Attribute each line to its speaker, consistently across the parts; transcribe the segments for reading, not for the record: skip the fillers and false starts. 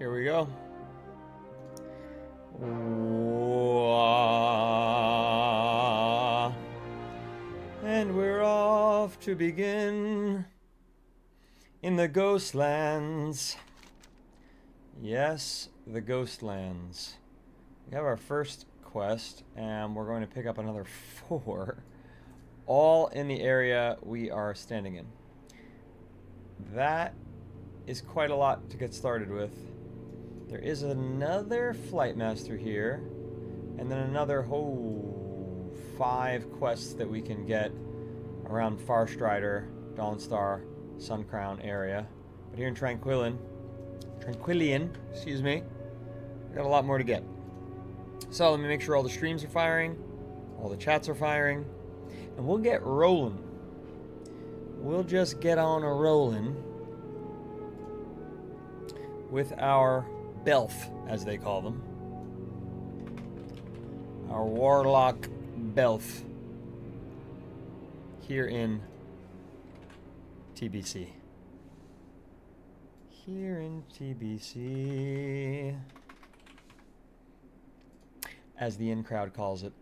Speaker 1: Here we go. And we're off to begin in the Ghostlands. Yes, the Ghostlands. We have our first quest, and we're going to pick up another 4, all in the area we are standing in. That is quite a lot to get started with. There is another flight master here, and then another 5 quests that we can get around Farstrider, Dawnstar, Suncrown area. But here in Tranquillien, excuse me, we got a lot more to get. So let me make sure all the streams are firing, all the chats are firing, and we'll get rolling. We'll just get on a rolling with our Belf, as they call them. Our Warlock Belf here in TBC. Here in TBC, as the in-crowd calls it.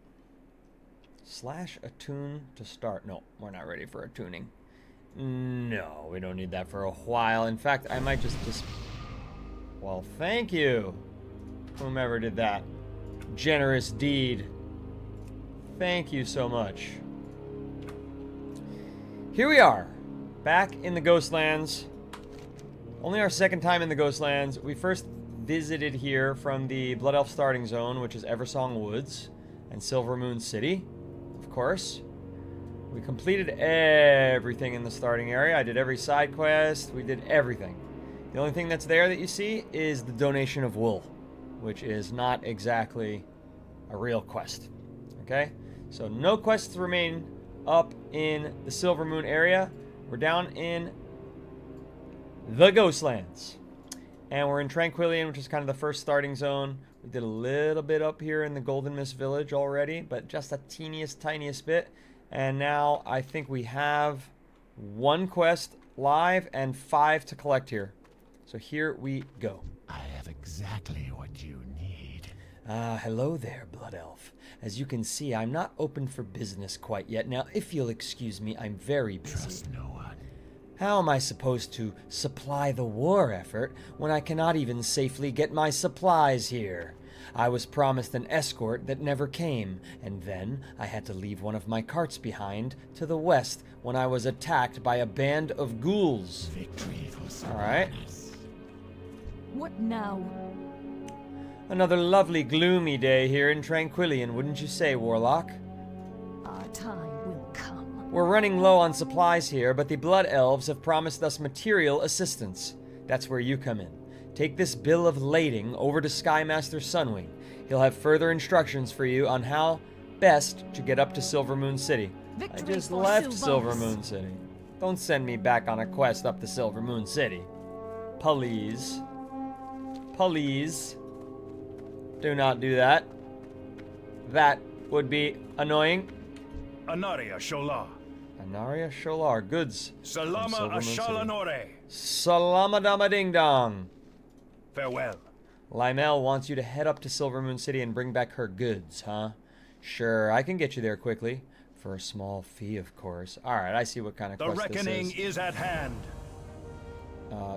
Speaker 1: Slash attune to start. No, we're not ready for attuning. No, we don't need that for a while. In fact, I might just well, thank you, whomever did that generous deed. Thank you so much. Here we are, back in the Ghostlands. Only our second time in the Ghostlands. We first visited here from the Blood Elf starting zone, which is Eversong Woods and Silvermoon City, of course. We completed everything in the starting area. I did every side quest. We did everything. The only thing that's there that you see is the donation of wool, which is not exactly a real quest. Okay? So no quests remain up in the Silvermoon area. We're down in the Ghostlands. And we're in Tranquillien, which is kind of the first starting zone. We did a little bit up here in the Golden Mist Village already, but just a tiniest bit. And now I think we have 1 quest live and 5 to collect here. So here we go.
Speaker 2: I have exactly what you need.
Speaker 1: Hello there, Blood Elf. As you can see, I'm not open for business quite yet. Now, if you'll excuse me, I'm very busy.
Speaker 2: Trust no one.
Speaker 1: How am I supposed to supply the war effort when I cannot even safely get my supplies here? I was promised an escort that never came, and then I had to leave one of my carts behind to the west when I was attacked by a band of ghouls.
Speaker 2: Victory for
Speaker 1: All right.
Speaker 3: What now?
Speaker 1: Another lovely gloomy day here in Tranquillien, wouldn't you say, Warlock?
Speaker 3: Our time will come.
Speaker 1: We're running low on supplies here, but the Blood Elves have promised us material assistance. That's where you come in. Take this bill of lading over to Skymaster Sunwing. He'll have further instructions for you on how best to get up to Silvermoon City. I just left Silvermoon City. Don't send me back on a quest up to Silvermoon City. Please. Please. Do not do that. That would be annoying.
Speaker 4: Anaria Shola.
Speaker 1: Anaria Sholar. Goods.
Speaker 4: Salama Ashalanore.
Speaker 1: Salama Dama Ding Dong.
Speaker 4: Farewell.
Speaker 1: Lymel wants you to head up to Silvermoon City and bring back her goods, huh? Sure, I can get you there quickly. For a small fee, of course. Alright, I see what kind of
Speaker 4: The
Speaker 1: quest
Speaker 4: reckoning
Speaker 1: this
Speaker 4: is at hand.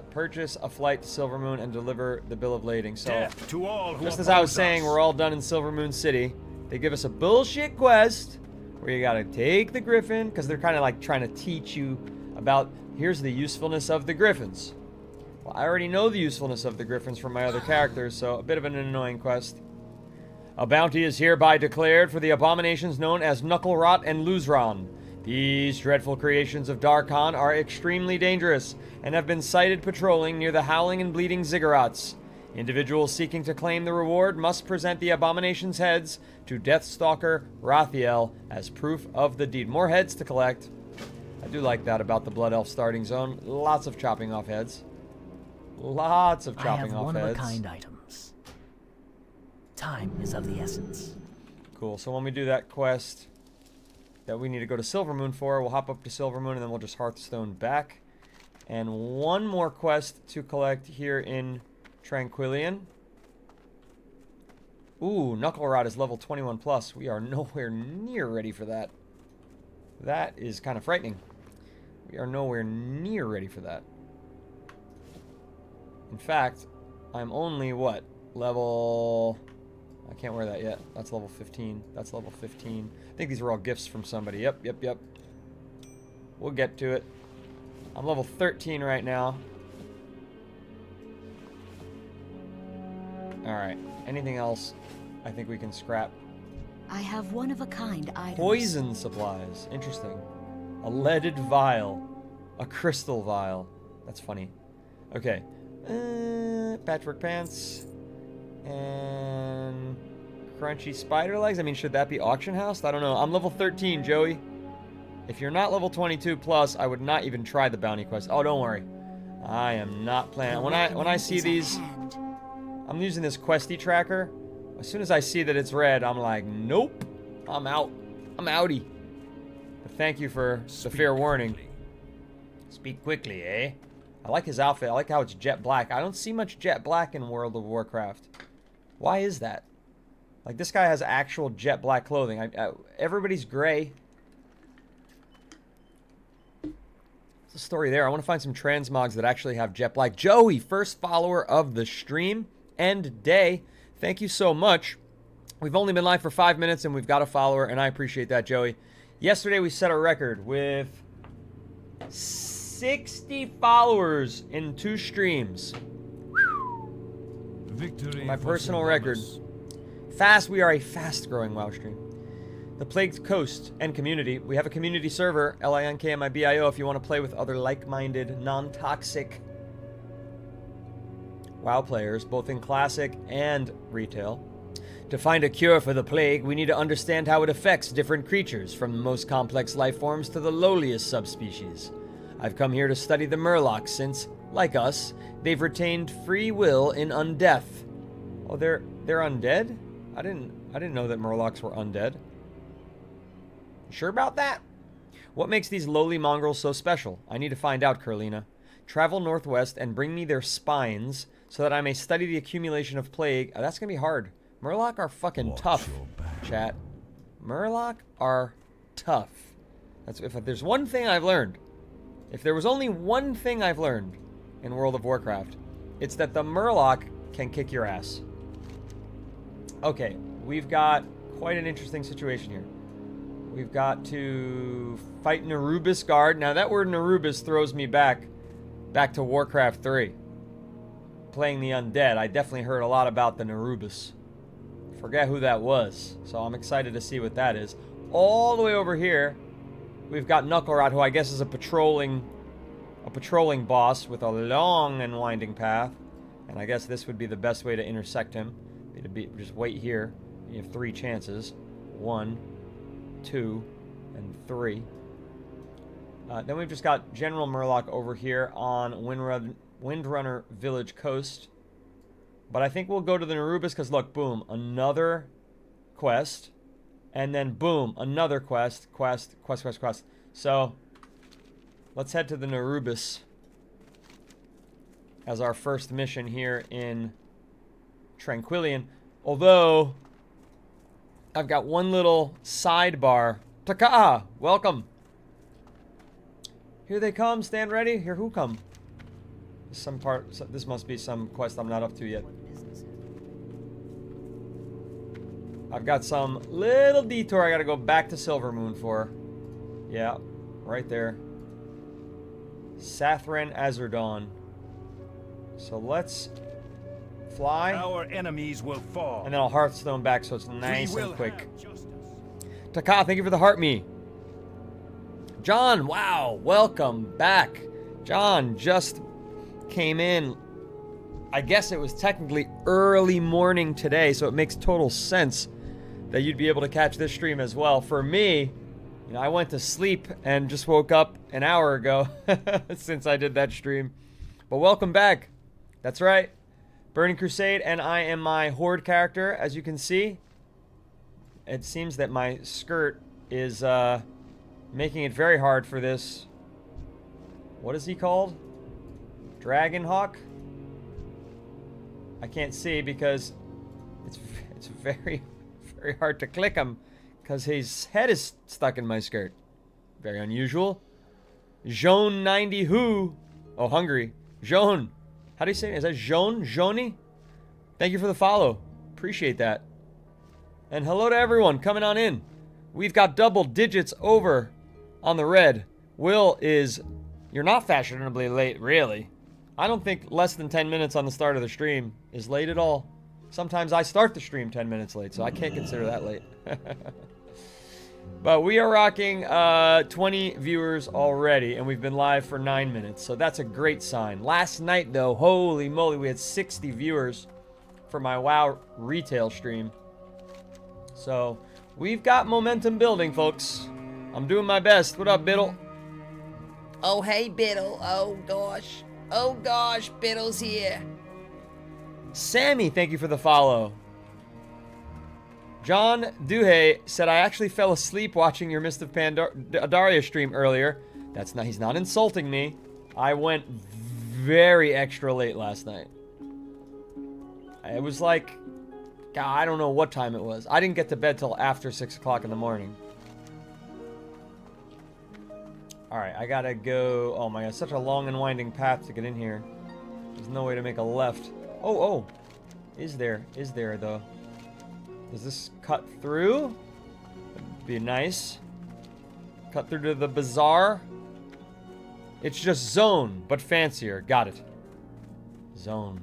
Speaker 1: Purchase a flight to Silvermoon and deliver the bill of lading. So,
Speaker 4: Death to all who
Speaker 1: just as I was
Speaker 4: oppose
Speaker 1: saying,
Speaker 4: us.
Speaker 1: we're all done in Silvermoon City. They give us a bullshit quest where you gotta take the griffin, because they're kind of like trying to teach you about, here's the usefulness of the griffins. Well, I already know the usefulness of the griffins from my other characters, so a bit of an annoying quest. A bounty is hereby declared for the abominations known as Knucklerot and Luzron. These dreadful creations of Darkhan are extremely dangerous and have been sighted patrolling near the Howling and Bleeding Ziggurats. Individuals seeking to claim the reward must present the abomination's heads to Deathstalker Rathiel as proof of the deed. More heads to collect. I do like that about the Blood Elf starting zone. Lots of chopping off heads. Lots of chopping off heads.
Speaker 5: I have one-of-a-kind items. Time is of the essence.
Speaker 1: Cool. So when we do that quest that we need to go to Silvermoon for, we'll hop up to Silvermoon and then we'll just Hearthstone back. And one more quest to collect here in Tranquillien. Ooh, Knuckle Rod is level 21 plus. We are nowhere near ready for that. That is kind of frightening. We are nowhere near ready for that. In fact, I'm only, what, level... I can't wear that yet. That's level 15. That's level 15. I think these are all gifts from somebody. Yep. We'll get to it. I'm level 13 right now. Alright. Anything else I think we can scrap?
Speaker 3: I have one-of-a-kind items.
Speaker 1: Poison supplies. Interesting. A leaded vial. A crystal vial. That's funny. Okay. Patchwork pants. And crunchy spider legs. I mean, should that be auction house? I don't know. I'm level 13, Joey. If you're not level 22 plus, I would not even try the bounty quest. Oh, don't worry. I am not planning. When I see these, I'm using this questy tracker. As soon as I see that it's red, I'm like, nope. I'm out. I'm outie. But thank you for the fair warning. Speak quickly, eh? I like his outfit. I like how it's jet black. I don't see much jet black in World of Warcraft. Why is that? Like, this guy has actual jet black clothing. Everybody's gray. What's the story there? I want to find some transmogs that actually have jet black. Joey, first follower of the stream and day. Thank you so much. We've only been live for 5 minutes and we've got a follower, and I appreciate that, Joey. Yesterday we set a record with 60 followers in 2 streams.
Speaker 2: Victory.
Speaker 1: My personal record. Fast, we are a fast-growing WoW stream. The Plagued Coast and community. We have a community server, LINKMIBIO, if you want to play with other like-minded, non-toxic WoW players, both in Classic and Retail. To find a cure for the plague, we need to understand how it affects different creatures, from the most complex life forms to the lowliest subspecies. I've come here to study the Murlocs since, like us, they've retained free will in undeath. Oh, they're undead? I didn't know that Murlocs were undead. Sure about that? What makes these lowly mongrels so special? I need to find out, Carlina. Travel northwest and bring me their spines so that I may study the accumulation of plague. Oh, that's gonna be hard. Murloc are fucking tough, chat. Murloc are tough. That's if there's one thing I've learned. If there was only one thing I've learned in World of Warcraft, it's that the Murloc can kick your ass. Okay, we've got quite an interesting situation here. We've got to fight Nerubus Guard. Now that word Nerubus throws me back to Warcraft 3. Playing the undead, I definitely heard a lot about the Nerubus. Forget who that was, so I'm excited to see what that is. All the way over here, we've got Knucklerod, who I guess is a patrolling boss with a long and winding path. And I guess this would be the best way to intersect him. Just wait here. You have 3 chances. 1, 2, and 3. Then we've just got General Murloc over here on Windrunner Village Coast. But I think we'll go to the Nerubus because, look, boom, another quest. And then, boom, another quest. So, let's head to the Nerubus as our first mission here in Tranquillien. Although, I've got one little sidebar. Taka, welcome. Here they come. Stand ready. Here who come? This must be some quest I'm not up to yet. I've got some little detour I gotta go back to Silvermoon for. Yeah, right there. Sathran Azurdon. So let's fly.
Speaker 4: Our enemies will fall.
Speaker 1: And then I'll Hearthstone back so it's nice and quick. Taka, thank you for the heart me. John, wow, welcome back. John just came in. I guess it was technically early morning today, so it makes total sense that you'd be able to catch this stream as well. For me, you know, I went to sleep and just woke up an hour ago since I did that stream. But welcome back. That's right. Burning Crusade, and I am my Horde character, as you can see. It seems that my skirt is making it very hard for this. What is he called? Dragonhawk? I can't see because it's very, very hard to click him because his head is stuck in my skirt. Very unusual. Joan 90 who? Oh, Hungary. Joan. How do you say it? Is that Joan? Joni? Thank you for the follow. Appreciate that. And hello to everyone coming on in. We've got double digits over on the red. Will is... You're not fashionably late, really. I don't think less than 10 minutes on the start of the stream is late at all. Sometimes I start the stream 10 minutes late, so I can't consider that late. But we are rocking 20 viewers already, and we've been live for 9 minutes, so that's a great sign. Last night, though, holy moly, we had 60 viewers for my WoW retail stream. So, we've got momentum building, folks. I'm doing my best. What up, Biddle?
Speaker 6: Oh, hey, Biddle. Oh, gosh. Oh, gosh, Biddle's here.
Speaker 1: Sammy, thank you for the follow. John Duhay said, I actually fell asleep watching your Mist of Pandaria stream earlier. That's not, he's not insulting me. I went very extra late last night. It was like, God, I don't know what time it was. I didn't get to bed till after 6 o'clock in the morning. Alright, I gotta go. Oh my god, such a long and winding path to get in here. There's no way to make a left. Oh. Is there though? Does this cut through? That'd be nice. Cut through to the bazaar. It's just zone, but fancier. Got it. Zone.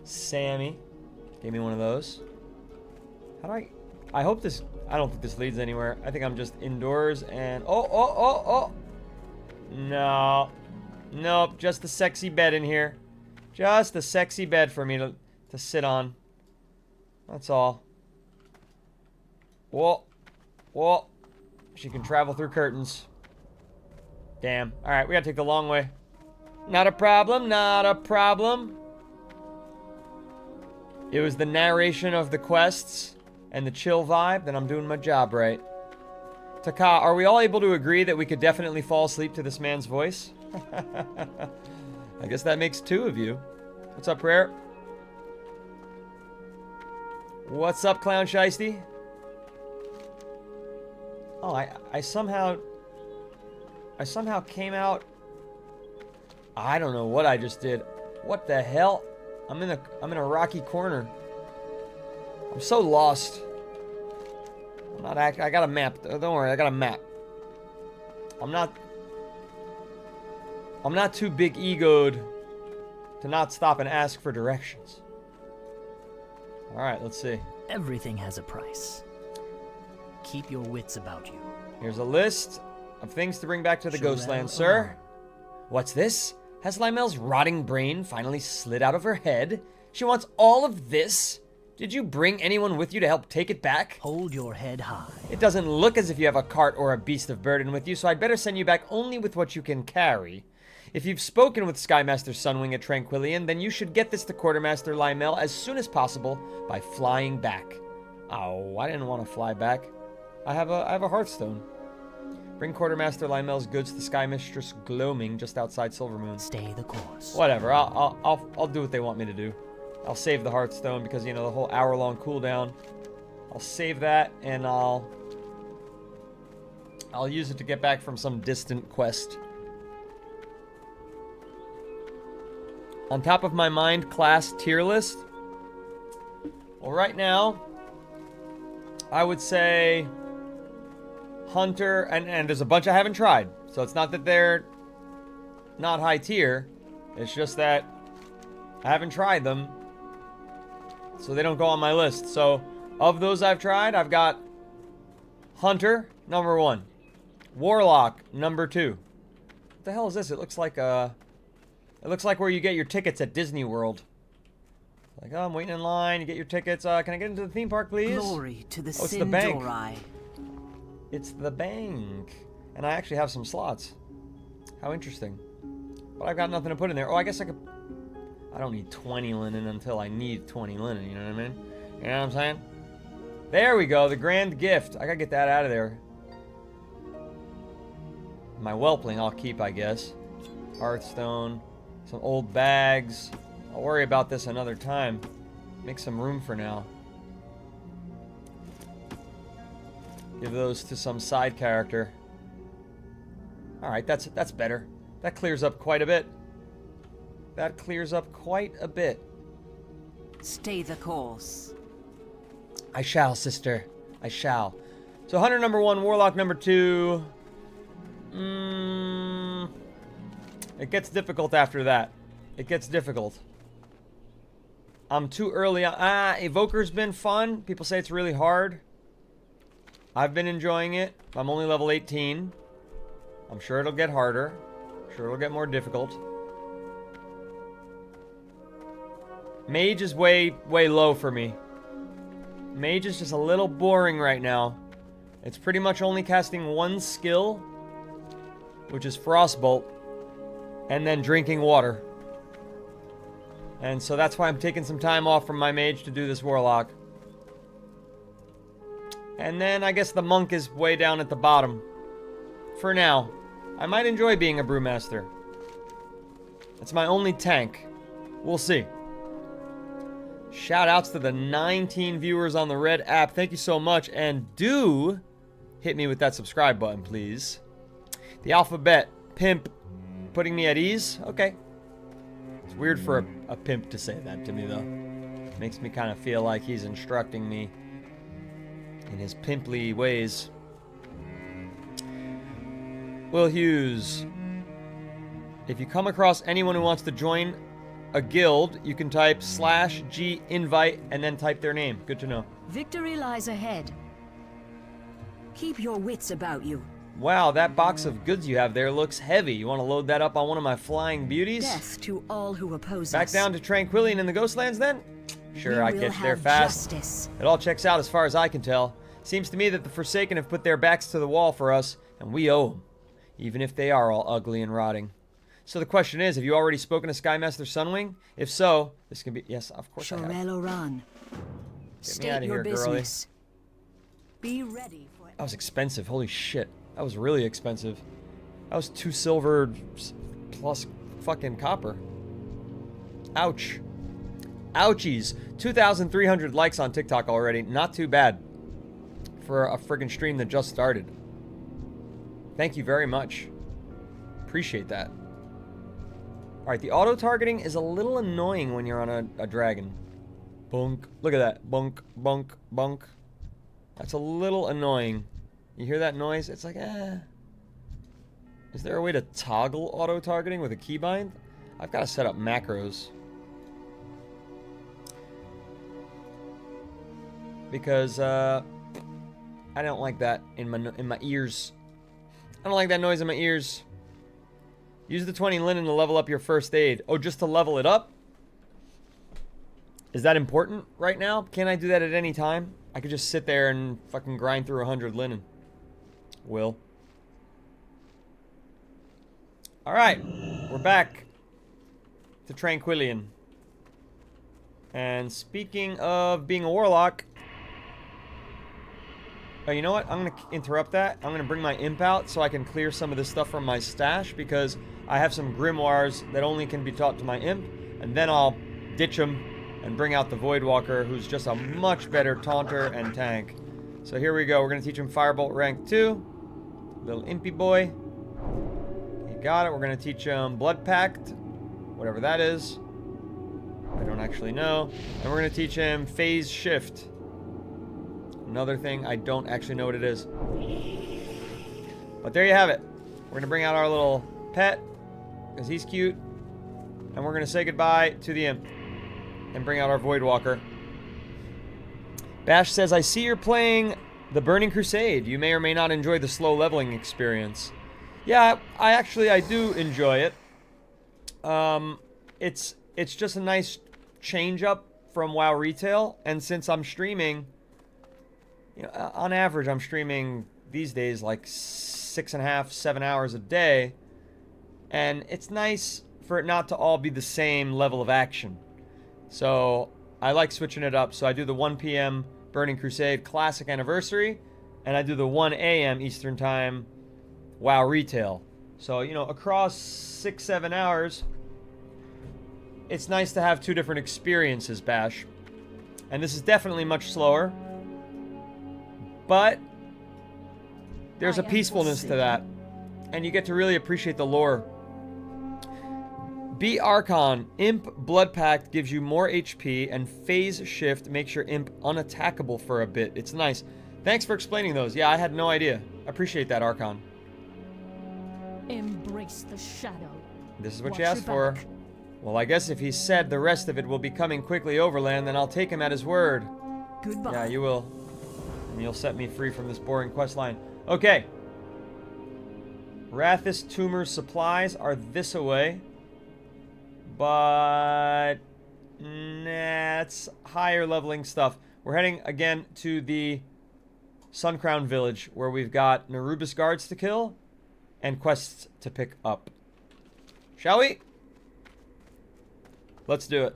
Speaker 1: Sammy gave me one of those. How do I hope this... I don't think this leads anywhere. I think I'm just indoors and... Oh! No. Nope, just a sexy bed in here. Just a sexy bed for me to sit on. That's all. Whoa. She can travel through curtains. Damn. Alright, we gotta take the long way. Not a problem, not a problem. It was the narration of the quests and the chill vibe, then I'm doing my job right. Taka, are we all able to agree that we could definitely fall asleep to this man's voice? I guess that makes 2 of you. What's up, Prayer? What's up, Clown Shiesty? Oh, I somehow came out. I don't know what I just did. What the hell? I'm in a rocky corner. I'm so lost. I got a map. Don't worry, I got a map. I'm not too big egoed to not stop and ask for directions. Alright, let's see.
Speaker 5: Everything has a price. Keep your wits about you.
Speaker 1: Here's a list of things to bring back to the Ghostlands, sir. What's this? Has Lymel's rotting brain finally slid out of her head? She wants all of this? Did you bring anyone with you to help take it back?
Speaker 5: Hold your head high.
Speaker 1: It doesn't look as if you have a cart or a beast of burden with you, so I'd better send you back only with what you can carry. If you've spoken with Skymaster Sunwing at Tranquillien, then you should get this to Quartermaster Lymel as soon as possible by flying back. Oh, I didn't want to fly back. I have a Hearthstone. Bring Quartermaster Lymel's goods to Sky Mistress Gloaming just outside Silvermoon.
Speaker 5: Stay the course.
Speaker 1: Whatever, I'll do what they want me to do. I'll save the Hearthstone because, you know, the whole hour-long cooldown. I'll save that and I'll use it to get back from some distant quest. On top of my mind class tier list, well, right now, I would say Hunter, and there's a bunch I haven't tried, so it's not that they're not high tier, it's just that I haven't tried them, so they don't go on my list. So, of those I've tried, I've got Hunter, number 1. Warlock, number 2. What the hell is this? It looks like where you get your tickets at Disney World. Like, oh, I'm waiting in line, you get your tickets, can I get into the theme park, please?
Speaker 3: Glory to the
Speaker 1: it's the bank.
Speaker 3: Sindorai.
Speaker 1: It's the bank. And I actually have some slots. How interesting. But I've got nothing to put in there. Oh, I guess I could... I don't need 20 linen until I need 20 linen, you know what I mean? You know what I'm saying? There we go, the grand gift. I gotta get that out of there. My whelpling I'll keep, I guess. Hearthstone. Some old bags. I'll worry about this another time. Make some room for now. Give those to some side character. Alright, that's better. That clears up quite a bit. That clears up quite a bit.
Speaker 3: Stay the course.
Speaker 1: I shall, sister. I shall. So Hunter number 1, Warlock number 2. It gets difficult after that. It gets difficult. I'm too early on. Evoker's been fun. People say it's really hard. I've been enjoying it. I'm only level 18. I'm sure it'll get harder. I'm sure it'll get more difficult. Mage is way low for me. Mage is just a little boring right now. It's pretty much only casting one skill, which is Frostbolt, and then drinking water. And so that's why I'm taking some time off from my mage to do this Warlock. And then I guess the monk is way down at the bottom. For now. I might enjoy being a brewmaster. It's my only tank. We'll see. Shout outs to the 19 viewers on the Red app. Thank you so much. And do hit me with that subscribe button, please. The alphabet. Pimp. Putting me at ease? Okay. It's weird for a pimp to say that to me, though. Makes me kind of feel like he's instructing me in his pimply ways. Will Hughes. If you come across anyone who wants to join a guild, you can type /G invite and then type their name. Good to know.
Speaker 3: Victory lies ahead. Keep your wits about you.
Speaker 1: Wow, that box of goods you have there looks heavy. You want to load that up on one of my flying beauties?
Speaker 3: Death to all who oppose
Speaker 1: Back
Speaker 3: us.
Speaker 1: down to Tranquillien in the Ghostlands then? Sure, I
Speaker 3: We
Speaker 1: get
Speaker 3: will
Speaker 1: there
Speaker 3: have
Speaker 1: fast.
Speaker 3: justice.
Speaker 1: It all checks out as far as I can tell. Seems to me that the Forsaken have put their backs to the wall for us, and we owe them, even if they are all ugly and rotting. So the question is, have you already spoken to Skymaster Sunwing? If so, this can be... Yes, of course I have.
Speaker 3: Shorel Oran.
Speaker 1: Get me
Speaker 3: State
Speaker 1: out of
Speaker 3: your
Speaker 1: here, girly.
Speaker 3: business. Be ready for
Speaker 1: That was expensive. Holy shit. That was really expensive. That was 2 silver plus fucking copper. Ouch. Ouchies. 2,300 likes on TikTok already. Not too bad for a friggin' stream that just started. Thank you very much. Appreciate that. Alright, the auto-targeting is a little annoying when you're on a dragon. Bunk. Look at that. Bunk, bunk, bunk. That's a little annoying. You hear that noise? It's like, Is there a way to toggle auto-targeting with a keybind? I've got to set up macros. Because, I don't like that in my ears. I don't like that noise in my ears. Use the 20 linen to level up your first aid. Oh, just to level it up? Is that important right now? Can't I do that at any time? I could just sit there and fucking grind through 100 linen. Will. Alright. We're back to Tranquillien. And speaking of being a warlock... Oh, you know what? I'm going to interrupt that. I'm going to bring my imp out so I can clear some of this stuff from my stash, because I have some grimoires that only can be taught to my imp, and then I'll ditch them and bring out the Voidwalker, who's just a much better taunter and tank. So here we go. We're going to teach him Firebolt rank 2. Little impy boy. He got it. We're going to teach him Blood Pact, whatever that is. I don't actually know. And we're going to teach him Phase Shift. Another thing, I don't actually know what it is. But there you have it. We're going to bring out our little pet, because he's cute. And we're going to say goodbye to the imp. And bring out our Voidwalker. Bash says, I see you're playing the Burning Crusade. You may or may not enjoy the slow leveling experience. Yeah, I do enjoy it. It's just a nice change up from WoW Retail. And since I'm streaming... You know, on average, I'm streaming these days like 6.5, 7 hours a day. And it's nice for it not to all be the same level of action. So, I like switching it up. So, I do the 1 p.m. Burning Crusade Classic Anniversary. And I do the 1 a.m. Eastern Time WoW Retail. So, you know, across 6-7 hours, it's nice to have two different experiences, Bash. And this is definitely much slower. But there's a peacefulness to that. And you get to really appreciate the lore. B Archon, Imp Blood Pact gives you more HP, and Phase Shift makes your Imp unattackable for a bit. It's nice. Thanks for explaining those. Yeah, I had no idea. Appreciate that, Archon.
Speaker 7: Embrace the shadow.
Speaker 1: This is what
Speaker 7: Watch
Speaker 1: you asked
Speaker 7: your
Speaker 1: for.
Speaker 7: back.
Speaker 1: Well, I guess if he said the rest of it will be coming quickly overland, then I'll take him at his word.
Speaker 7: Goodbye.
Speaker 1: Yeah, you will. And you'll set me free from this boring quest line. Okay. Rathis Tumor's supplies are this away. But nah, it's higher leveling stuff. We're heading again to the Suncrown Village, where we've got Nerubus guards to kill and quests to pick up. Shall we? Let's do it.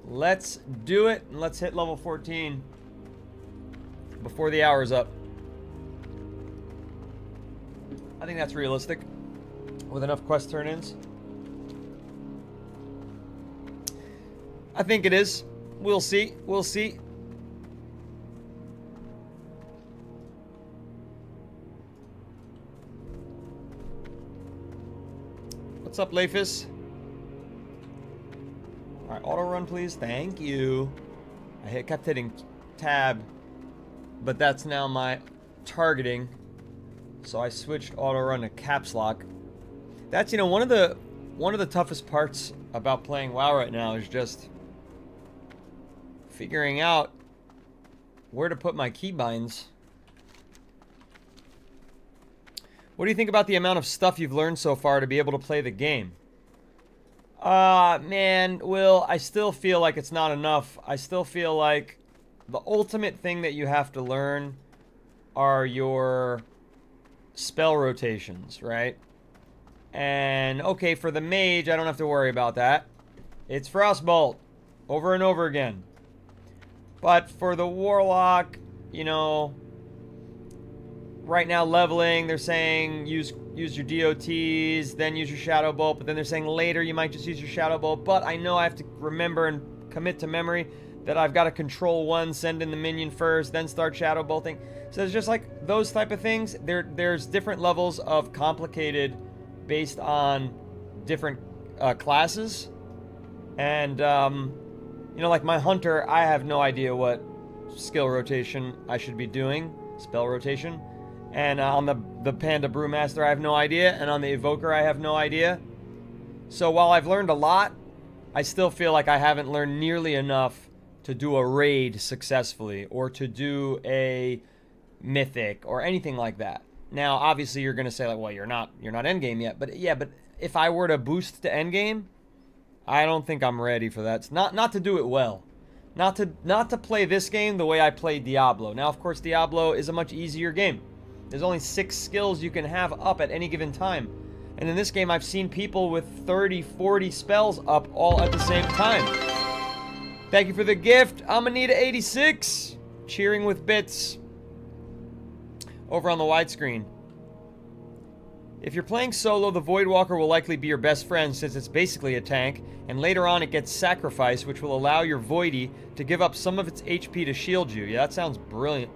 Speaker 1: Let's do it, and let's hit level 14 before the hour's up. I think that's realistic with enough quest turn-ins. I think it is. We'll see. We'll see. What's up, Lafis? Alright, auto run, please. Thank you. Kept hitting tab, but that's now my targeting. So I switched auto run to caps lock. That's, you know, one of the toughest parts about playing WoW right now is just figuring out where to put my keybinds. What do you think about the amount of stuff you've learned so far to be able to play the game? Man, Will, I still feel like it's not enough. I still feel like the ultimate thing that you have to learn are your spell rotations, right? And, okay, for the mage, I don't have to worry about that. It's Frostbolt over and over again. But for the Warlock, you know, right now leveling, they're saying use your DOTs, then use your Shadow Bolt, but then they're saying later you might just use your Shadow Bolt. But I know I have to remember and commit to memory that I've got to control one, send in the minion first, then start Shadow Bolting. So it's just like those type of things. There's different levels of complicated based on different classes. And, you know, like my Hunter, I have no idea what skill rotation I should be doing, spell rotation. And on the Panda Brewmaster, I have no idea. And on the Evoker, I have no idea. So while I've learned a lot, I still feel like I haven't learned nearly enough to do a raid successfully or to do a mythic or anything like that. Now, obviously, you're going to say, like, well, you're not endgame yet. But yeah, but if I were to boost to endgame, I don't think I'm ready for that. It's not to do it well. Not to play this game the way I played Diablo. Now, of course, Diablo is a much easier game. There's only 6 skills you can have up at any given time. And in this game, I've seen people with 30, 40 spells up all at the same time. Thank you for the gift. Amanita86. Cheering with bits. Over on the widescreen. If you're playing solo, the Voidwalker will likely be your best friend since it's basically a tank, and later on it gets sacrificed, which will allow your Voidy to give up some of its HP to shield you. Yeah, that sounds brilliant.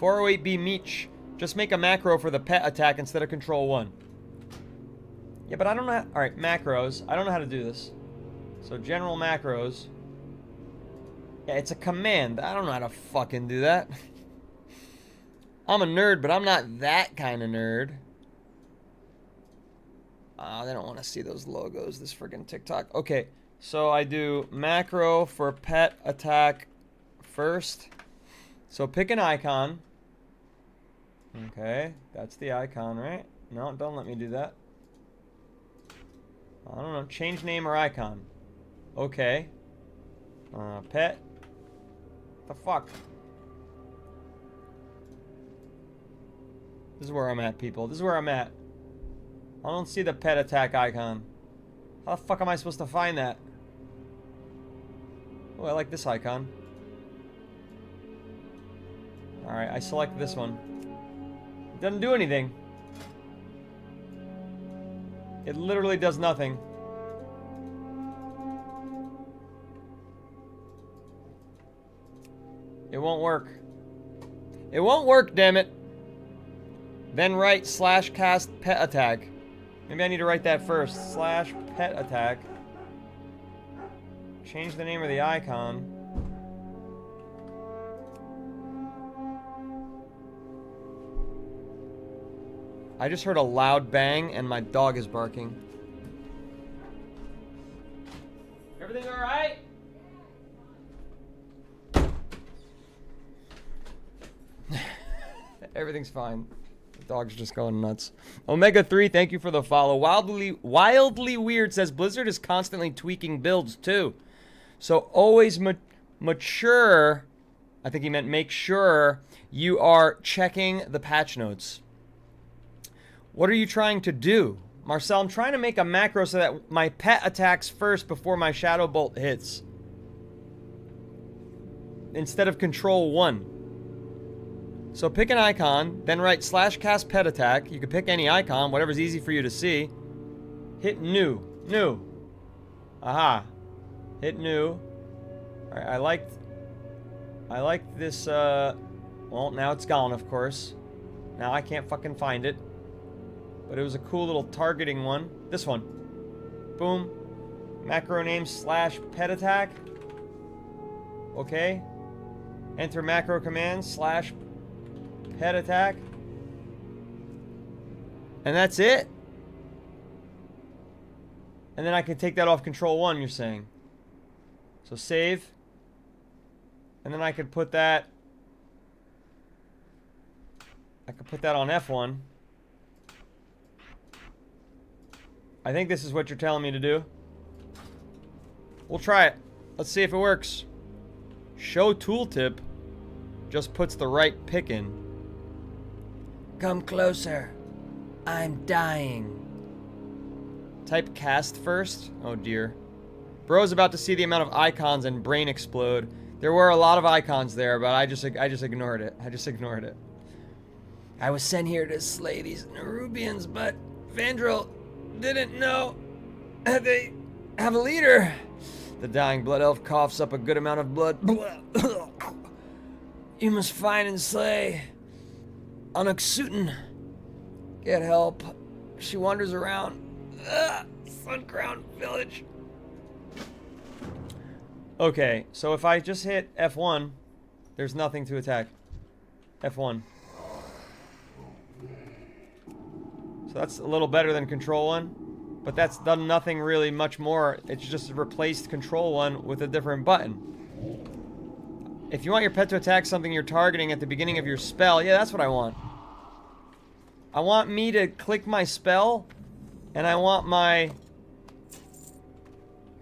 Speaker 1: 408B Meech. Just make a macro for the pet attack instead of control 1. Yeah, but I don't know how... Alright, macros. I don't know how to do this. So, general macros. Yeah, it's a command. I don't know how to fucking do that. I'm a nerd, but I'm not that kind of nerd. They don't want to see those logos, this friggin' TikTok. Okay, so I do macro for pet attack first. So pick an icon. Okay, that's the icon, right? No, don't let me do that. I don't know, change name or icon. Okay. Pet. The fuck? This is where I'm at, people. This is where I'm at. I don't see the pet attack icon. How the fuck am I supposed to find that? Oh, I like this icon. Alright, I select this one. It doesn't do anything. It literally does nothing. It won't work. It won't work, damn it. Then write /cast pet attack. Maybe I need to write that first. /pet attack. Change the name of the icon. I just heard a loud bang and my dog is barking. Everything all right? Everything's fine. The dog's just going nuts. Omega 3, thank you for the follow. Wildly Weird says Blizzard is constantly tweaking builds too. So always mature. I think he meant make sure you are checking the patch notes. What are you trying to do? Marcel, I'm trying to make a macro so that my pet attacks first before my Shadow Bolt hits. Instead of control 1. So pick an icon, then write /cast pet attack. You can pick any icon, whatever's easy for you to see. Hit new. New. Aha. Hit new. Alright, I liked this, well, now it's gone, of course. Now I can't fucking find it. But it was a cool little targeting one. This one. Boom. Macro name /pet attack. Okay. Enter macro command /pet attack. And that's it. And then I can take that off control 1, you're saying. So save. And then I could put that. I could put that on F1. I think this is what you're telling me to do. We'll try it. Let's see if it works. Show tooltip just puts the right pick in.
Speaker 6: Come closer. I'm dying.
Speaker 1: Type cast first. Oh dear. Bro's about to see the amount of icons and brain explode. There were a lot of icons there, but I just ignored it. I just ignored it.
Speaker 6: I was sent here to slay these Nerubians, but Vandril didn't know they have a leader.
Speaker 1: The dying blood elf coughs up a good amount of blood.
Speaker 6: You must find and slay Onyxutin. Get help. She wanders around Suncrown Village.
Speaker 1: Okay, so if I just hit F1, there's nothing to attack. F1. So that's a little better than control 1, but that's done nothing really much more. It's just replaced control 1 with a different button. If you want your pet to attack something you're targeting at the beginning of your spell, yeah, that's what I want. I want me to click my spell, and I want my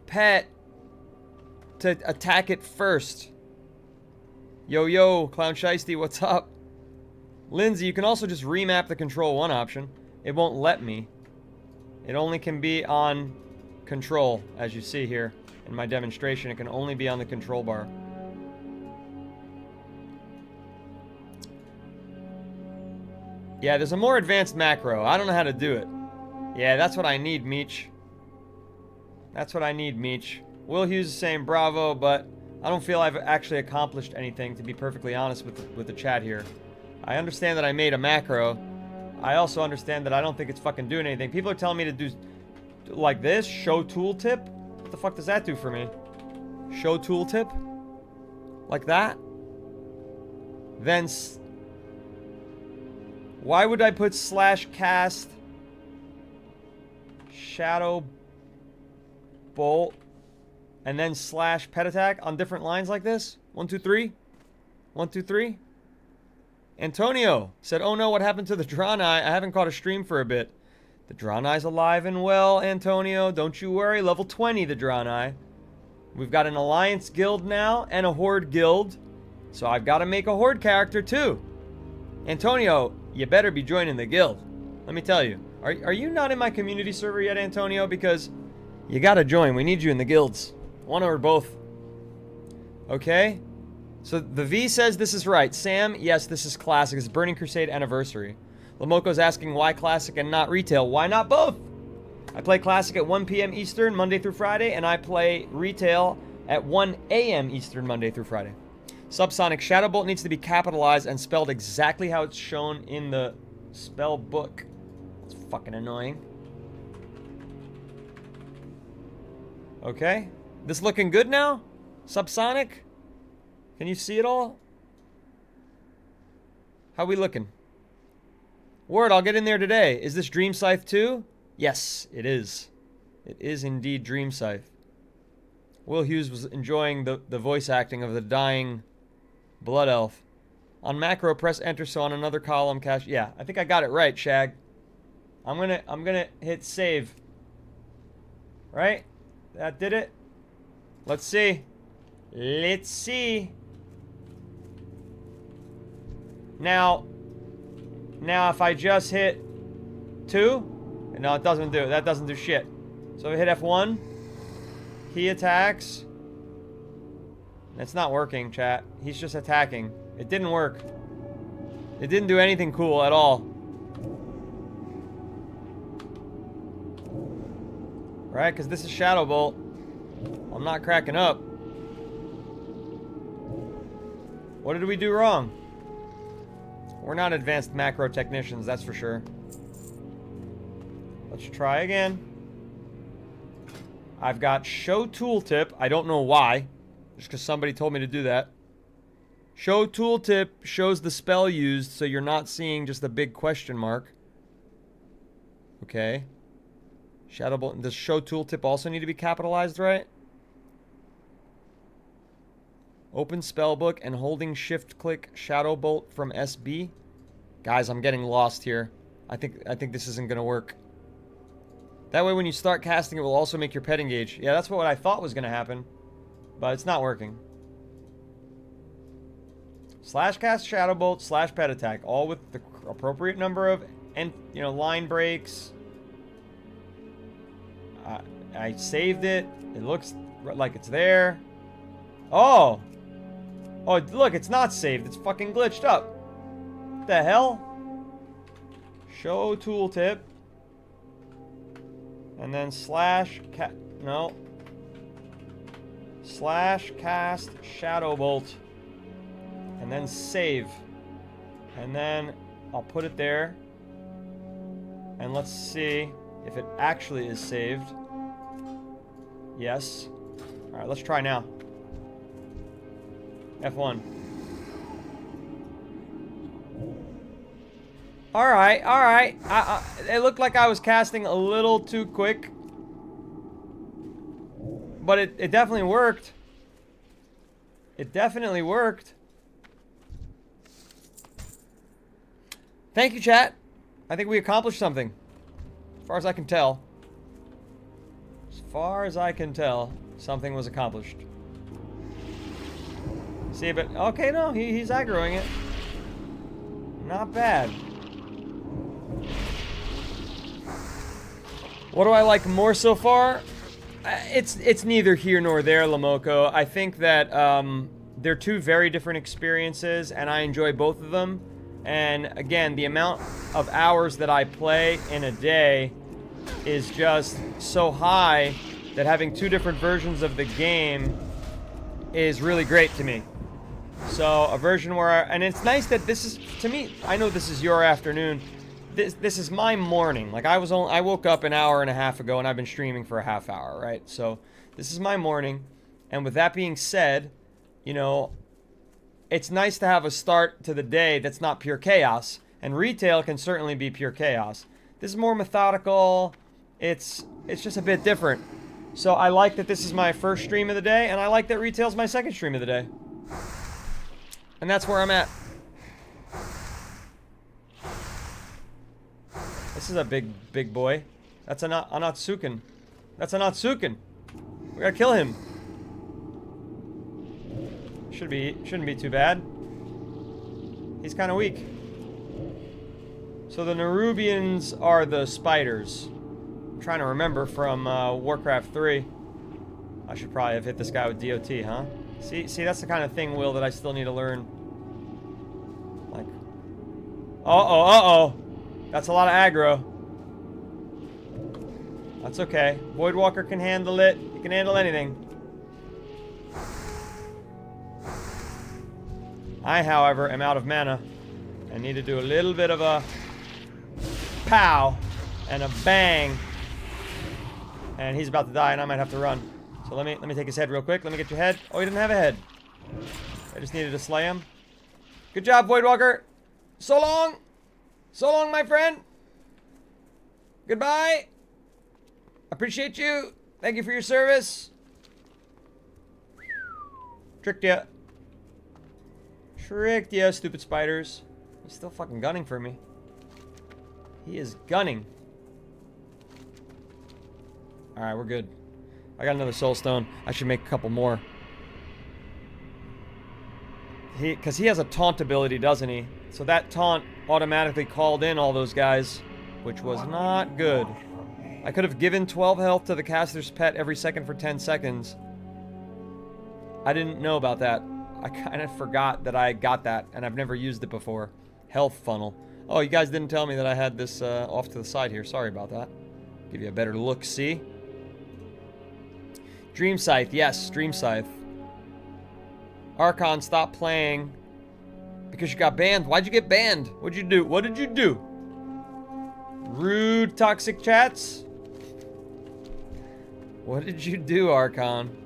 Speaker 1: pet to attack it first. Yo, Clown Shiesty, what's up? Lindsay, you can also just remap the control 1 option. It won't let me. It only can be on control, as you see here in my demonstration. It can only be on the control bar. Yeah, there's a more advanced macro. I don't know how to do it. Yeah, that's what I need, Meech. That's what I need, Meech. Will Hughes is saying bravo, but I don't feel I've actually accomplished anything, to be perfectly honest with the chat here. I understand that I made a macro. I also understand that I don't think it's fucking doing anything. People are telling me to do like this, show tooltip. What the fuck does that do for me? Show tooltip? Like that? Then why would I put /cast Shadow Bolt and then /pet attack on different lines like this? 1, 2, 3. 1, 2, 3. Antonio said, oh no, what happened to the Draenei? I haven't caught a stream for a bit. The Draenei's alive and well, Antonio. Don't you worry. Level 20, the Draenei. We've got an Alliance guild now and a Horde guild. So I've got to make a Horde character too. Antonio, you better be joining the guild. Let me tell you. Are you not in my community server yet, Antonio? Because you got to join. We need you in the guilds. One or both. Okay? So the V says this is right. Sam, yes, this is classic. It's Burning Crusade Anniversary. Lamoko's asking why classic and not retail. Why not both? I play classic at 1 p.m. Eastern, Monday through Friday, and I play retail at 1 a.m. Eastern, Monday through Friday. Subsonic Shadow Bolt needs to be capitalized and spelled exactly how it's shown in the spell book. It's fucking annoying. Okay. This looking good now? Subsonic? Can you see it all? How we looking? Word, I'll get in there today. Is this Dream Scythe too? Yes, it is. It is indeed Dream Scythe. Will Hughes was enjoying the voice acting of the dying Blood Elf. On macro, press enter so on another column cache. Yeah, I think I got it right, Shag. I'm gonna hit save. Right? That did it. Let's see. Let's see. Now if I just hit 2, no, it doesn't do it. That doesn't do shit. So I hit F1. He attacks. It's not working, chat. He's just attacking. It didn't work. It didn't do anything cool at all. Right? Because this is Shadow Bolt. I'm not cracking up. What did we do wrong? We're not advanced macro technicians, that's for sure. Let's try again. I've got show tooltip. I don't know why. Just because somebody told me to do that. Show tooltip shows the spell used, so you're not seeing just a big question mark. Okay. Shadow Bolt. Does show tooltip also need to be capitalized, right? Open spellbook and holding shift click Shadow Bolt from SB. Guys, I'm getting lost here. I think this isn't gonna work. That way when you start casting it will also make your pet engage. Yeah, that's what I thought was gonna happen. But it's not working. Slash cast Shadow Bolt, slash pet attack. All with the appropriate number of line breaks. I saved it. It looks like it's there. Oh! Oh, look, it's not saved. It's fucking glitched up. What the hell? Show tooltip. And then slash cast Shadow Bolt. And then save. And then I'll put it there. And let's see if it actually is saved. Yes. Alright, let's try now. F1. Alright, alright. It looked like I was casting a little too quick. But it definitely worked. It definitely worked. Thank you, chat. I think we accomplished something. As far as I can tell. As far as I can tell, something was accomplished. See, but okay, no, he's aggroing it. Not bad. What do I like more so far? It's neither here nor there, Lamoko. I think that they're two very different experiences, and I enjoy both of them. And again, the amount of hours that I play in a day is just so high that having two different versions of the game is really great to me. So a version where, and it's nice that this is, to me, I know this is your afternoon. This is my morning. Like I woke up an hour and a half ago and I've been streaming for a half hour, right? So this is my morning. And with that being said, you know, it's nice to have a start to the day that's not pure chaos. And retail can certainly be pure chaos. This is more methodical. It's just a bit different. So I like that this is my first stream of the day, and I like that retail's my second stream of the day. And that's where I'm at. This is a big boy. That's a Anatsuken. That's an Anatsuken. We gotta kill him. Shouldn't be too bad. He's kind of weak. So the Nerubians are the spiders. I'm trying to remember from Warcraft 3. I should probably have hit this guy with DOT, huh? See, that's the kind of thing, Will, that I still need to learn. Like, uh-oh. That's a lot of aggro. That's okay. Voidwalker can handle it. He can handle anything. I, however, am out of mana and need to do a little bit of a pow and a bang. And he's about to die, and I might have to run. So let me take his head real quick. Let me get your head. Oh, he didn't have a head. I just needed to slay him. Good job, Voidwalker. So long. So long, my friend. Goodbye. Appreciate you. Thank you for your service. Tricked ya. Tricked ya, stupid spiders. He's still fucking gunning for me. He is gunning. Alright, we're good. I got another soul stone. I should make a couple more. Because he has a taunt ability, doesn't he? So that taunt automatically called in all those guys, which was not good. I could have given 12 health to the caster's pet every second for 10 seconds. I didn't know about that. I kind of forgot that I got that, and I've never used it before. Health funnel. Oh, you guys didn't tell me that I had this off to the side here. Sorry about that. Give you a better look, see? Dream Scythe. Yes, Dream Scythe. Archon, stop playing. Because you got banned. Why'd you get banned? What'd you do? What did you do? Rude, toxic chats? What did you do, Archon?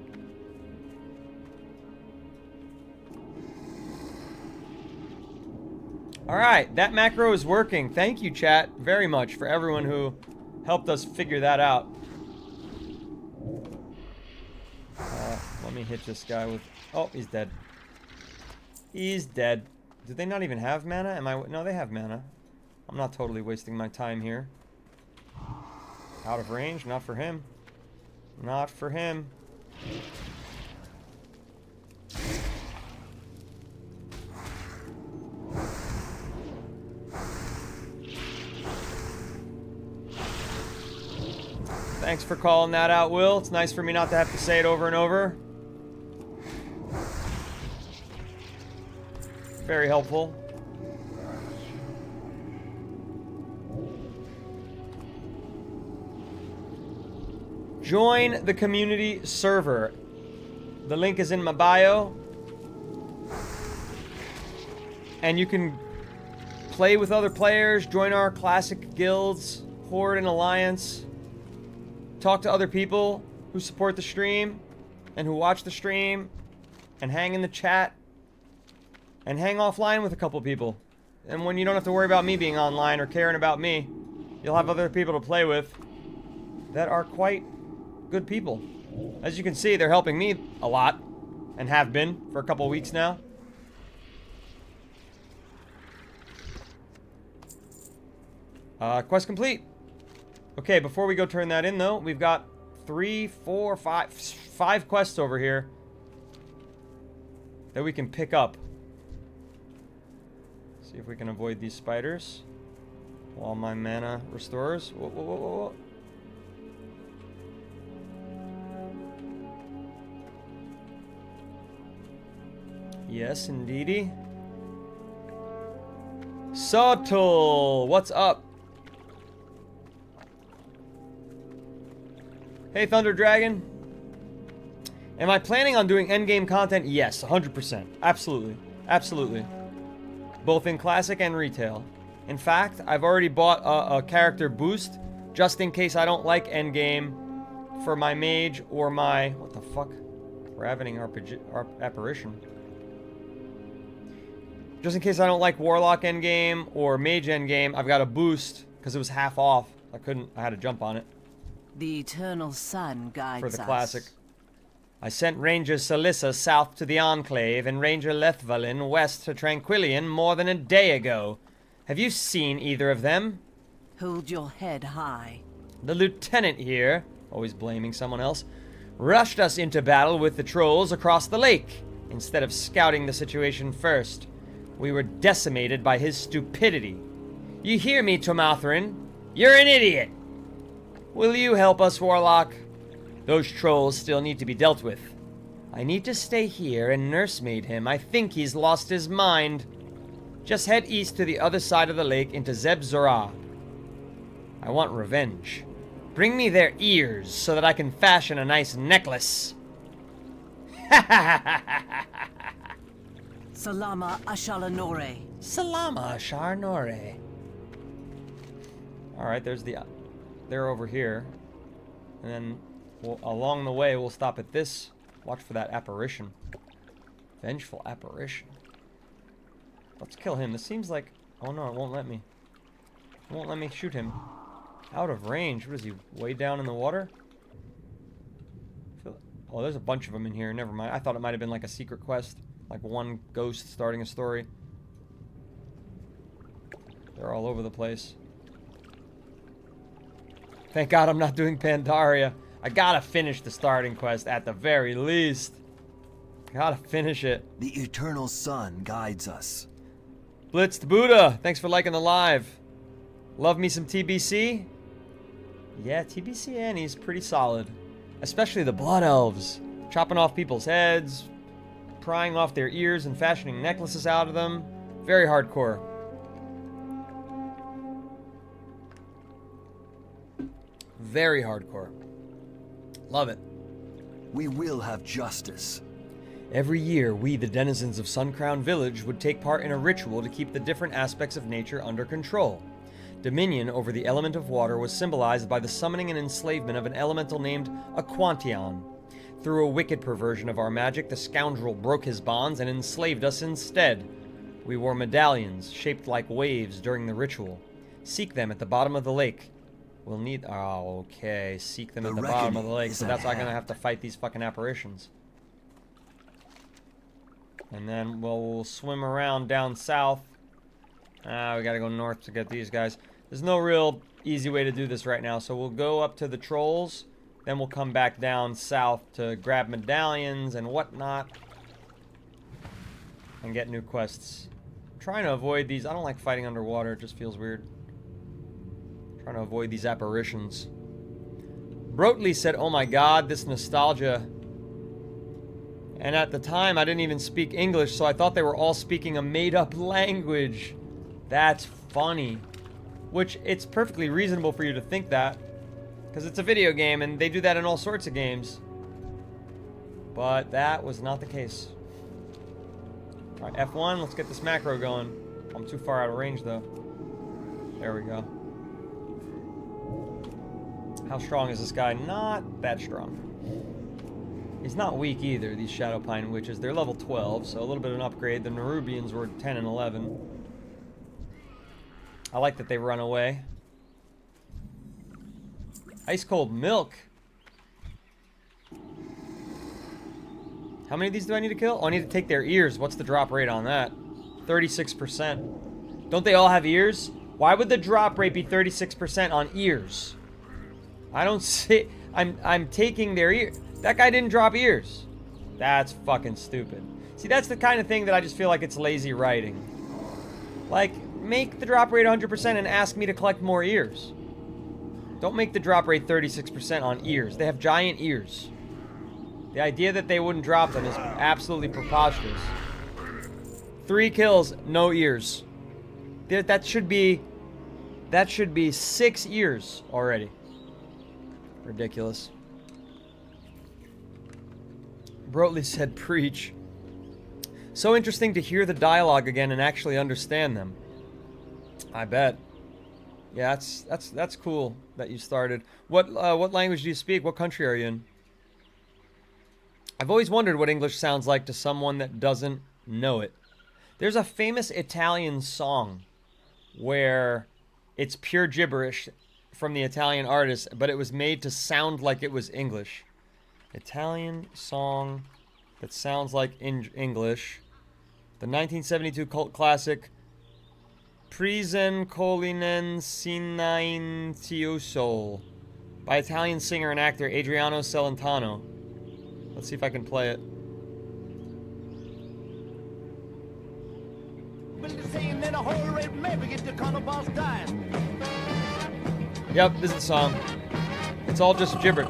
Speaker 1: Alright, that macro is working. Thank you, chat, very much for everyone who helped us figure that out. Let me hit this guy with... Oh, he's dead. He's dead. Do they not even have mana? Am I... No, they have mana. I'm not totally wasting my time here. Out of range? Not for him. Not for him. Thanks for calling that out, Will. It's nice for me not to have to say it over and over. Very helpful. Join the community server. The link is in my bio. And you can play with other players, join our classic guilds, Horde and Alliance. Talk to other people who support the stream and who watch the stream and hang in the chat and hang offline with a couple people. And when you don't have to worry about me being online or caring about me, you'll have other people to play with that are quite good people. As you can see, they're helping me a lot and have been for a couple weeks now. Quest complete. Okay, before we go turn that in, though, we've got 5 quests over here that we can pick up. See if we can avoid these spiders while my mana restores. Whoa, whoa, whoa, whoa, whoa. Yes, indeedy. Subtle, what's up? Hey, Thunder Dragon. Am I planning on doing endgame content? Yes, 100%. Absolutely. Absolutely. Both in Classic and Retail. In fact, I've already bought a character boost just in case I don't like endgame for my mage or my... What the fuck? Ravening Apparition. Just in case I don't like Warlock endgame or Mage endgame, I've got a boost because it was half off. I had to jump on it.
Speaker 3: The eternal sun guides
Speaker 1: For the
Speaker 3: us.
Speaker 1: Classic. I sent Ranger Salissa south to the Enclave and Ranger Lethvalin west to Tranquillien more than a day ago. Have you seen either of them?
Speaker 3: Hold your head high.
Speaker 1: The lieutenant here, always blaming someone else, rushed us into battle with the trolls across the lake, instead of scouting the situation first. We were decimated by his stupidity. You hear me, Tomathrin? You're an idiot! Will you help us, Warlock? Those trolls still need to be dealt with. I need to stay here and nursemaid him. I think he's lost his mind. Just head east to the other side of the lake into Zeb Zorah. I want revenge. Bring me their ears so that I can fashion a nice necklace.
Speaker 3: Salama Ashalanore.
Speaker 1: Salama Sharnore. Alright, they're over here. And then along the way, we'll stop at this. Watch for that apparition. Vengeful apparition. Let's kill him. This seems like... Oh no, it won't let me. It won't let me shoot him. Out of range. What is he, way down in the water? Oh, there's a bunch of them in here. Never mind. I thought it might have been like a secret quest. Like one ghost starting a story. They're all over the place. Thank God I'm not doing Pandaria. I gotta finish the starting quest at the very least. Gotta finish it.
Speaker 8: The eternal sun guides us.
Speaker 1: Blitzed Buddha, thanks for liking the live. Love me some TBC? Yeah, TBC Annie's pretty solid. Especially the Blood Elves. Chopping off people's heads, prying off their ears and fashioning necklaces out of them. Very hardcore. Very hardcore. Love it.
Speaker 8: We will have justice.
Speaker 1: Every year, we, the denizens of Suncrown Village, would take part in a ritual to keep the different aspects of nature under control. Dominion over the element of water was symbolized by the summoning and enslavement of an elemental named Aquantion. Through a wicked perversion of our magic, the scoundrel broke his bonds and enslaved us instead. We wore medallions, shaped like waves, during the ritual. Seek them at the bottom of the lake. We'll need... Oh, okay. Seek them at the bottom of the lake, so that's why I'm gonna have to fight these fucking apparitions. And then we'll swim around down south. We gotta go north to get these guys. There's no real easy way to do this right now, so we'll go up to the trolls, then we'll come back down south to grab medallions and whatnot, and get new quests. I'm trying to avoid these. I don't like fighting underwater, it just feels weird. Trying to avoid these apparitions. Brotley said, oh my god, this nostalgia. And at the time, I didn't even speak English, so I thought they were all speaking a made-up language. That's funny. Which, it's perfectly reasonable for you to think that. Because it's a video game, and they do that in all sorts of games. But that was not the case. Alright, F1, let's get this macro going. I'm too far out of range, though. There we go. How strong is this guy? Not that strong. He's not weak either, these Shadowpine Witches. They're level 12, so a little bit of an upgrade. The Nerubians were 10 and 11. I like that they run away. Ice cold milk. How many of these do I need to kill? Oh, I need to take their ears. What's the drop rate on that? 36%. Don't they all have ears? Why would the drop rate be 36% on ears? I don't see... I'm taking their ears. That guy didn't drop ears. That's fucking stupid. See, that's the kind of thing that I just feel like it's lazy writing. Like, make the drop rate 100% and ask me to collect more ears. Don't make the drop rate 36% on ears. They have giant ears. The idea that they wouldn't drop them is absolutely preposterous. 3 kills, no ears. That should be 6 ears already. Ridiculous. Brotley said, preach. So interesting to hear the dialogue again and actually understand them. I bet. Yeah, that's cool that you started. What language do you speak? What country are you in? I've always wondered what English sounds like to someone that doesn't know it. There's a famous Italian song where it's pure gibberish from the Italian artist, but it was made to sound like it was English. Italian song that sounds like English. The 1972 cult classic Prisen Colinen Sinain Tiusol by Italian singer and actor Adriano Celentano. Let's see if I can play it. Yep, this is the song. It's all just gibberish.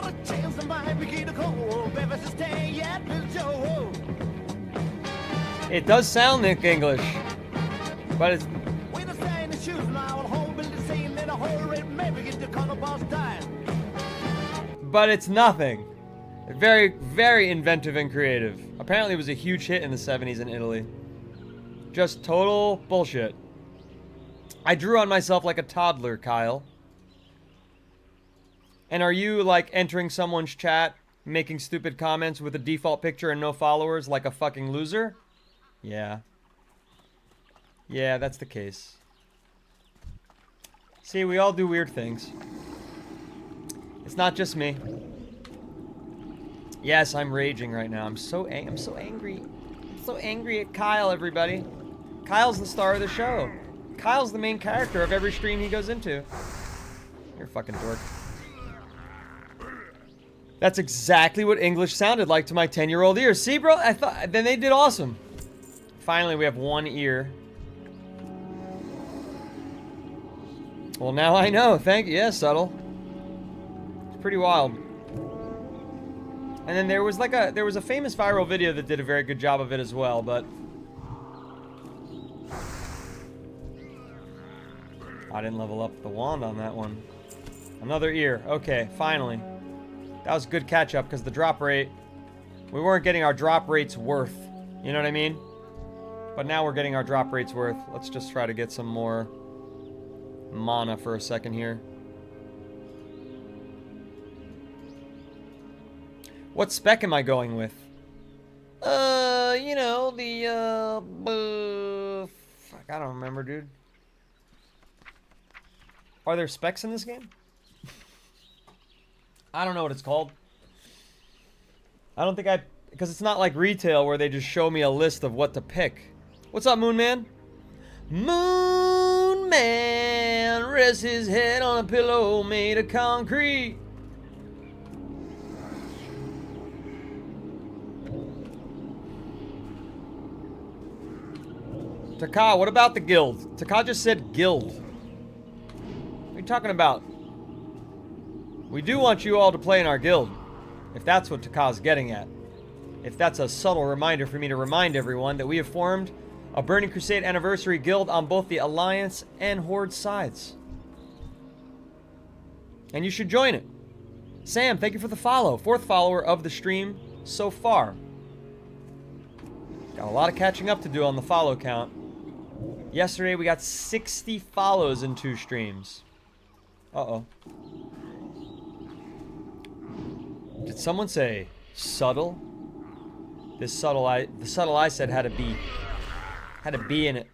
Speaker 1: It does sound like English, but it's... But it's nothing. Very, very inventive and creative. Apparently it was a huge hit in the 70s in Italy. Just total bullshit. I drew on myself like a toddler, Kyle. And are you, like, entering someone's chat, making stupid comments with a default picture and no followers like a fucking loser? Yeah. Yeah, that's the case. See, we all do weird things. It's not just me. Yes, I'm raging right now. I'm so angry. I'm so angry at Kyle, everybody. Kyle's the star of the show. Kyle's the main character of every stream he goes into. You're a fucking dork. That's exactly what English sounded like to my 10-year-old ears. See, bro? I thought then they did awesome. Finally, we have one ear. Well, now I know. Thank you. Yeah, subtle. It's pretty wild. And then there was a famous viral video that did a very good job of it as well, but I didn't level up the wand on that one. Another ear. Okay, finally. That was good catch up because the drop rate, we weren't getting our drop rates worth. You know what I mean? But now we're getting our drop rates worth. Let's just try to get some more mana for a second here. What spec am I going with? You know, the, fuck, I don't remember, dude. Are there specs in this game? I don't know what it's called. I don't think because it's not like retail where they just show me a list of what to pick. What's up, Moon Man? Moon Man rests his head on a pillow made of concrete. Taka, what about the guild? Taka just said guild. What are you talking about? We do want you all to play in our guild. If that's what Taka's getting at. If that's a subtle reminder for me to remind everyone that we have formed a Burning Crusade Anniversary guild on both the Alliance and Horde sides. And you should join it. Sam, thank you for the follow. 4th follower of the stream so far. Got a lot of catching up to do on the follow count. Yesterday we got 60 follows in 2 streams. Uh-oh. Did someone say subtle? The subtle I said had a B. Had a B in it.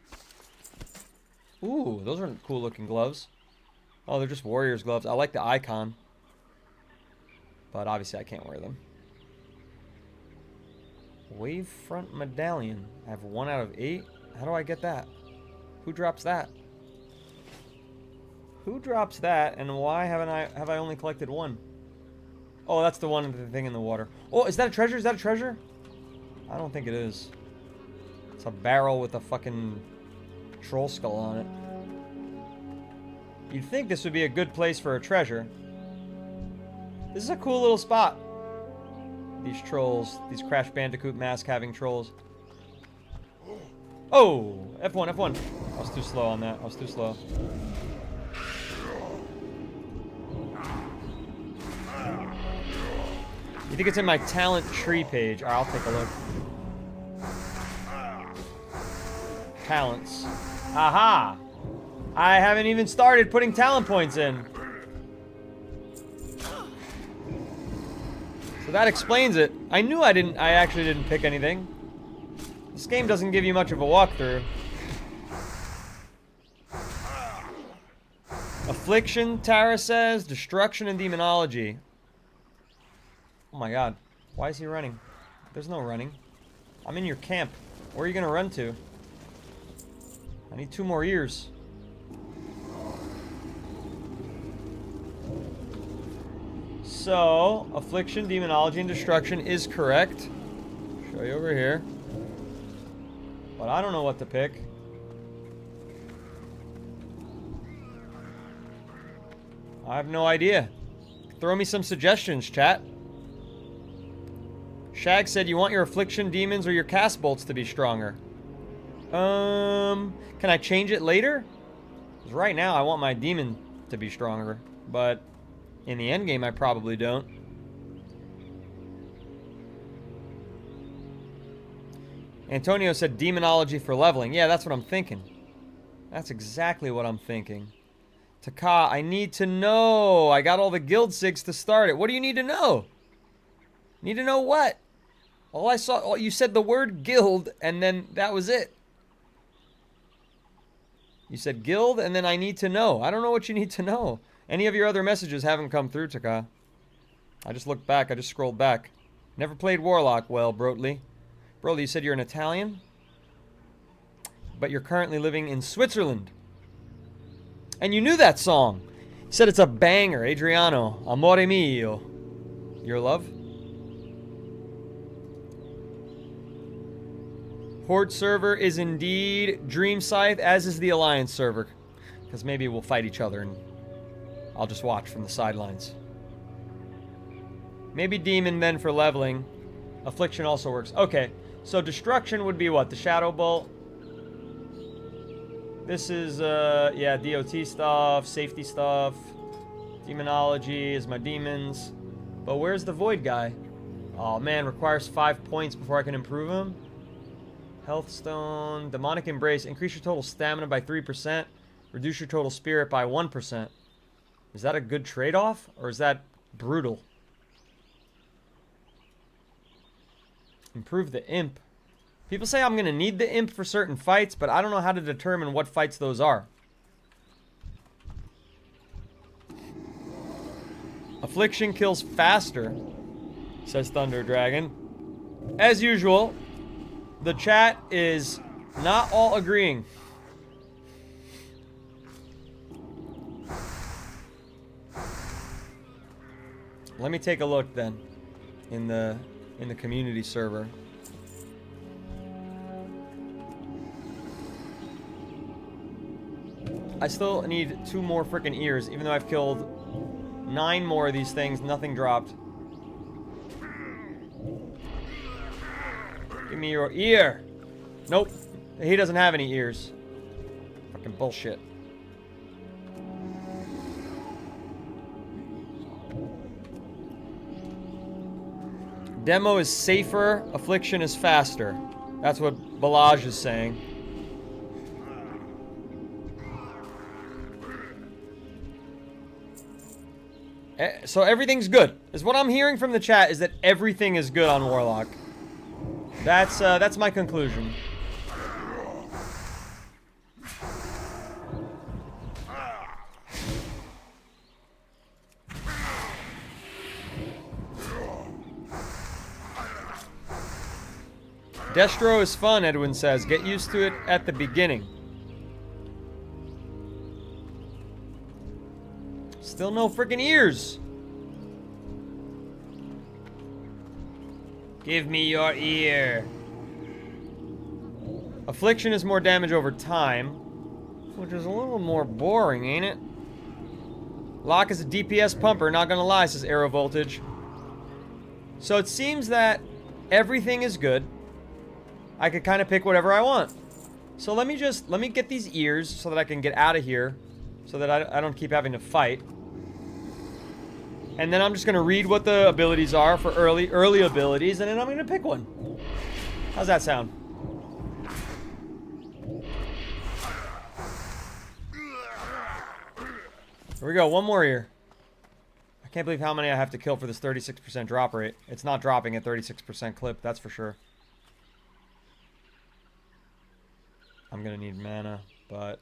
Speaker 1: Ooh, those are cool looking gloves. Oh, they're just warrior's gloves. I like the icon. But obviously I can't wear them. Wavefront medallion. I have 1 out of 8. How do I get that? Who drops that? Who drops that, and why have I only collected 1? Oh, that's the one thing in the water. Oh, is that a treasure? Is that a treasure? I don't think it is. It's a barrel with a fucking troll skull on it. You'd think this would be a good place for a treasure. This is a cool little spot. These trolls, these Crash Bandicoot mask having trolls. Oh, F1, F1. I was too slow on that. I was too slow. You think it's in my talent tree page? Alright, I'll take a look. Talents. Aha! I haven't even started putting talent points in. So that explains it. I knew I actually didn't pick anything. This game doesn't give you much of a walkthrough. Affliction, Tara says. Destruction and Demonology. Oh my god. Why is he running? There's no running. I'm in your camp. Where are you gonna run to? I need 2 more ears. So, Affliction, Demonology, and Destruction is correct. Show you over here. But I don't know what to pick. I have no idea. Throw me some suggestions, chat. Shag said you want your Affliction demons or your cast bolts to be stronger. Can I change it later? Because right now I want my demon to be stronger. But in the end game I probably don't. Antonio said demonology for leveling. Yeah, that's what I'm thinking. That's exactly what I'm thinking. Taka, I need to know. I got all the guild sigs to start it. What do you need to know? Need to know what? All I saw, you said the word guild, and then that was it. You said guild, and then I need to know. I don't know what you need to know. Any of your other messages haven't come through, Taka. I just looked back. I just scrolled back. Never played Warlock well, Brotli. Brotli, you said you're an Italian? But you're currently living in Switzerland. And you knew that song. You said it's a banger. Adriano, amore mio. Your love? Horde server is indeed Dream Scythe, as is the Alliance server. Because maybe we'll fight each other and I'll just watch from the sidelines. Maybe Demon then for leveling. Affliction also works. Okay, so Destruction would be what? The Shadow Bolt. This is, yeah, DOT stuff, safety stuff. Demonology is my demons. But where's the Void guy? Oh man, requires 5 points before I can improve him. Health Stone, Demonic Embrace, increase your total stamina by 3%, reduce your total spirit by 1%. Is that a good trade-off, or is that brutal? Improve the Imp. People say I'm going to need the Imp for certain fights, but I don't know how to determine what fights those are. Affliction kills faster, says Thunder Dragon. As usual, the chat is not all agreeing. Let me take a look then in the community server. I still need 2 more freaking ears, even though I've killed 9 more of these things, nothing dropped. Give me your ear. Nope. He doesn't have any ears. Fucking bullshit. Demo is safer, Affliction is faster. That's what Balaj is saying. So everything's good. Is what I'm hearing from the chat is that everything is good on Warlock. That's my conclusion. Destro is fun, Edwin says. Get used to it at the beginning. Still no freaking ears. Give me your ear. Affliction is more damage over time, which is a little more boring, ain't it? Locke is a DPS pumper, not gonna lie, says Arrow Voltage. So it seems that everything is good. I could kind of pick whatever I want. So let me get these ears so that I can get out of here, so that I don't keep having to fight. And then I'm just gonna read what the abilities are for early abilities, and then I'm gonna pick one. How's that sound? Here we go, one more ear. I can't believe how many I have to kill for this 36% drop rate. It's not dropping at 36% clip, that's for sure. I'm gonna need mana, but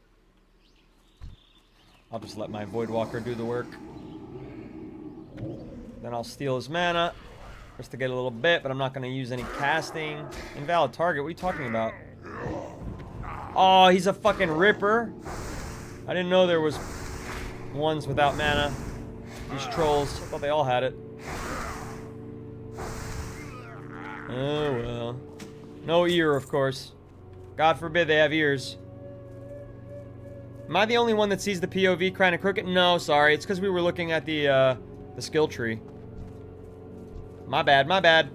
Speaker 1: I'll just let my Voidwalker do the work. Then I'll steal his mana just to get a little bit, but I'm not gonna use any casting. Invalid target, what are you talking about? Oh, he's a fucking ripper. I didn't know there was ones without mana. These trolls, I thought they all had it. Oh well. No ear, of course. God forbid they have ears. Am I the only one that sees the POV kind of crooked? No, sorry. It's because we were looking at the skill tree. My bad, my bad.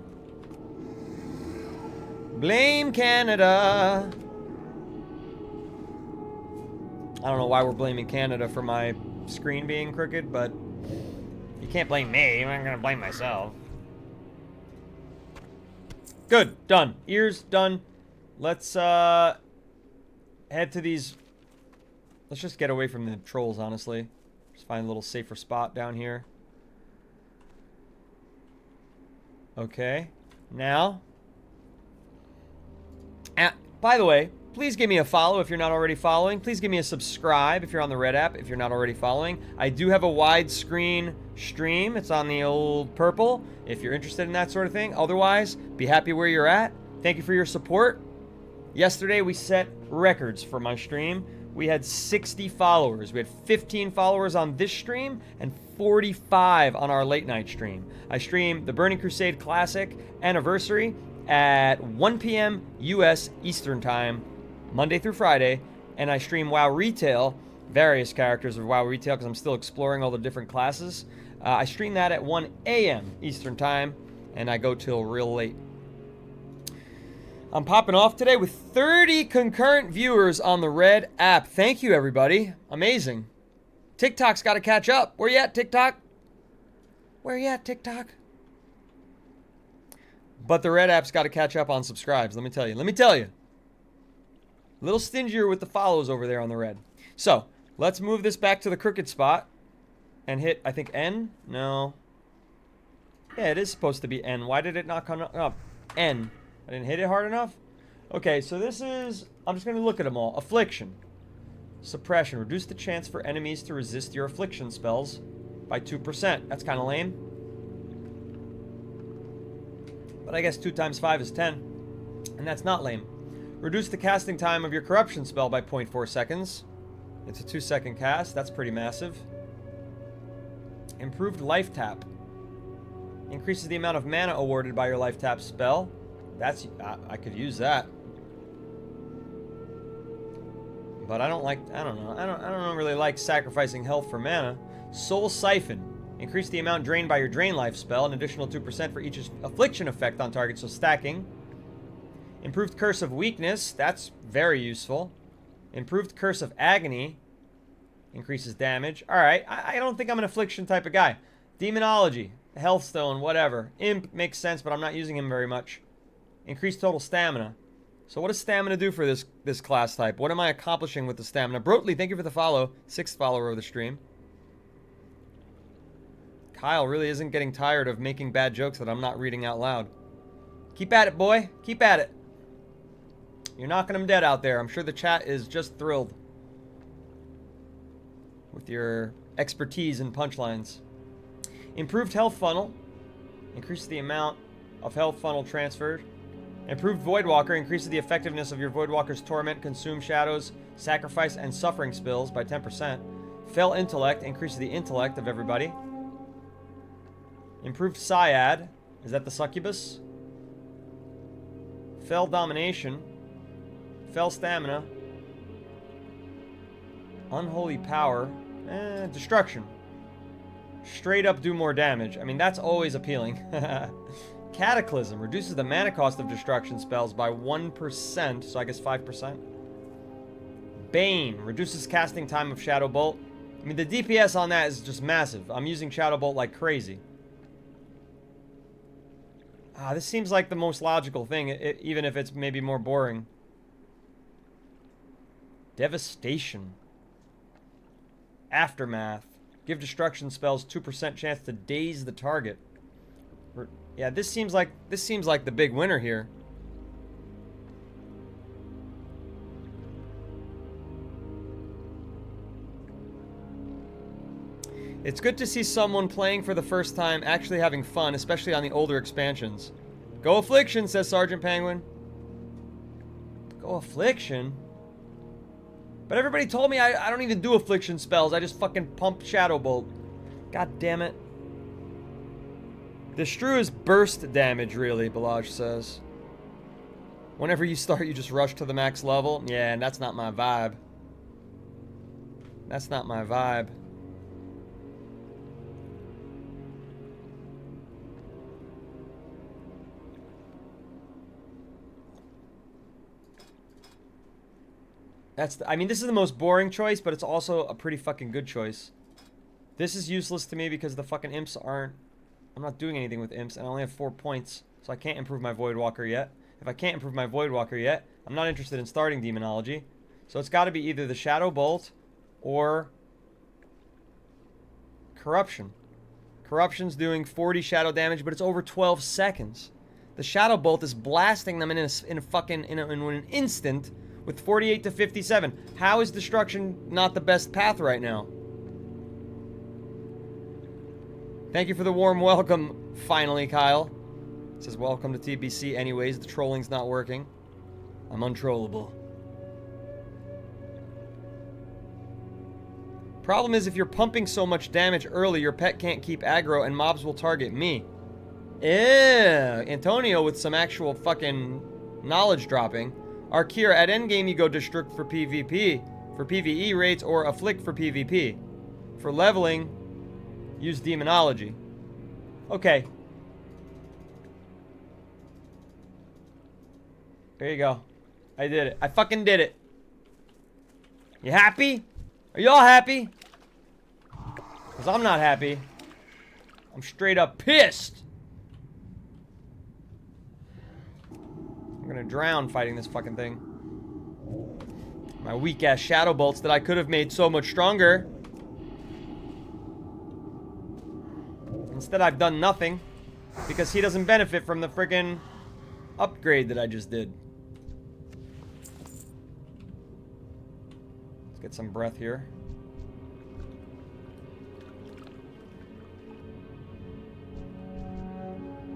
Speaker 1: Blame Canada. I don't know why we're blaming Canada for my screen being crooked, but you can't blame me. I'm not gonna blame myself. Good, done. Ears done. Let's head to these. Let's just get away from the trolls, honestly. Just find a little safer spot down here. Okay. Now. By the way, please give me a follow if you're not already following. Please give me a subscribe if you're on the red app if you're not already following. I do have a widescreen stream. It's on the old purple if you're interested in that sort of thing. Otherwise, be happy where you're at. Thank you for your support. Yesterday, we set records for my stream. We had 60 followers. We had 15 followers on this stream and 45 on our late night stream. I stream the Burning Crusade Classic Anniversary at 1 p.m. U.S. Eastern Time, Monday through Friday, and I stream WoW Retail, various characters of WoW Retail, because I'm still exploring all the different classes. I stream that at 1 a.m. Eastern Time, and I go till real late. I'm popping off today with 30 concurrent viewers on the red app. Thank you, everybody. Amazing. TikTok's got to catch up. Where you at, TikTok? Where you at, TikTok? But the red app's got to catch up on subscribes, let me tell you. Let me tell you. A little stingier with the follows over there on the red. So, let's move this back to the crooked spot and hit, I think, N? No. Yeah, it is supposed to be N. Why did it not come up? N. I didn't hit it hard enough? Okay, so this is... I'm just going to look at them all. Affliction. Suppression. Reduce the chance for enemies to resist your affliction spells by 2%. That's kind of lame. But I guess 2 times 5 is 10. And that's not lame. Reduce the casting time of your corruption spell by 0.4 seconds. It's a 2-second cast. That's pretty massive. Improved life tap. Increases the amount of mana awarded by your life tap spell. That's... I could use that. But I don't like... I don't know. I don't really like sacrificing health for mana. Soul Siphon. Increase the amount drained by your Drain Life spell, an additional 2% for each affliction effect on target, so stacking. Improved Curse of Weakness, that's very useful. Improved Curse of Agony, increases damage. Alright, I don't think I'm an affliction type of guy. Demonology, Healthstone, whatever. Imp makes sense, but I'm not using him very much. Increased total stamina. So what does stamina do for this class type? What am I accomplishing with the stamina? Brotely, thank you for the follow. 6th follower of the stream. Kyle really isn't getting tired of making bad jokes that I'm not reading out loud. Keep at it, boy. Keep at it. You're knocking them dead out there. I'm sure the chat is just thrilled with your expertise in punchlines. Improved health funnel. Increases the amount of health funnel transferred. Improved Voidwalker. Increases the effectiveness of your Voidwalker's Torment, Consume Shadows, Sacrifice, and Suffering spells by 10%. Fell Intellect. Increases the intellect of everybody. Improved Syad. Is that the succubus? Fell Domination. Fell Stamina. Unholy Power. Destruction. Straight up do more damage. I mean, that's always appealing. Cataclysm. Reduces the mana cost of destruction spells by 1%. So I guess 5%. Bane. Reduces casting time of Shadow Bolt. I mean, the DPS on that is just massive. I'm using Shadow Bolt like crazy. This seems like the most logical thing, even if it's maybe more boring. Devastation. Aftermath. Give destruction spells 2% chance to daze the target. Yeah, this seems like the big winner here. It's good to see someone playing for the first time actually having fun, especially on the older expansions. Go Affliction, says Sergeant Penguin. Go Affliction? But everybody told me I don't even do Affliction spells. I just fucking pump Shadow Bolt. God damn it. The Shrew is burst damage, really, Balaj says. Whenever you start, you just rush to the max level. Yeah, and that's not my vibe. That's not my vibe. I mean, this is the most boring choice, but it's also a pretty fucking good choice. This is useless to me because the fucking imps aren't... I'm not doing anything with imps, and I only have 4 points, so I can't improve my Voidwalker yet. if I can't improve my Voidwalker yet, I'm not interested in starting Demonology. So it's got to be either the Shadow Bolt or Corruption. Corruption's doing 40 shadow damage, but it's over 12 seconds. The Shadow Bolt is blasting them in an instant with 48 to 57. How is Destruction not the best path right now? Thank you for the warm welcome, finally, Kyle. It says, welcome to TBC anyways. The trolling's not working. I'm untrollable. Problem is, if you're pumping so much damage early, your pet can't keep aggro and mobs will target me. Yeah, Antonio with some actual fucking knowledge dropping. Arkira, at endgame you go Destruct for PvP, for PvE rates, or Afflict for PvP. For leveling, use Demonology. Okay. There you go. I did it. I fucking did it. You happy? Are y'all happy? Because I'm not happy. I'm straight up pissed. I'm gonna drown fighting this fucking thing. My weak ass Shadow Bolts that I could have made so much stronger. Instead, I've done nothing. Because he doesn't benefit from the freaking upgrade that I just did. Let's get some breath here.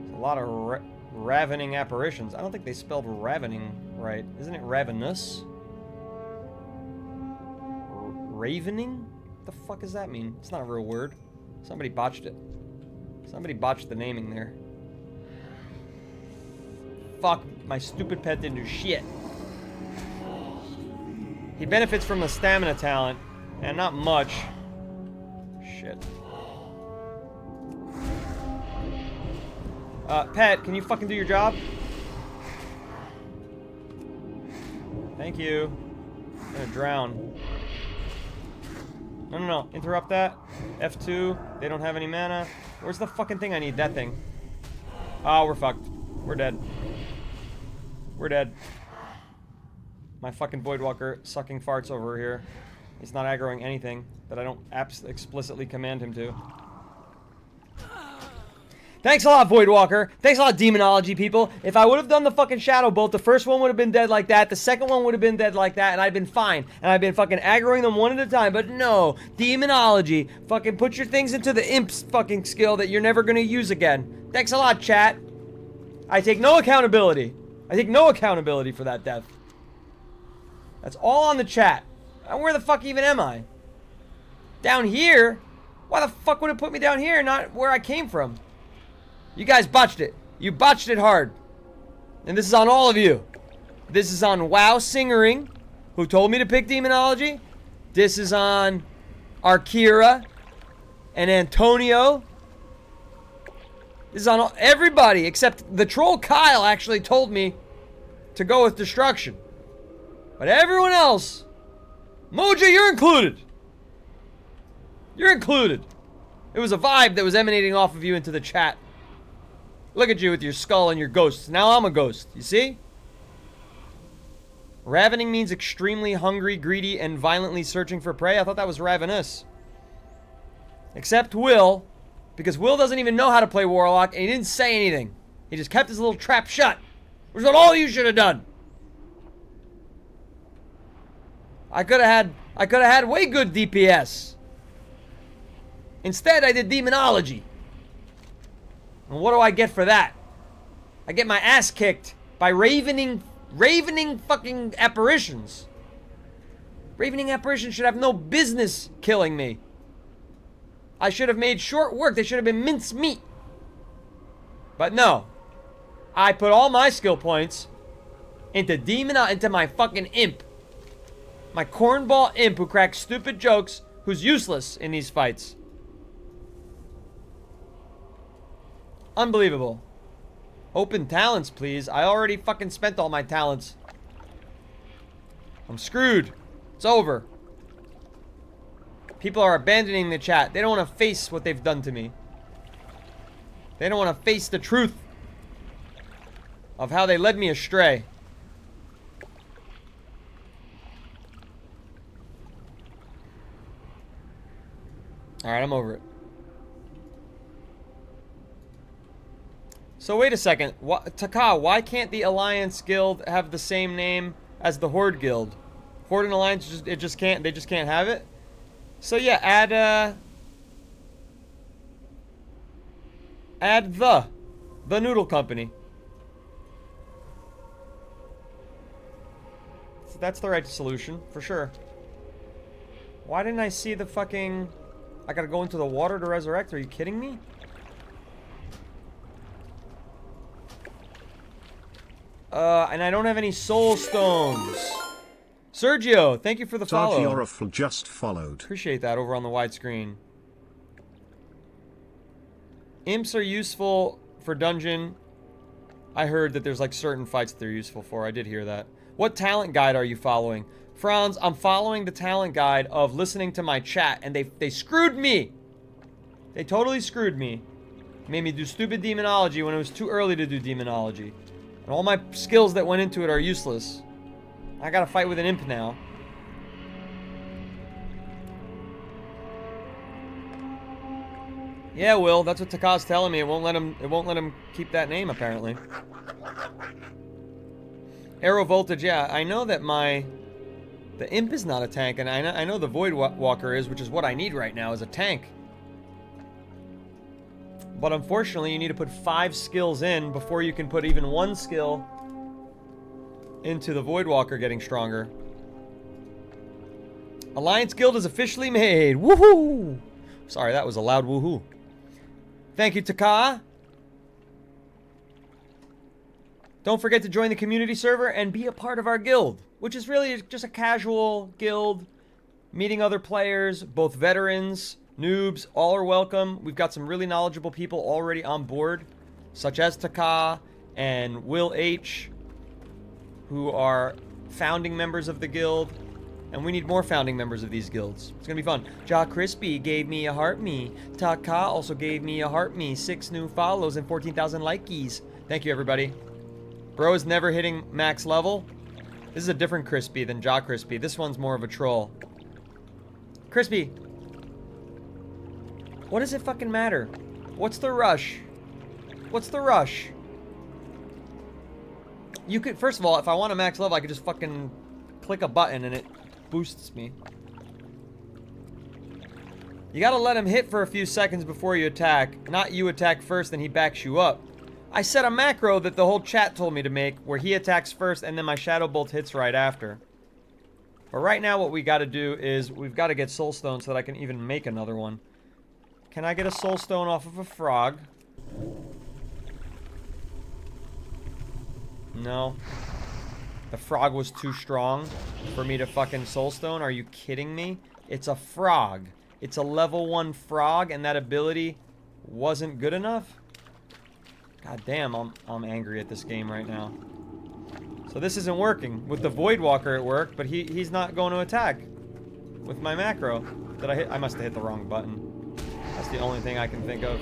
Speaker 1: There's a lot of ravening apparitions. I don't think they spelled ravening right. Isn't it ravenous? Ravening? What the fuck does that mean? It's not a real word. Somebody botched it. Somebody botched the naming there. Fuck, my stupid pet didn't do shit. He benefits from the stamina talent, and not much. Shit. Pet, can you fucking do your job? Thank you. I'm gonna drown. No. Interrupt that. F2. They don't have any mana. Where's the fucking thing I need? That thing. Oh, we're fucked. We're dead. We're dead. My fucking Voidwalker sucking farts over here. He's not aggroing anything that I don't explicitly command him to. Thanks a lot, Voidwalker. Thanks a lot, Demonology people. If I would have done the fucking Shadow Bolt, the first one would have been dead like that, the second one would have been dead like that, and I'd been fine. And I'd been fucking aggroing them one at a time. But no, Demonology. Fucking put your things into the Imp's fucking skill that you're never gonna use again. Thanks a lot, chat. I take no accountability. I take no accountability for that death. That's all on the chat. And where the fuck even am I? Down here? Why the fuck would it put me down here, not where I came from? You guys botched it. You botched it hard. And this is on all of you. This is on WoW Singering, who told me to pick Demonology. This is on Arkira and Antonio. This is on everybody except the troll Kyle actually told me to go with Destruction. But everyone else, Moja, you're included. You're included. It was a vibe that was emanating off of you into the chat. Look at you with your skull and your ghosts. Now I'm a ghost. You see? Ravening means extremely hungry, greedy, and violently searching for prey. I thought that was ravenous. Except Will, because Will doesn't even know how to play Warlock, and he didn't say anything. He just kept his little trap shut. Which is what all you should have done. I could have had way good DPS. Instead, I did Demonology. And what do I get for that? I get my ass kicked by ravening fucking apparitions. Ravening apparitions should have no business killing me. I should have made short work. They should have been mincemeat. But no. I put all my skill points into my fucking imp. My cornball imp who cracks stupid jokes, who's useless in these fights. Unbelievable. Open talents, please. I already fucking spent all my talents. I'm screwed. It's over. People are abandoning the chat. They don't want to face what they've done to me. They don't want to face the truth. of how they led me astray. Alright, I'm over it. So wait a second. Taka, why can't the Alliance Guild have the same name as the Horde Guild? Horde and Alliance, they just can't have it? So yeah, add the Noodle Company. So that's the right solution, for sure. Why didn't I see the fucking... I gotta go into the water to resurrect? Are you kidding me? And I don't have any soul stones. Sergio, thank you for the follow.
Speaker 9: Sargiorafl just followed.
Speaker 1: Appreciate that over on the widescreen. Imps are useful for dungeon. I heard that there's like certain fights that they're useful for. I did hear that. What talent guide are you following? Franz, I'm following the talent guide of listening to my chat, and they screwed me. They totally screwed me. Made me do stupid demonology when it was too early to do demonology. And all my skills that went into it are useless. I gotta fight with an imp now. Yeah, Will, that's what Taka's telling me. It won't let him keep that name, apparently. Arrow voltage, yeah. I know that the imp is not a tank, and I know the Void Walker is, which is what I need right now, is a tank. But unfortunately, you need to put 5 skills in before you can put even 1 skill into the Void Walker getting stronger. Alliance Guild is officially made. Woohoo! Sorry, that was a loud woohoo. Thank you, Taka. Don't forget to join the community server and be a part of our guild, which is really just a casual guild, meeting other players, both veterans, noobs, all are welcome. We've got some really knowledgeable people already on board, such as Taka and Will H, who are founding members of the guild, and we need more founding members of these guilds. It's gonna be fun. Ja Crispy gave me a heart me. Taka also gave me a heart me. 6 new follows and 14,000 likes. Thank you, everybody. Bro is never hitting max level. This is a different Crispy than Ja Crispy. This one's more of a troll. Crispy, what does it fucking matter? What's the rush? What's the rush? You could, first of all, if I want a max level, I could just fucking click a button and it boosts me. You gotta let him hit for a few seconds before you attack. Not you attack first, then he backs you up. I set a macro that the whole chat told me to make, where he attacks first and then my Shadow Bolt hits right after. But right now what we gotta do is, we've gotta get Soul Stone so that I can even make another one. Can I get a Soul Stone off of a frog? No. The frog was too strong for me to fucking Soul Stone. Are you kidding me? It's a frog. It's a level 1 frog, and that ability wasn't good enough? God damn, I'm angry at this game right now. So this isn't working. With the Void Walker it worked, but he's not going to attack with my macro. Did I hit? I must have hit the wrong button. That's the only thing I can think of.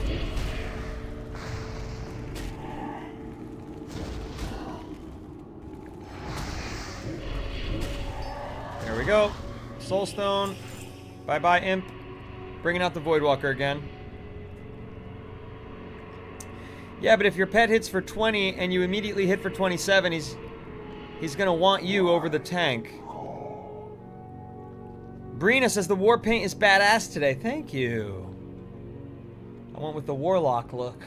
Speaker 1: There we go. Soul Stone. Bye-bye, Imp. Bringing out the Void Walker again. Yeah, but if your pet hits for 20 and you immediately hit for 27, he's gonna want you over the tank. Brina says the war paint is badass today. Thank you. I went with the Warlock look.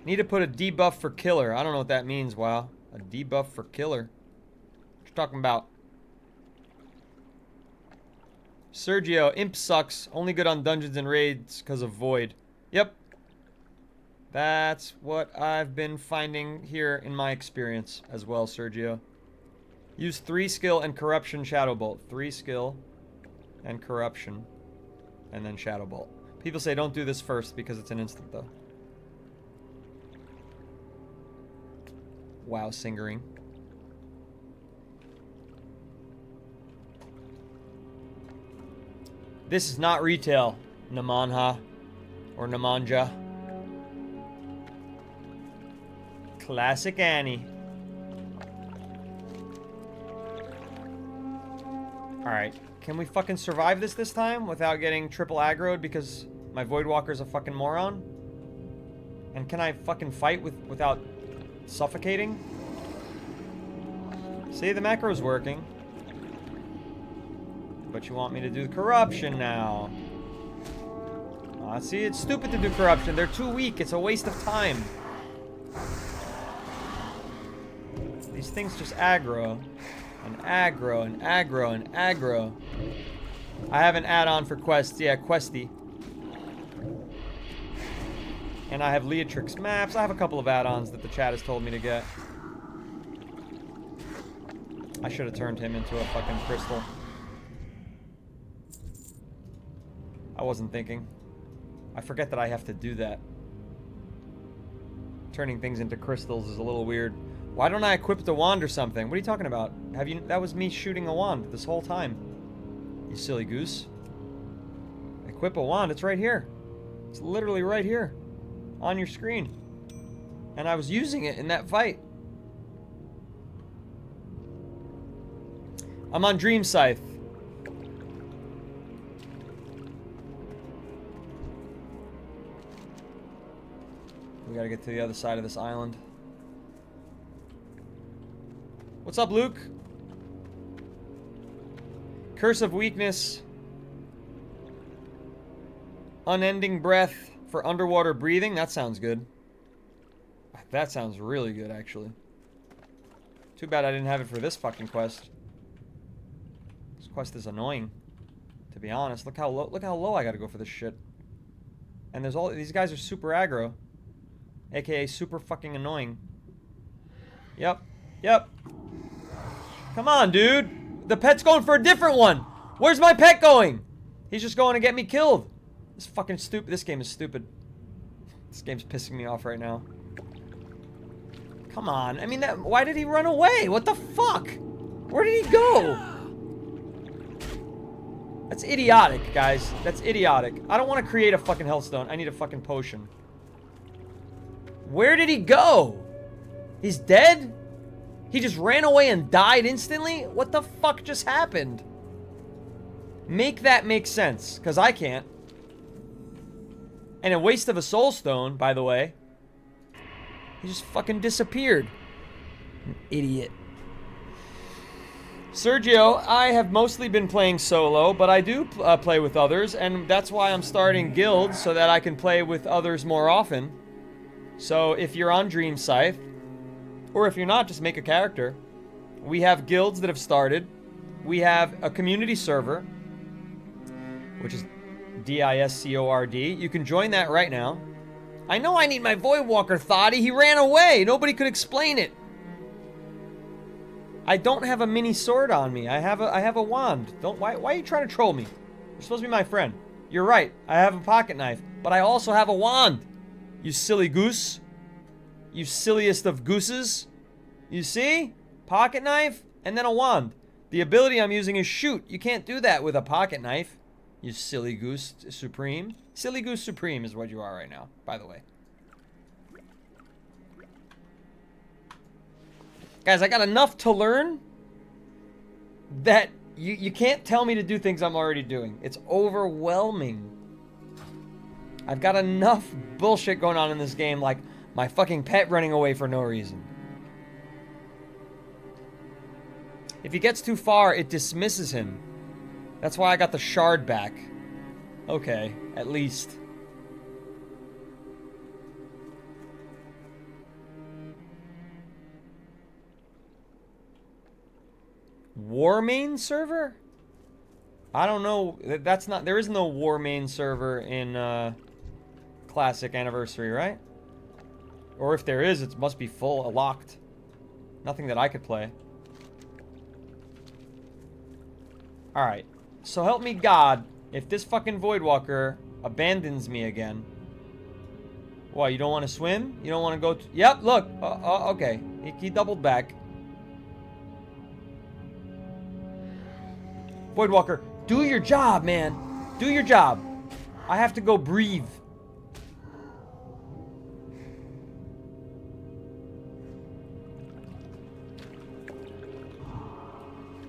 Speaker 1: Need to put a debuff for killer. I don't know what that means, WoW. A debuff for killer. What you talking about? Sergio, Imp sucks. Only good on dungeons and raids because of Void. Yep. That's what I've been finding here in my experience as well, Sergio. Use 3 skill and corruption Shadow Bolt. 3 skill and corruption. And then Shadow Bolt. People say don't do this first because it's an instant though. Wow, singering. This is not retail, Namanha. Or Namanja. Classic Annie. Alright. Can we fucking survive this time without getting triple aggroed because my Voidwalker's a fucking moron? And can I fucking fight without suffocating? See, the macro's working. But you want me to do corruption now. See, it's stupid to do corruption. They're too weak. It's a waste of time. These things just aggro. And aggro, and aggro, and aggro. I have an add-on for quests. Yeah, Questy. And I have Leatrix maps. I have a couple of add-ons that the chat has told me to get. I should have turned him into a fucking crystal. I wasn't thinking. I forget that I have to do that. Turning things into crystals is a little weird. Why don't I equip the wand or something? What are you talking about? Have you? That was me shooting a wand this whole time. You silly goose. Equip a wand. It's right here. It's literally right here. On your screen. And I was using it in that fight. I'm on Dream Scythe. We gotta get to the other side of this island. What's up, Luke? Curse of Weakness. Unending Breath for underwater breathing. That sounds good. That sounds really good, actually. Too bad I didn't have it for this fucking quest. This quest is annoying, to be honest. Look how low I gotta go for this shit. And there's all these guys are super aggro. AKA super fucking annoying. Yep. Yep. Come on, dude. The pet's going for a different one. Where's my pet going? He's just going to get me killed. This fucking stupid. This game is stupid. This game's pissing me off right now. Come on. I mean, why did he run away? What the fuck? Where did he go? That's idiotic, guys. That's idiotic. I don't want to create a fucking Hellstone. I need a fucking potion. Where did he go? He's dead? He just ran away and died instantly? What the fuck just happened? Make that make sense, because I can't. And a waste of a soul stone, by the way. He just fucking disappeared. An idiot. Sergio, I have mostly been playing solo, but I do play with others, and that's why I'm starting guilds, so that I can play with others more often. So if you're on Dream Scythe, or if you're not, just make a character. We have guilds that have started. We have a community server, which is Discord. You can join that right now. I know I need my Voidwalker, Thoughty. He ran away. Nobody could explain it. I don't have a mini sword on me. I have a wand. Why are you trying to troll me? You're supposed to be my friend. You're right. I have a pocket knife, but I also have a wand. You silly goose. You silliest of gooses. You see? Pocket knife and then a wand. The ability I'm using is shoot. You can't do that with a pocket knife. You silly goose supreme. Silly goose supreme is what you are right now, by the way. Guys, I got enough to learn that you can't tell me to do things I'm already doing. It's overwhelming. I've got enough bullshit going on in this game, like my fucking pet running away for no reason. If he gets too far, it dismisses him. That's why I got the shard back. Okay, at least. War main server? I don't know. That's not. There is no war main server in Classic Anniversary, right? Or if there is, it must be full, locked. Nothing that I could play. Alright. So help me God, if this fucking Voidwalker abandons me again. What, you don't want to swim? You don't want to go to... Yep, look. Okay. He doubled back. Voidwalker, do your job, man. Do your job. I have to go breathe.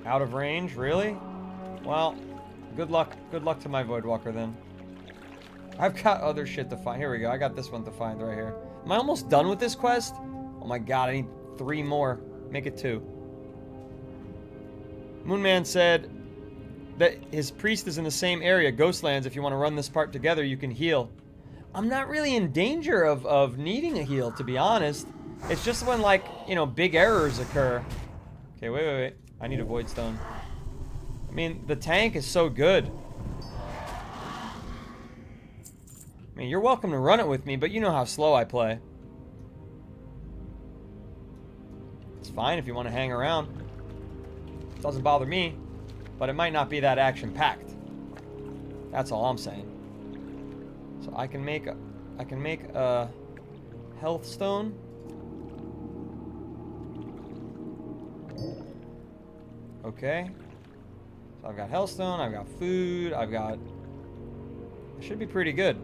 Speaker 1: Out of range, really? Well, good luck to my Voidwalker then. I've got other shit to find. Here we go. I got this one to find right here. Am I almost done with this quest? Oh my god, I need 3 more. Make it 2. Moonman said that his priest is in the same area, Ghostlands. If you want to run this part together, you can heal. I'm not really in danger of needing a heal, to be honest. It's just when, like, you know, big errors occur. Okay, wait. I need a Void Stone. I mean, the tank is so good. I mean, you're welcome to run it with me, but you know how slow I play. It's fine if you want to hang around. Doesn't bother me, but it might not be that action-packed. That's all I'm saying. So I can make a health stone. Okay. So I've got health stone, I've got food, I should be pretty good.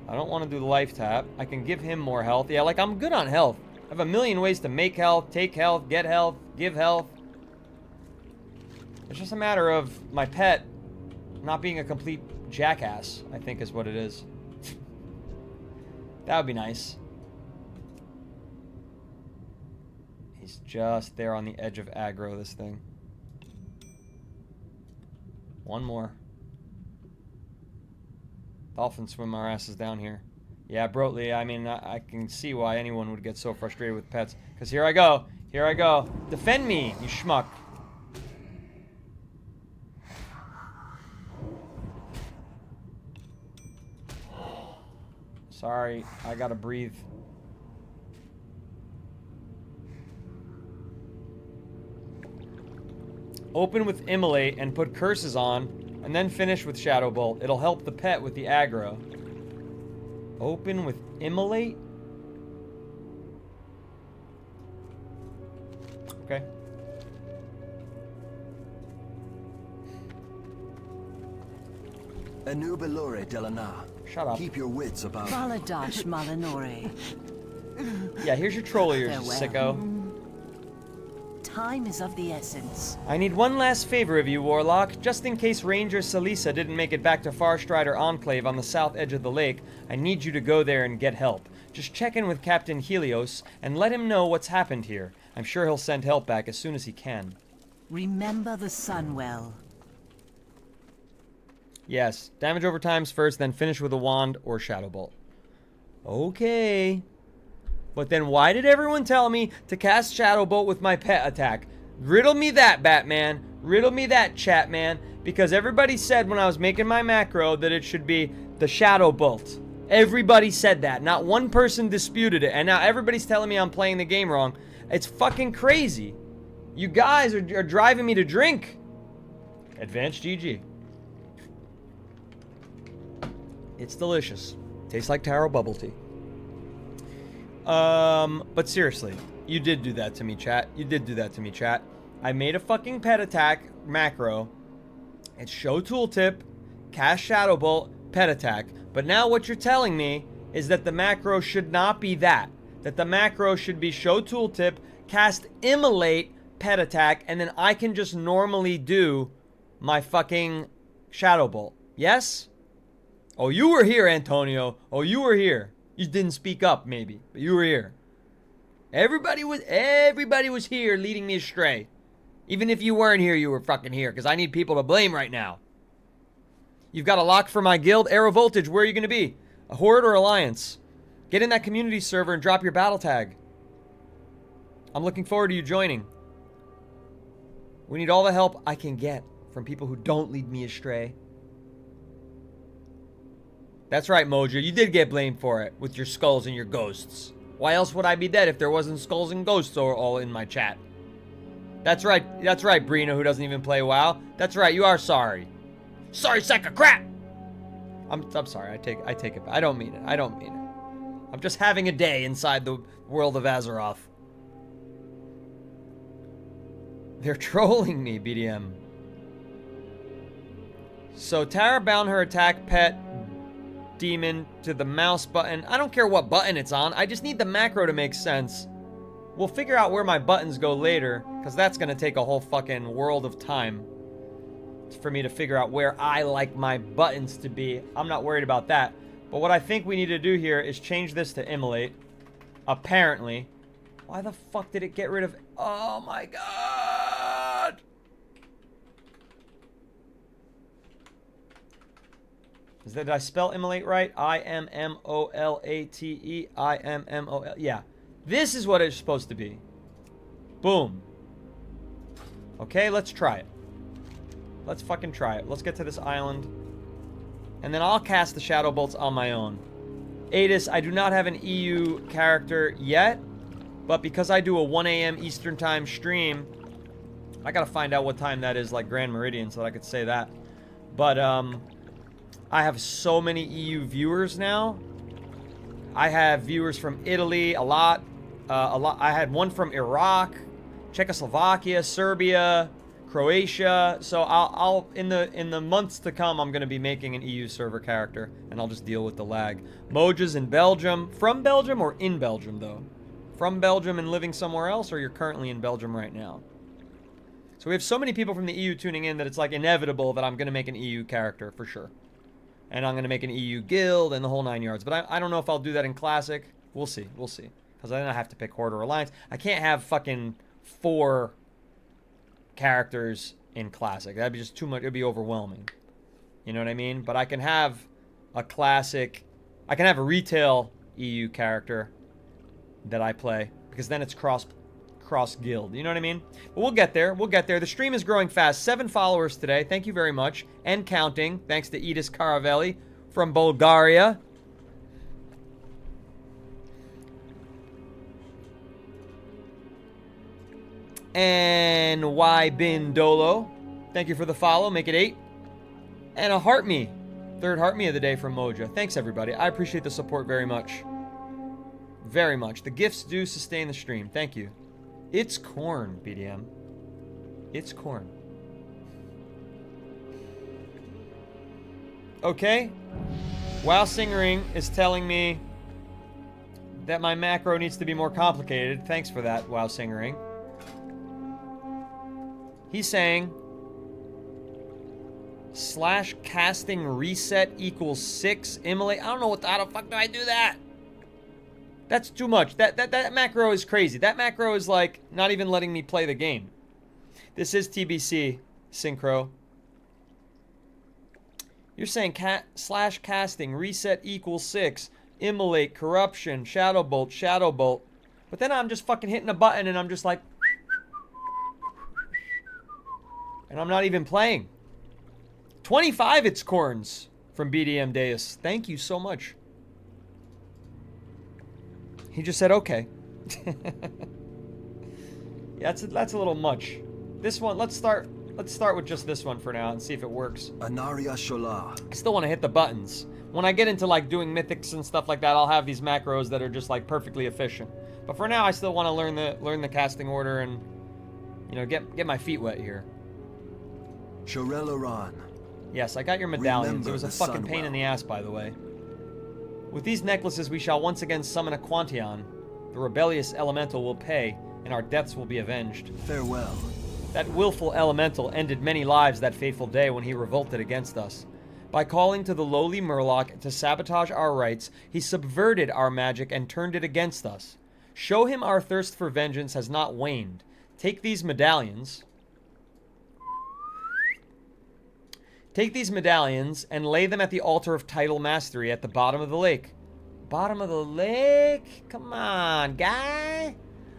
Speaker 1: I don't want to do the life tap. I can give him more health. Yeah, like, I'm good on health. I have a million ways to make health, take health, get health, give health. It's just a matter of my pet not being a complete jackass, I think is what it is. That would be nice. He's just there on the edge of aggro, this thing. One more. Dolphins swim our asses down here. Yeah, Brotely, I mean, I can see why anyone would get so frustrated with pets. Because here I go. Here I go. Defend me, you schmuck. Sorry, I gotta breathe. Open with Immolate and put curses on, and then finish with Shadow Bolt. It'll help the pet with the aggro. Open with Immolate? Okay.
Speaker 8: Enubilore Delana.
Speaker 1: Shut up.
Speaker 8: Keep your wits about you.
Speaker 3: Valadash Malinore.
Speaker 1: Yeah, here's your troll ears, you
Speaker 3: Farewell.
Speaker 1: sicko.
Speaker 3: Time is of the essence.
Speaker 1: I need one last favor of you, Warlock. Just in case Ranger Salisa didn't make it back to Farstrider Enclave on the south edge of the lake, I need you to go there and get help. Just check in with Captain Helios and let him know what's happened here. I'm sure he'll send help back as soon as he can.
Speaker 3: Remember the sun well.
Speaker 1: Yes, damage over times first, then finish with a wand or Shadow Bolt. Okay. But then why did everyone tell me to cast Shadow Bolt with my pet attack? Riddle me that, Batman. Riddle me that, Chatman. Because everybody said when I was making my macro that it should be the Shadow Bolt. Everybody said that. Not one person disputed it. And now everybody's telling me I'm playing the game wrong. It's fucking crazy. You guys are driving me to drink. Advanced GG. It's delicious. Tastes like taro bubble tea. But seriously, you did do that to me, chat. You did do that to me, chat. I made a fucking pet attack macro. It's show tooltip, cast Shadow Bolt, pet attack. But now what you're telling me is that the macro should not be that. That the macro should be show tooltip, cast Immolate, pet attack, and then I can just normally do my fucking Shadow Bolt. Yes? Oh, you were here, Antonio. Oh, you were here. You didn't speak up, maybe, but you were here. Everybody was here leading me astray. Even if you weren't here, you were fucking here, because I need people to blame right now. You've got a lock for my guild. Arrow Voltage, where are you going to be? A Horde or Alliance? Get in that community server and drop your battle tag. I'm looking forward to you joining. We need all the help I can get from people who don't lead me astray. That's right, Mojo. You did get blamed for it with your skulls and your ghosts. Why else would I be dead if there wasn't skulls and ghosts all in my chat? That's right, Brina, who doesn't even play WoW. That's right, you are sorry. Sorry, sack of crap! I'm sorry, I take it back. I don't mean it. I'm just having a day inside the world of Azeroth. They're trolling me, BDM. So Tara bound her attack pet demon to the mouse button. I don't care what button it's on. I just need the macro to make sense. We'll figure out where my buttons go later, because that's going to take a whole fucking world of time for me to figure out where I like my buttons to be. I'm not worried about that. But what I think we need to do here is change this to immolate. Apparently. Why the fuck did it get rid of... Oh my god! Did I spell immolate right? I-M-M-O-L-A-T-E. I-M-M-O-L... Yeah. This is what it's supposed to be. Boom. Okay, let's try it. Let's fucking try it. Let's get to this island. And then I'll cast the Shadow Bolts on my own. Adis, I do not have an EU character yet. But because I do a 1 a.m. Eastern Time stream, I gotta find out what time that is, like Grand Meridian, so that I could say that. But, I have so many EU viewers now. I have viewers from Italy, a lot. I had one from Iraq, Czechoslovakia, Serbia, Croatia. So I'll in the months to come, I'm gonna be making an EU server character, and I'll just deal with the lag. Moja's in Belgium, from Belgium or in Belgium though? From Belgium and living somewhere else, or you're currently in Belgium right now? So we have so many people from the EU tuning in that it's like inevitable that I'm gonna make an EU character for sure. And I'm going to make an EU guild and the whole 9 yards. But I don't know if I'll do that in Classic. We'll see. We'll see. Because then I have to pick Horde or Alliance. I can't have fucking 4 characters in Classic. That'd be just too much. It'd be overwhelming. You know what I mean? But I can have a Classic... I can have a retail EU character that I play. Because then it's cross guild. You know what I mean? But we'll get there. We'll get there. The stream is growing fast. 7 followers today. Thank you very much. And counting. Thanks to Edis Karavelli from Bulgaria. And Y Bin Dolo. Thank you for the follow. Make it 8. And a Heart Me. 3rd Heart Me of the day from Moja. Thanks, everybody. I appreciate the support very much. Very much. The gifts do sustain the stream. Thank you. It's corn, BDM. It's corn. Okay. WoW Singering is telling me that my macro needs to be more complicated. Thanks for that, WoW Singering. He's saying / casting reset equals 6 immolate. I don't know how the fuck do I do that? That's too much. That macro is crazy. That macro is like not even letting me play the game. This is TBC, Synchro. You're saying / casting reset equals 6, immolate, corruption, shadow bolt. But then I'm just fucking hitting a button and I'm just like, and I'm not even playing. 25 it's corns from BDM Deus. Thank you so much. He just said, okay. Yeah, that's a little much. This one, let's start with just this one for now and see if it works.
Speaker 8: Anaria Shola.
Speaker 1: I still want to hit the buttons. When I get into like doing mythics and stuff like that, I'll have these macros that are just like perfectly efficient. But for now, I still want to learn the casting order and, you know, get my feet wet here.
Speaker 8: Shoreloran.
Speaker 1: Yes, I got your medallions.
Speaker 8: Remember
Speaker 1: It was a
Speaker 8: the
Speaker 1: fucking pain
Speaker 8: Sunwell.
Speaker 1: in the ass, by the way. With these necklaces, we shall once again summon a Quantion. The rebellious elemental will pay, and our deaths will be avenged.
Speaker 8: Farewell.
Speaker 1: That willful elemental ended many lives that fateful day when he revolted against us. By calling to the lowly Murloc to sabotage our rights, he subverted our magic and turned it against us. Show him our thirst for vengeance has not waned. Take these medallions. Take these medallions and lay them at the altar of title mastery at the bottom of the lake. Bottom of the lake? Come on, guy.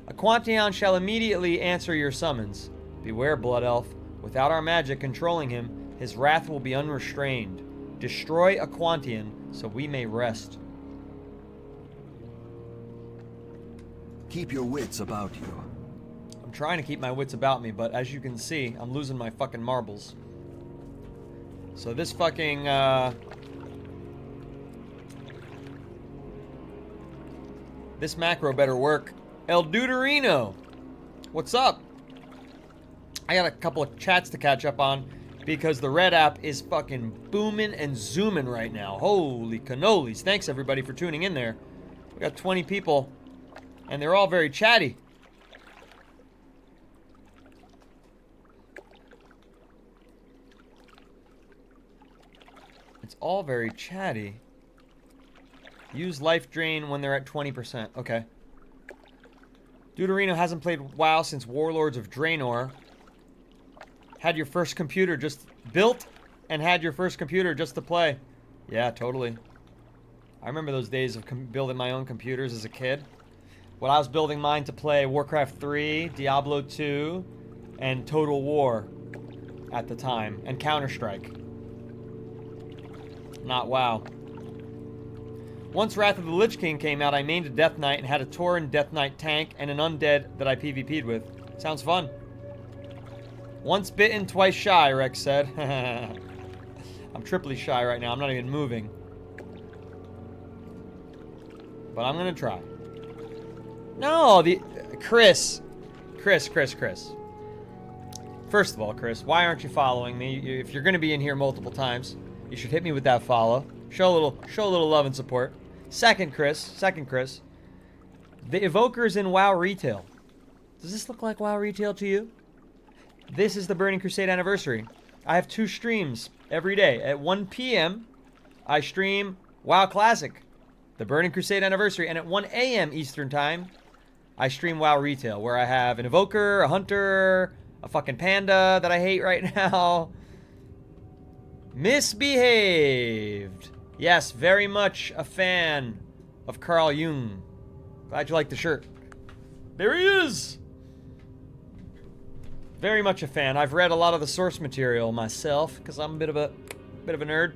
Speaker 1: A Quantion shall immediately answer your summons. Beware, Blood Elf. Without our magic controlling him, his wrath will be unrestrained. Destroy a Quantion so we may rest.
Speaker 8: Keep your wits about you.
Speaker 1: I'm trying to keep my wits about me, but as you can see, I'm losing my fucking marbles. So this fucking, this macro better work. El Deuterino, what's up? I got a couple of chats to catch up on because the Red app is fucking booming and zooming right now. Holy cannolis. Thanks everybody for tuning in there. We got 20 people and they're all very chatty. all very chatty. Use life drain when they're at 20%. Okay. Deuterino hasn't played WoW since Warlords of Draenor. Had your first computer just built and had your first computer just to play. Yeah, totally. I remember those days of building my own computers as a kid. When I was building mine to play Warcraft 3, Diablo 2, and Total War at the time, and Counter-Strike. Not WoW. Once Wrath of the Lich King came out, I mained a Death Knight and had a Tauren Death Knight tank and an undead that I PvP'd with. Sounds fun. Once bitten, twice shy, Rex said. I'm triply shy right now. I'm not even moving. But I'm gonna try. No, Chris. First of all, Chris, why aren't you following me? If you're gonna be in here multiple times, you should hit me with that follow. Show a little love and support. Second, Chris. The Evoker's in WoW Retail. Does this look like WoW Retail to you? This is the Burning Crusade anniversary. I have 2 streams every day. At 1 p.m., I stream WoW Classic, the Burning Crusade anniversary. And at 1 a.m. Eastern Time, I stream WoW Retail, where I have an Evoker, a Hunter, a fucking Panda that I hate right now. Misbehaved. Yes, very much a fan of Carl Jung. Glad you like the shirt. There he is! Very much a fan. I've read a lot of the source material myself, because I'm a bit of a nerd.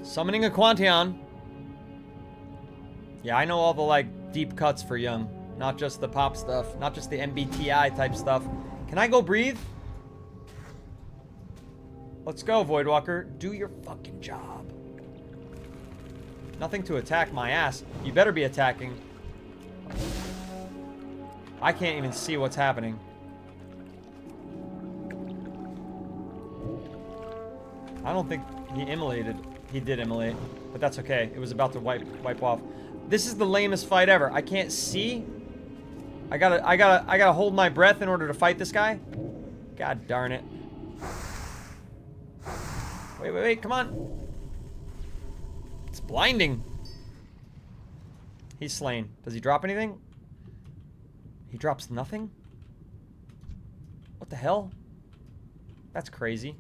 Speaker 1: Summoning a Quantian. Yeah, I know all the, like, deep cuts for Jung. Not just the pop stuff. Not just the MBTI type stuff. Can I go breathe? Let's go, Voidwalker. Do your fucking job. Nothing to attack my ass. You better be attacking. I can't even see what's happening. I don't think he immolated. He did immolate, but that's okay. It was about to wipe off. This is the lamest fight ever. I can't see. I gotta hold my breath in order to fight this guy. God darn it. Wait, come on. It's blinding. He's slain. Does he drop anything? He drops nothing? What the hell? That's crazy.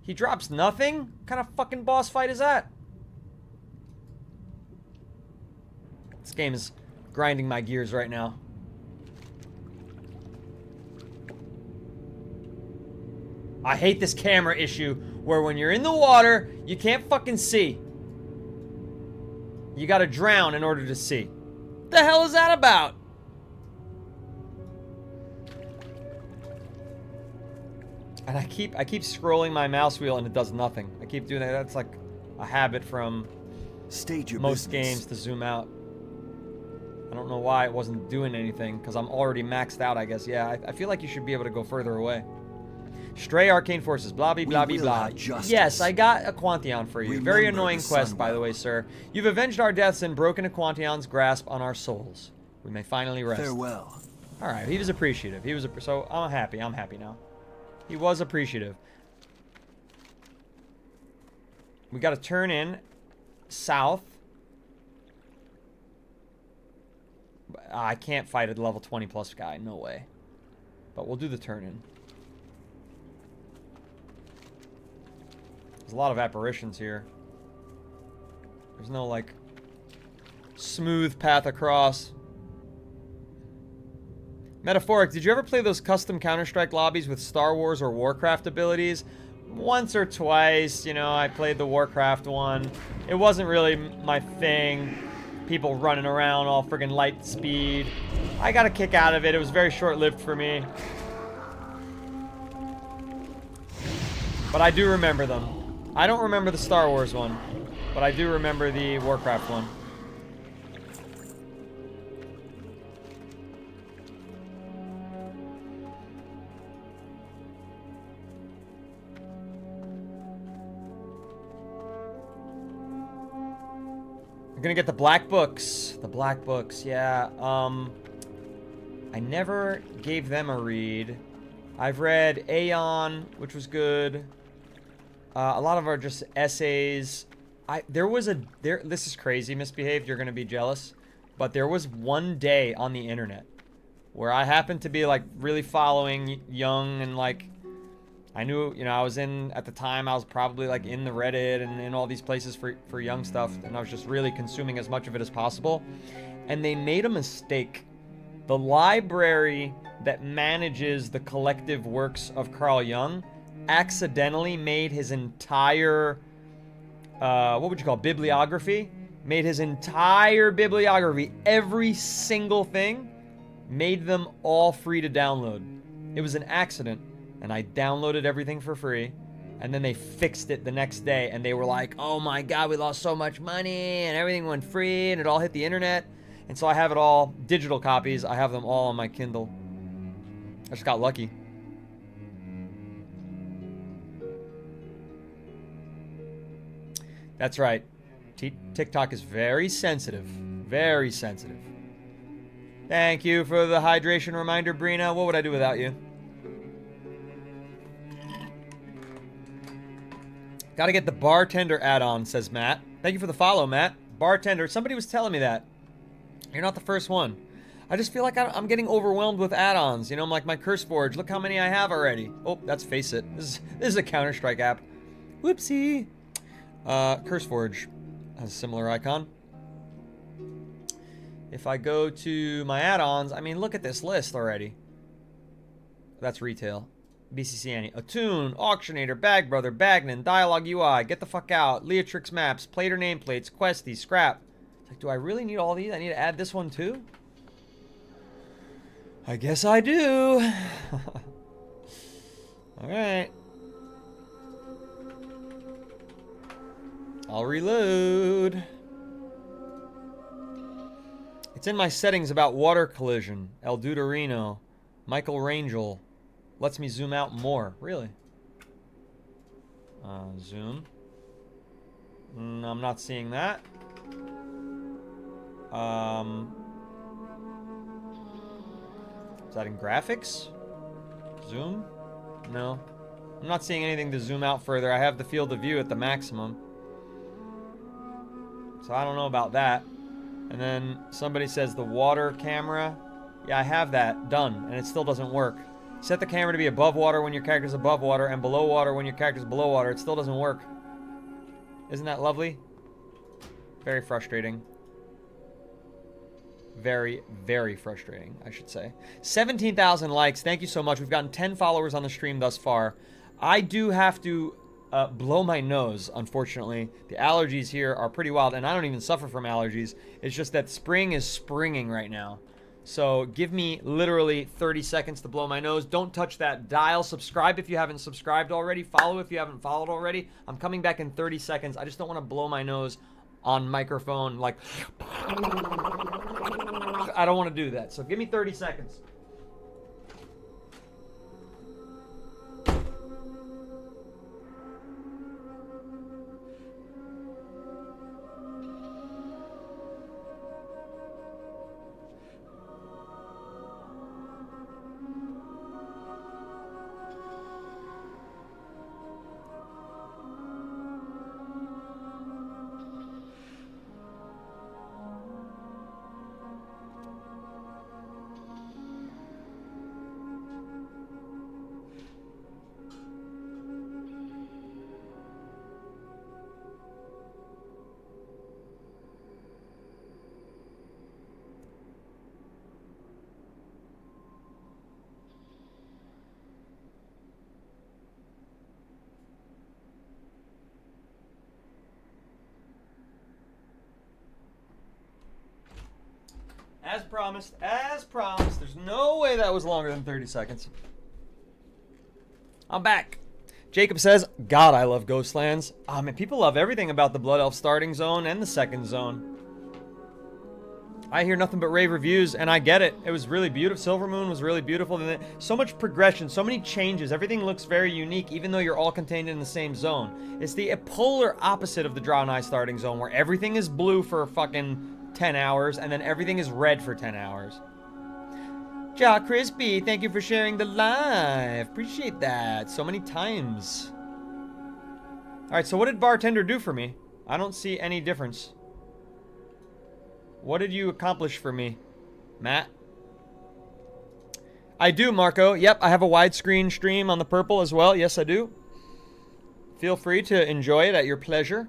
Speaker 1: He drops nothing? What kind of fucking boss fight is that? This game is grinding my gears right now. I hate this camera issue where when you're in the water, you can't fucking see. You gotta drown in order to see. What the hell is that about? And I keep scrolling my mouse wheel and it does nothing. I keep doing that. That's like a habit from most games to zoom out. I don't know why it wasn't doing anything, because I'm already maxed out, I guess. Yeah, I feel like you should be able to go further away. Stray arcane forces, blah, blah, blah, blah. Yes, I got a Quantian for you. Very annoying quest, by the way, sir. You've avenged our deaths and broken a Quantian's grasp on our souls. We may finally rest.
Speaker 8: Farewell.
Speaker 1: All right, he was appreciative. So I'm happy. I'm happy now. He was appreciative. We got to turn in south. I can't fight a level 20 plus guy. No way. But we'll do the turn in. There's a lot of apparitions here. There's no, like, smooth path across. Metaphoric, did you ever play those custom Counter-Strike lobbies with Star Wars or Warcraft abilities? Once or twice, you know, I played the Warcraft one. It wasn't really my thing. People running around all friggin' light speed. I got a kick out of it. It was very short-lived for me. But I do remember them. I don't remember the Star Wars one, but I do remember the Warcraft one. I'm gonna get the black books. The black books, yeah. I never gave them a read. I've read Aeon, which was good. A lot of our just essays. This is crazy, Misbehaved. You're gonna be jealous, but there was one day on the internet where I happened to be like really following Young, and like I knew, you know, I was at the time I was probably like in the Reddit and in all these places for Young stuff, and I was just really consuming as much of it as possible. And they made a mistake. The library that manages the collective works of Carl Jung accidentally made his entire, what would you call, bibliography? Made his entire bibliography, every single thing, made them all free to download. It was an accident, and I downloaded everything for free, and then they fixed it the next day, and they were like, oh my god, we lost so much money, and everything went free, and it all hit the internet. And so I have it all, digital copies, I have them all on my Kindle. I just got lucky. That's right. TikTok is very sensitive. Very sensitive. Thank you for the hydration reminder, Brina. What would I do without you? Gotta get the bartender add-on, says Matt. Thank you for the follow, Matt. Bartender. Somebody was telling me that. You're not the first one. I just feel like I'm getting overwhelmed with add-ons. You know, I'm like my Curse Forge. Look how many I have already. Oh, that's Face It. This is a Counter-Strike app. Whoopsie. Curse Forge has a similar icon. If I go to my add-ons, I mean, look at this list already. That's retail. BCC Annie. Attune, Auctionator, Bag Brother, Bagnan, Dialogue UI, Get the Fuck Out, Leatrix Maps, Plater Nameplates, Questy, Scrap. It's like, do I really need all these? I need to add this one too? I guess I do. Alright. I'll reload. It's in my settings about water collision. El Duderino. Michael Rangel. Lets me zoom out more. Really? Zoom. I'm not seeing that. Is that in graphics? Zoom? No. I'm not seeing anything to zoom out further. I have the field of view at the maximum. So I don't know about that. And then somebody says the water camera. Yeah, I have that done, and it still doesn't work. Set the camera to be above water when your character's above water, and below water when your character's below water. It still doesn't work. Isn't that lovely? Very frustrating. Very, very frustrating, I should say. 17,000 likes. Thank you so much. We've gotten 10 followers on the stream thus far. I do have to blow my nose, unfortunately. The allergies here are pretty wild, and I don't even suffer from allergies. It's just that spring is springing right now. So give me literally 30 seconds to blow my nose. Don't touch that dial. Subscribe if you haven't subscribed already. Follow if you haven't followed already. I'm coming back in 30 seconds. I just don't want to blow my nose on microphone like... I don't want to do that. So give me 30 seconds. As promised, there's no way that was longer than 30 seconds. I'm back. Jacob says, God, I love Ghostlands. Man, people love everything about the Blood Elf starting zone and the second zone. I hear nothing but rave reviews, and I get it. It was really beautiful. Silvermoon was really beautiful. And so much progression, so many changes. Everything looks very unique, even though you're all contained in the same zone. It's the polar opposite of the Draenei starting zone, where everything is blue for fucking 10 hours, and then everything is red for 10 hours. Ja Crispy, thank you for sharing the live. Appreciate that. So many times. Alright, so what did bartender do for me? I don't see any difference. What did you accomplish for me, Matt? I do, Marco. Yep, I have a widescreen stream on the purple as well. Yes, I do. Feel free to enjoy it at your pleasure.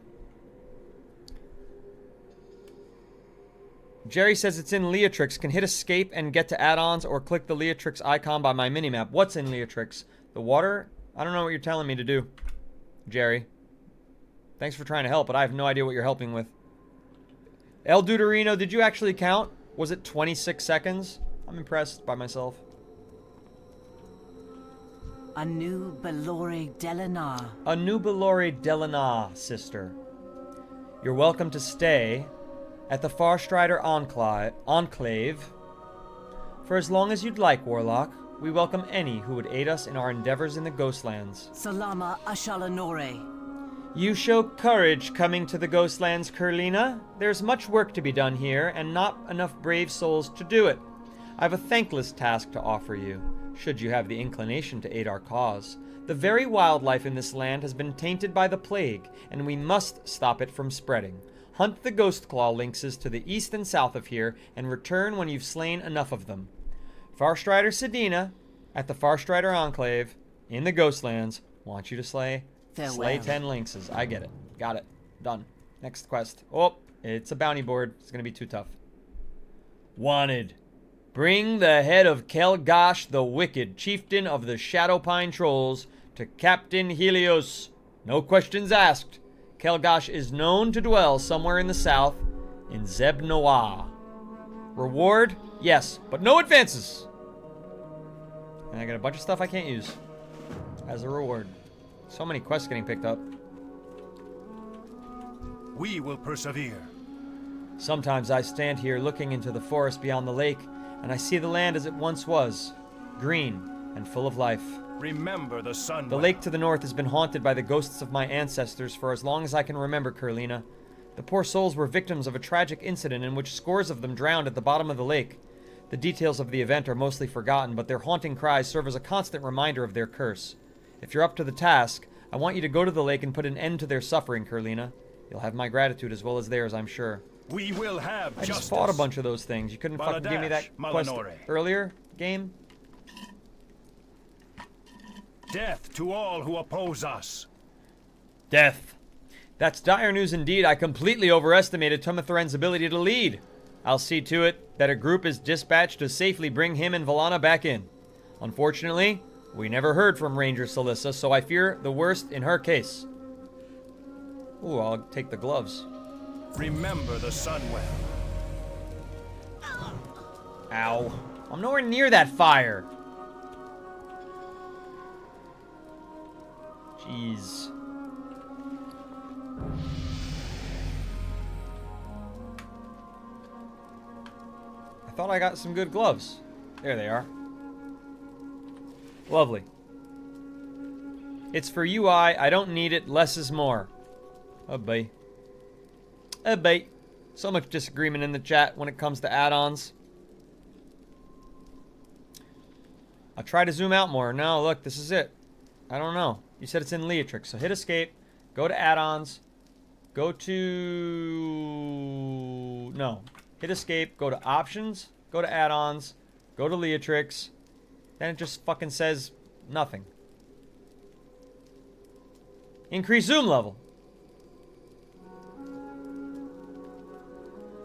Speaker 1: Jerry says it's in Leatrix. Can hit escape and get to add-ons or click the Leatrix icon by my minimap. What's in Leatrix? The water? I don't know what you're telling me to do, Jerry. Thanks for trying to help, but I have no idea what you're helping with. El Duderino, did you actually count? Was it 26 seconds? I'm impressed by myself.
Speaker 3: A new Belore Delinar.
Speaker 1: A new Belore Delinar, sister. You're welcome to stay at the Farstrider Enclave for as long as you'd like, Warlock. We welcome any who would aid us in our endeavors in the Ghostlands.
Speaker 3: Salama Ashalanore.
Speaker 1: You show courage coming to the Ghostlands, Curlina. There's much work to be done here, and not enough brave souls to do it. I have a thankless task to offer you, should you have the inclination to aid our cause. The very wildlife in this land has been tainted by the plague, and we must stop it from spreading. Hunt the Ghostclaw lynxes to the east and south of here, and return when you've slain enough of them. Farstrider Sedina, at the Farstrider Enclave, in the Ghostlands, want you to slay 10 lynxes. I get it. Got it. Done. Next quest. Oh, it's a bounty board. It's gonna be too tough. Wanted. Bring the head of Kelgash the Wicked, chieftain of the Shadowpine Trolls, to Captain Helios. No questions asked. Kelgash is known to dwell somewhere in the south, in Zeb Noir. Reward? Yes, but no advances. And I got a bunch of stuff I can't use as a reward. So many quests getting picked up.
Speaker 4: We will persevere.
Speaker 1: Sometimes I stand here looking into the forest beyond the lake, and I see the land as it once was, green and full of life.
Speaker 4: Remember the sun.
Speaker 1: The lake to the north has been haunted by the ghosts of my ancestors for as long as I can remember, Curlina. The poor souls were victims of a tragic incident in which scores of them drowned at the bottom of the lake. The details of the event are mostly forgotten, but their haunting cries serve as a constant reminder of their curse. If you're up to the task, I want you to go to the lake and put an end to their suffering, Curlina. You'll have my gratitude as well as theirs, I'm sure.
Speaker 4: We will have
Speaker 1: I
Speaker 4: justice.
Speaker 1: just fought a bunch of those things. You couldn't fucking give me that quest earlier, game?
Speaker 4: Death to all who oppose us.
Speaker 1: Death. That's dire news indeed. I completely overestimated Tumatharen's ability to lead. I'll see to it that a group is dispatched to safely bring him and Valana back in. Unfortunately, we never heard from Ranger Celissa, so I fear the worst in her case. Ooh, I'll take the gloves.
Speaker 4: Remember the Sunwell.
Speaker 1: Ow. I'm nowhere near that fire. Jeez. I thought I got some good gloves. There they are. Lovely. It's for UI. I don't need it. Less is more. Oh, boy. Oh, boy. So much disagreement in the chat when it comes to add-ons. I'll try to zoom out more. No, look, this is it. I don't know. You said it's in Leatrix, so hit escape. Go to add-ons. Go to... No. Hit escape. Go to options. Go to add-ons. Go to Leatrix. Then it just fucking says nothing. Increase zoom level.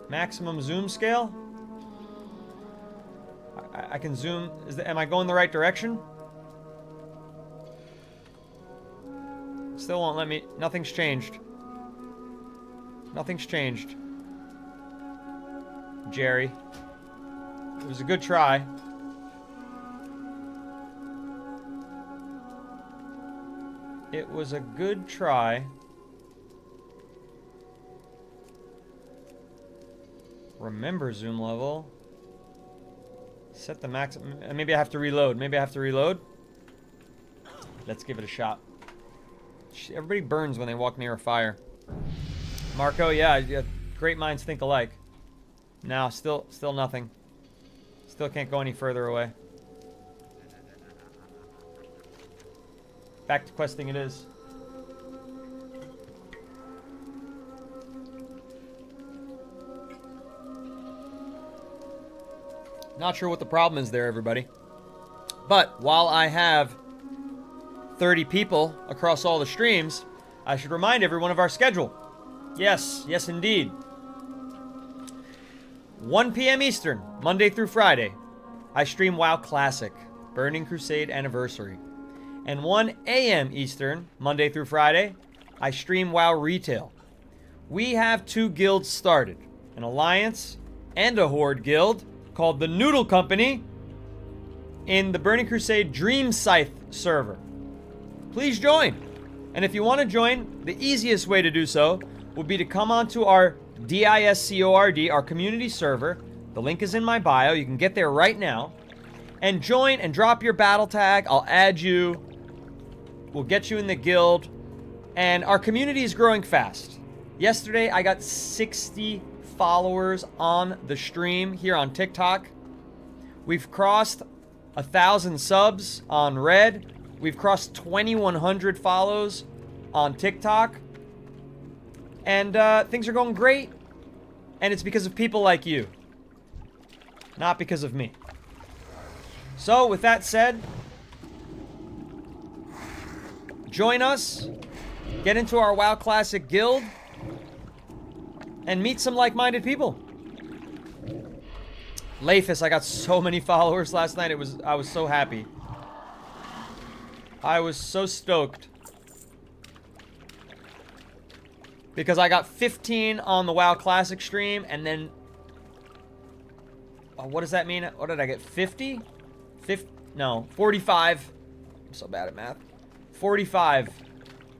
Speaker 1: Maximum zoom scale? I can zoom. Am I going the right direction? Still won't let me. Nothing's changed. Nothing's changed. Jerry. It was a good try. It was a good try. Remember zoom level. Set the max. Maybe I have to reload. Maybe I have to reload. Let's give it a shot. Everybody burns when they walk near a fire. Marco, yeah, great minds think alike. No, still nothing. Still can't go any further away. Back to questing it is. Not sure what the problem is there, everybody. But while I have 30 people across all the streams, I should remind everyone of our schedule. Yes, yes indeed. 1 p.m. Eastern, Monday through Friday, I stream WoW Classic, Burning Crusade Anniversary. And 1 a.m. Eastern, Monday through Friday, I stream WoW Retail. We have 2 guilds started, an Alliance and a Horde guild called the Noodle Company in the Burning Crusade Dream Scythe server. Please join. And if you want to join, the easiest way to do so would be to come onto our Discord, our community server. The link is in my bio. You can get there right now. And join and drop your battle tag. I'll add you. We'll get you in the guild. And our community is growing fast. Yesterday, I got 60 followers on the stream here on TikTok. We've crossed 1,000 subs on Red. We've crossed 2,100 follows on TikTok. And things are going great. And it's because of people like you. Not because of me. So, with that said, join us. Get into our WoW Classic guild. And meet some like-minded people. Lafis, I got so many followers last night. I was so happy. I was so stoked. Because I got 15 on the WoW Classic stream, and then... what does that mean? What did I get? 50? 50? No, 45. I'm so bad at math. 45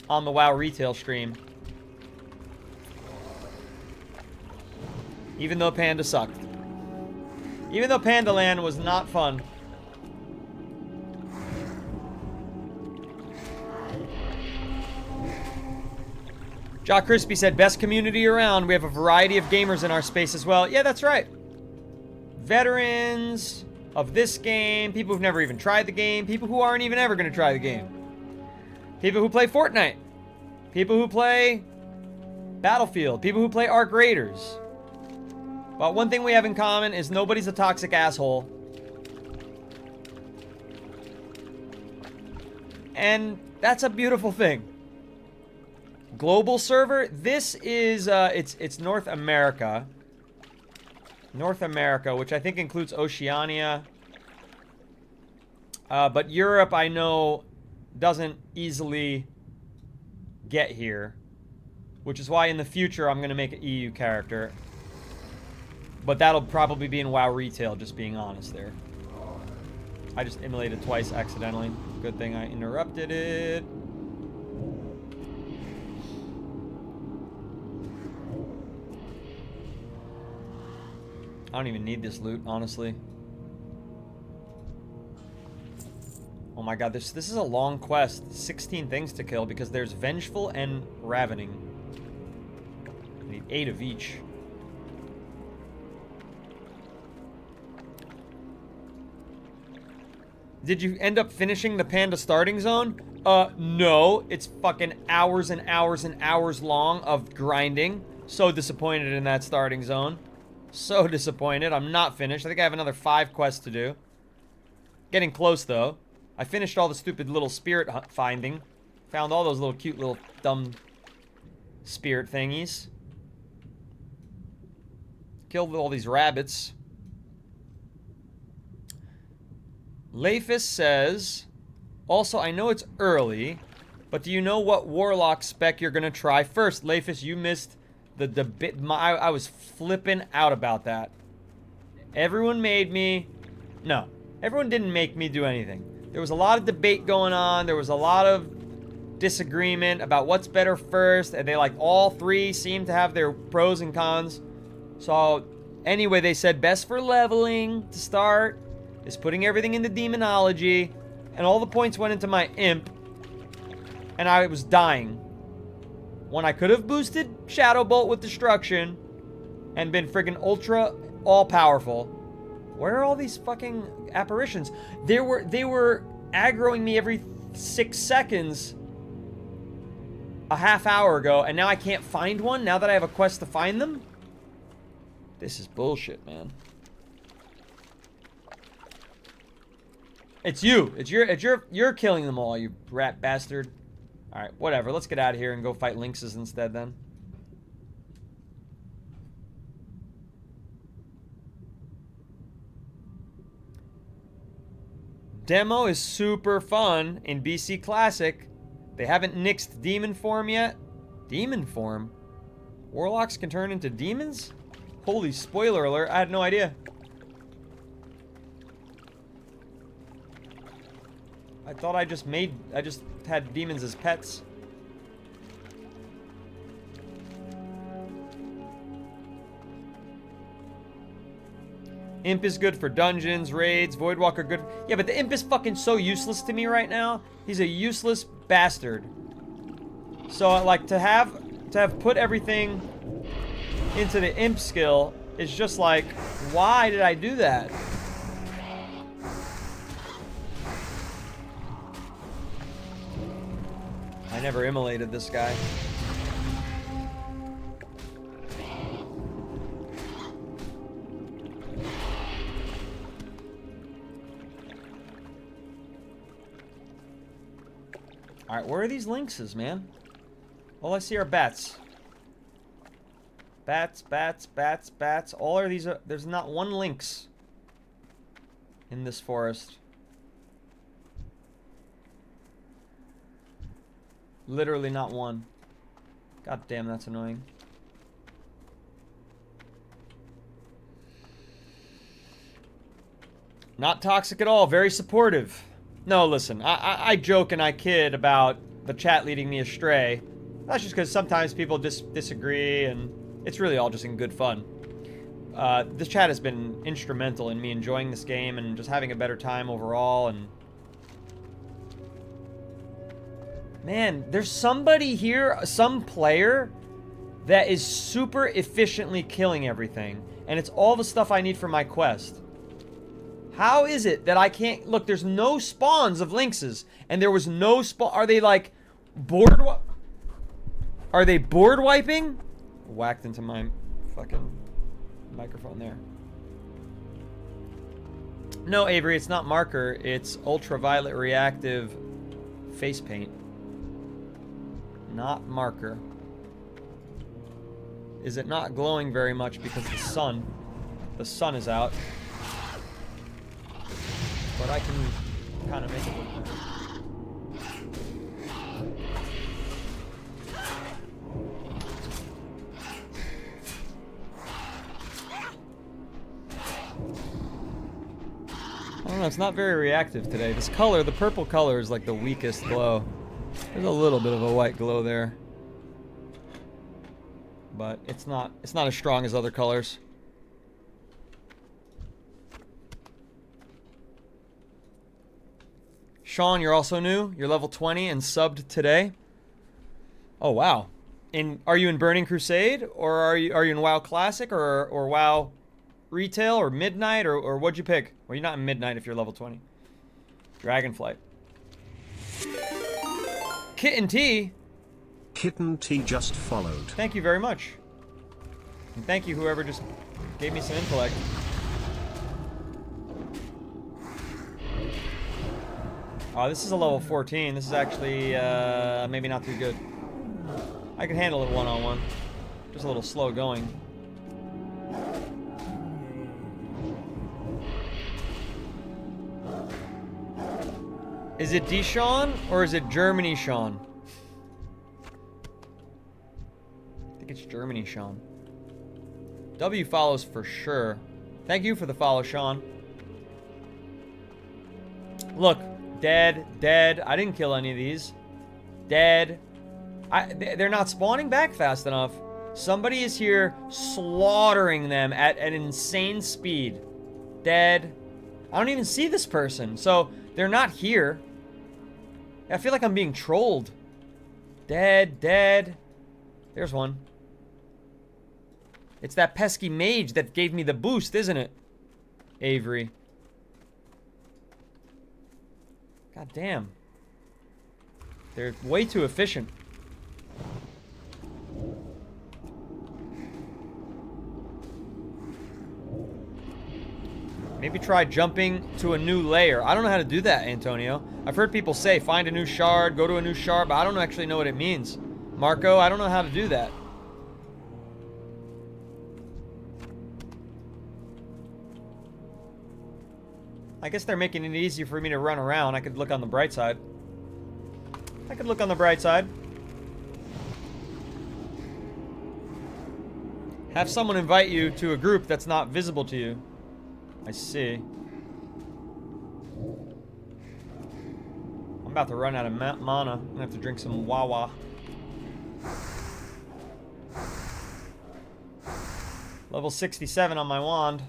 Speaker 1: on the WoW Retail stream. Even though Panda sucked. Even though Panda Land was not fun. Jock Crispy said, best community around. We have a variety of gamers in our space as well. Yeah, that's right. Veterans of this game. People who've never even tried the game. People who aren't even ever going to try the game. People who play Fortnite. People who play Battlefield. People who play Arc Raiders. But one thing we have in common is nobody's a toxic asshole. And that's a beautiful thing. Global server, this is, it's North America. North America, which I think includes Oceania. But Europe, I know, doesn't easily get here. Which is why in the future, I'm going to make an EU character. But that'll probably be in WoW Retail, just being honest there. I just immolated twice accidentally. Good thing I interrupted it. I don't even need this loot, honestly. Oh my god, this is a long quest. 16 things to kill because there's Vengeful and Ravening. I need 8 of each. Did you end up finishing the Panda starting zone? No. It's fucking hours and hours and hours long of grinding. So disappointed in that starting zone. So disappointed. I'm not finished. I think I have another 5 quests to do. Getting close, though. I finished all the stupid little spirit finding. Found all those little cute little dumb spirit thingies. Killed all these rabbits. Lafis says, also, I know it's early, but do you know what Warlock spec you're going to try first? Lafis, you missed the debate. I was flipping out about that. Everyone made me... No, everyone didn't make me do anything. There was a lot of debate going on. There was a lot of disagreement about what's better first. And they, like, all 3 seemed to have their pros and cons. So, anyway, they said best for leveling to start is putting everything into demonology, and all the points went into my imp, and I was dying. When I could have boosted Shadow Bolt with destruction and been friggin' ultra all-powerful, Where are all these fucking apparitions? They were aggroing me every 6 seconds a half hour ago, and now I can't find one now that I have a quest to find them? This is bullshit, man. It's you. You're killing them all, you rat bastard. Alright, whatever. Let's get out of here and go fight Lynxes instead then. Demo is super fun in BC Classic. They haven't nixed demon form yet. Demon form? Warlocks can turn into demons? Holy spoiler alert, I had no idea. I thought I just had demons as pets. Imp is good for dungeons, raids, Voidwalker good. Yeah, but the Imp is fucking so useless to me right now. He's a useless bastard. So like to have put everything into the Imp skill is just like, why did I do that? I never immolated this guy. Alright, where are these lynxes, man? All I see are bats. Bats, bats, bats, bats. All are these... there's not one lynx in this forest. Literally not one. God damn, that's annoying. Not toxic at all. Very supportive. No, listen. I joke and I kid about the chat leading me astray. That's just because sometimes people disagree, and it's really all just in good fun. This chat has been instrumental in me enjoying this game and just having a better time overall, and... Man, there's somebody here, some player, that is super efficiently killing everything. And it's all the stuff I need for my quest. How is it that I can't... Look, there's no spawns of lynxes. And there was no spawn... Are they, like, board... Are they board wiping? Whacked into my fucking microphone there. No, Avery, it's not marker. It's ultraviolet reactive face paint. Not marker. Is it not glowing very much because the sun is out? But I can kind of make it look better. I don't know, it's not very reactive today. This color, the purple color, is like the weakest glow. There's a little bit of a white glow there. But it's not as strong as other colors. Sean, you're also new. You're level 20 and subbed today. Oh wow. Are you in Burning Crusade, or are you in WoW Classic, or WoW Retail, or Midnight, or what'd you pick? Well, you're not in Midnight if you're level 20. Dragonflight. Kitten T.
Speaker 9: Kitten T just followed.
Speaker 1: Thank you very much. And thank you whoever just gave me some intellect. Oh, this is a level 14. This is actually maybe not too good. I can handle it one-on-one. Just a little slow going. Is it Deshawn or is it Germany Sean? I think it's Germany Sean. W follows for sure. Thank you for the follow, Sean. Look, dead, dead. I didn't kill any of these. Dead. They're not spawning back fast enough. Somebody is here slaughtering them at an insane speed. Dead. I don't even see this person, so they're not here. I feel like I'm being trolled. Dead, dead. There's one. It's that pesky mage that gave me the boost, isn't it? Avery. God damn. They're way too efficient. Maybe try jumping to a new layer. I don't know how to do that, Antonio. I've heard people say, find a new shard, go to a new shard, but I don't actually know what it means. Marco, I don't know how to do that. I guess they're making it easy for me to run around. I could look on the bright side. I could look on the bright side. Have someone invite you to a group that's not visible to you. I see. I'm about to run out of mana. I'm gonna have to drink some Wawa. Level 67 on my wand.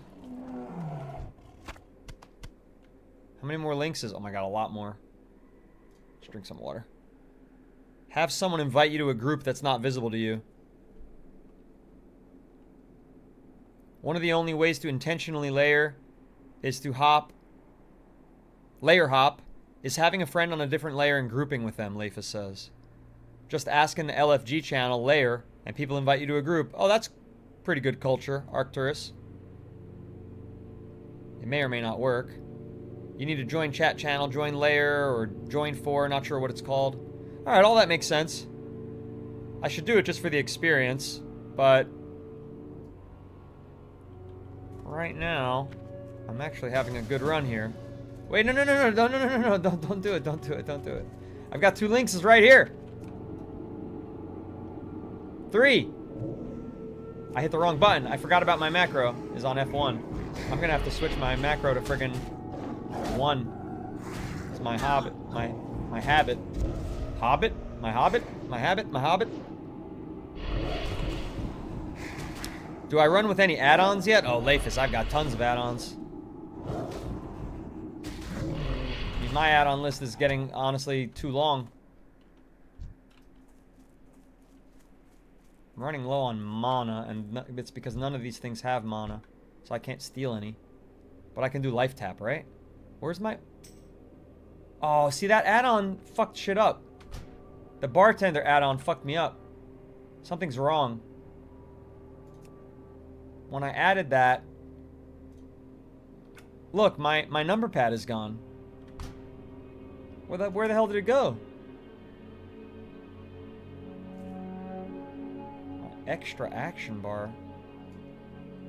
Speaker 1: How many more Lynxes? Oh my god, a lot more. Let's drink some water. Have someone invite you to a group that's not visible to you. One of the only ways to intentionally layer is to layer hop, is having a friend on a different layer and grouping with them, Leifus says. Just ask in the LFG channel, layer, and people invite you to a group. Oh, that's pretty good culture, Arcturus. It may or may not work. You need to join chat channel, join layer, or join for, not sure what it's called. Alright, all that makes sense. I should do it just for the experience, but right now, I'm actually having a good run here. Wait, no, don't do it, don't do it. I've got 2 Lynxes right here. 3. I hit the wrong button. I forgot about my macro is on F1. I'm gonna have to switch my macro to friggin' 1. It's my habit. My habit. Hobbit? My hobbit? My habit? My hobbit? Do I run with any add-ons yet? Oh, Leifus, I've got tons of add-ons. My add-on list is getting, honestly, too long. I'm running low on mana, and it's because none of these things have mana. So I can't steal any. But I can do life tap, right? Where's my... Oh, see, that add-on fucked shit up. The bartender add-on fucked me up. Something's wrong. When I added that... Look, my number pad is gone. Where the hell did it go? Extra action bar.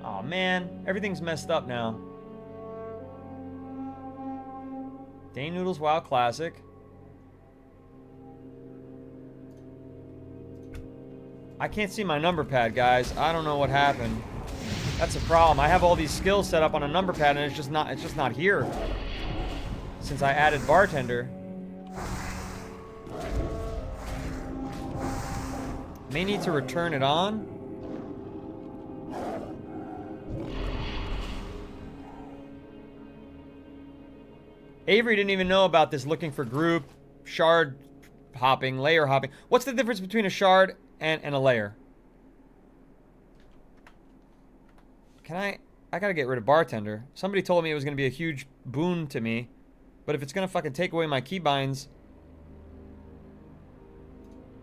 Speaker 1: Aw, man. Everything's messed up now. Dane Noodles WoW Classic. I can't see my number pad, guys. I don't know what happened. That's a problem. I have all these skills set up on a number pad and it's just not here. Since I added bartender. May need to return it on. Avery didn't even know about this looking for group, shard hopping, layer hopping. What's the difference between a shard and a layer? Can I gotta get rid of bartender. Somebody told me it was gonna be a huge boon to me. But if it's gonna fucking take away my keybinds,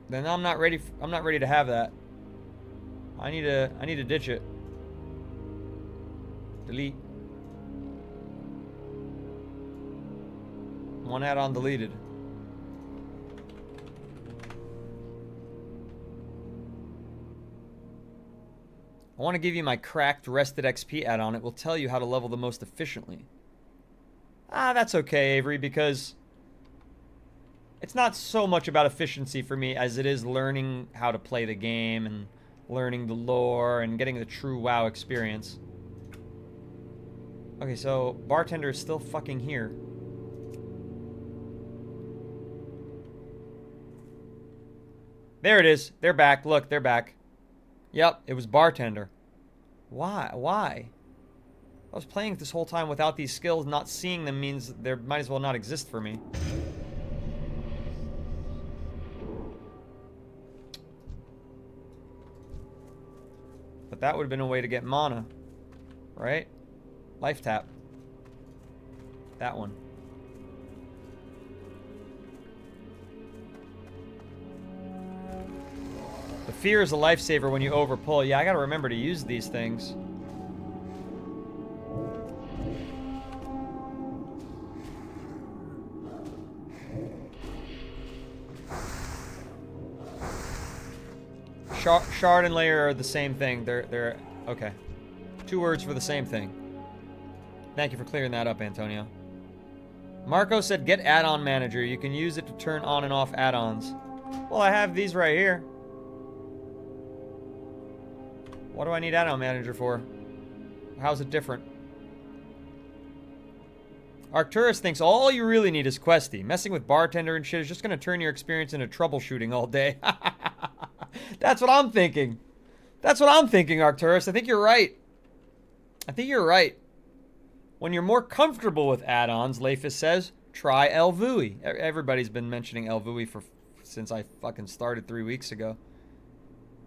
Speaker 1: then I'm not ready to have that. I need to ditch it. Delete. One add-on deleted. I want to give you my cracked rested XP add-on. It will tell you how to level the most efficiently. Ah, that's okay, Avery, because it's not so much about efficiency for me as it is learning how to play the game and learning the lore and getting the true WoW experience. Okay, so bartender is still fucking here. There it is. They're back. Look, they're back. Yep, it was bartender. Why? Why? I was playing this whole time without these skills. Not seeing them means they might as well not exist for me. But that would have been a way to get mana. Right? Life tap. That one. The fear is a lifesaver when you overpull. Yeah, I gotta remember to use these things. Shard and layer are the same thing. They're okay. 2 words for the same thing. Thank you for clearing that up, Antonio. Marco said get add-on manager. You can use it to turn on and off add-ons. Well, I have these right here. What do I need add-on manager for? How's it different? Arcturus thinks all you really need is Questy. Messing with bartender and shit is just going to turn your experience into troubleshooting all day. That's what I'm thinking. That's what I'm thinking, Arcturus. I think you're right. I think you're right. When you're more comfortable with add-ons, Leifus says, try LVL. Everybody's been mentioning LVL since I fucking started 3 weeks ago.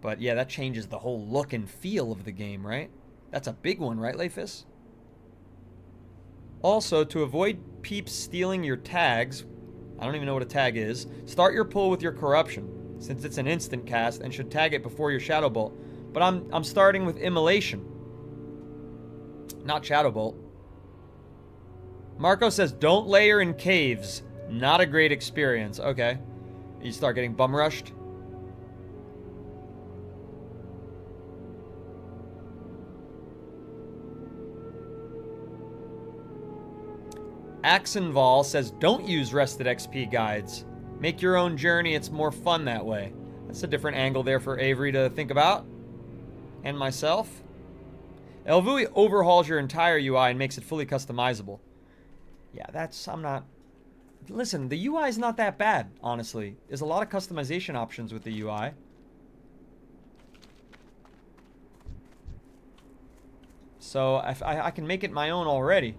Speaker 1: But yeah, that changes the whole look and feel of the game, right? That's a big one, right, Leifus? Also, to avoid peeps stealing your tags, I don't even know what a tag is, start your pull with your corruption, since it's an instant cast and should tag it before your Shadow Bolt. But I'm starting with Immolation, not Shadow Bolt. Marco says, don't layer in caves. Not a great experience. Okay. You start getting bum rushed. Axenval says, don't use rested XP guides. Make your own journey. It's more fun that way. That's a different angle there for Avery to think about. And myself. LVL overhauls your entire UI and makes it fully customizable. Yeah, I'm not... Listen, the UI is not that bad, honestly. There's a lot of customization options with the UI. So, I can make it my own already.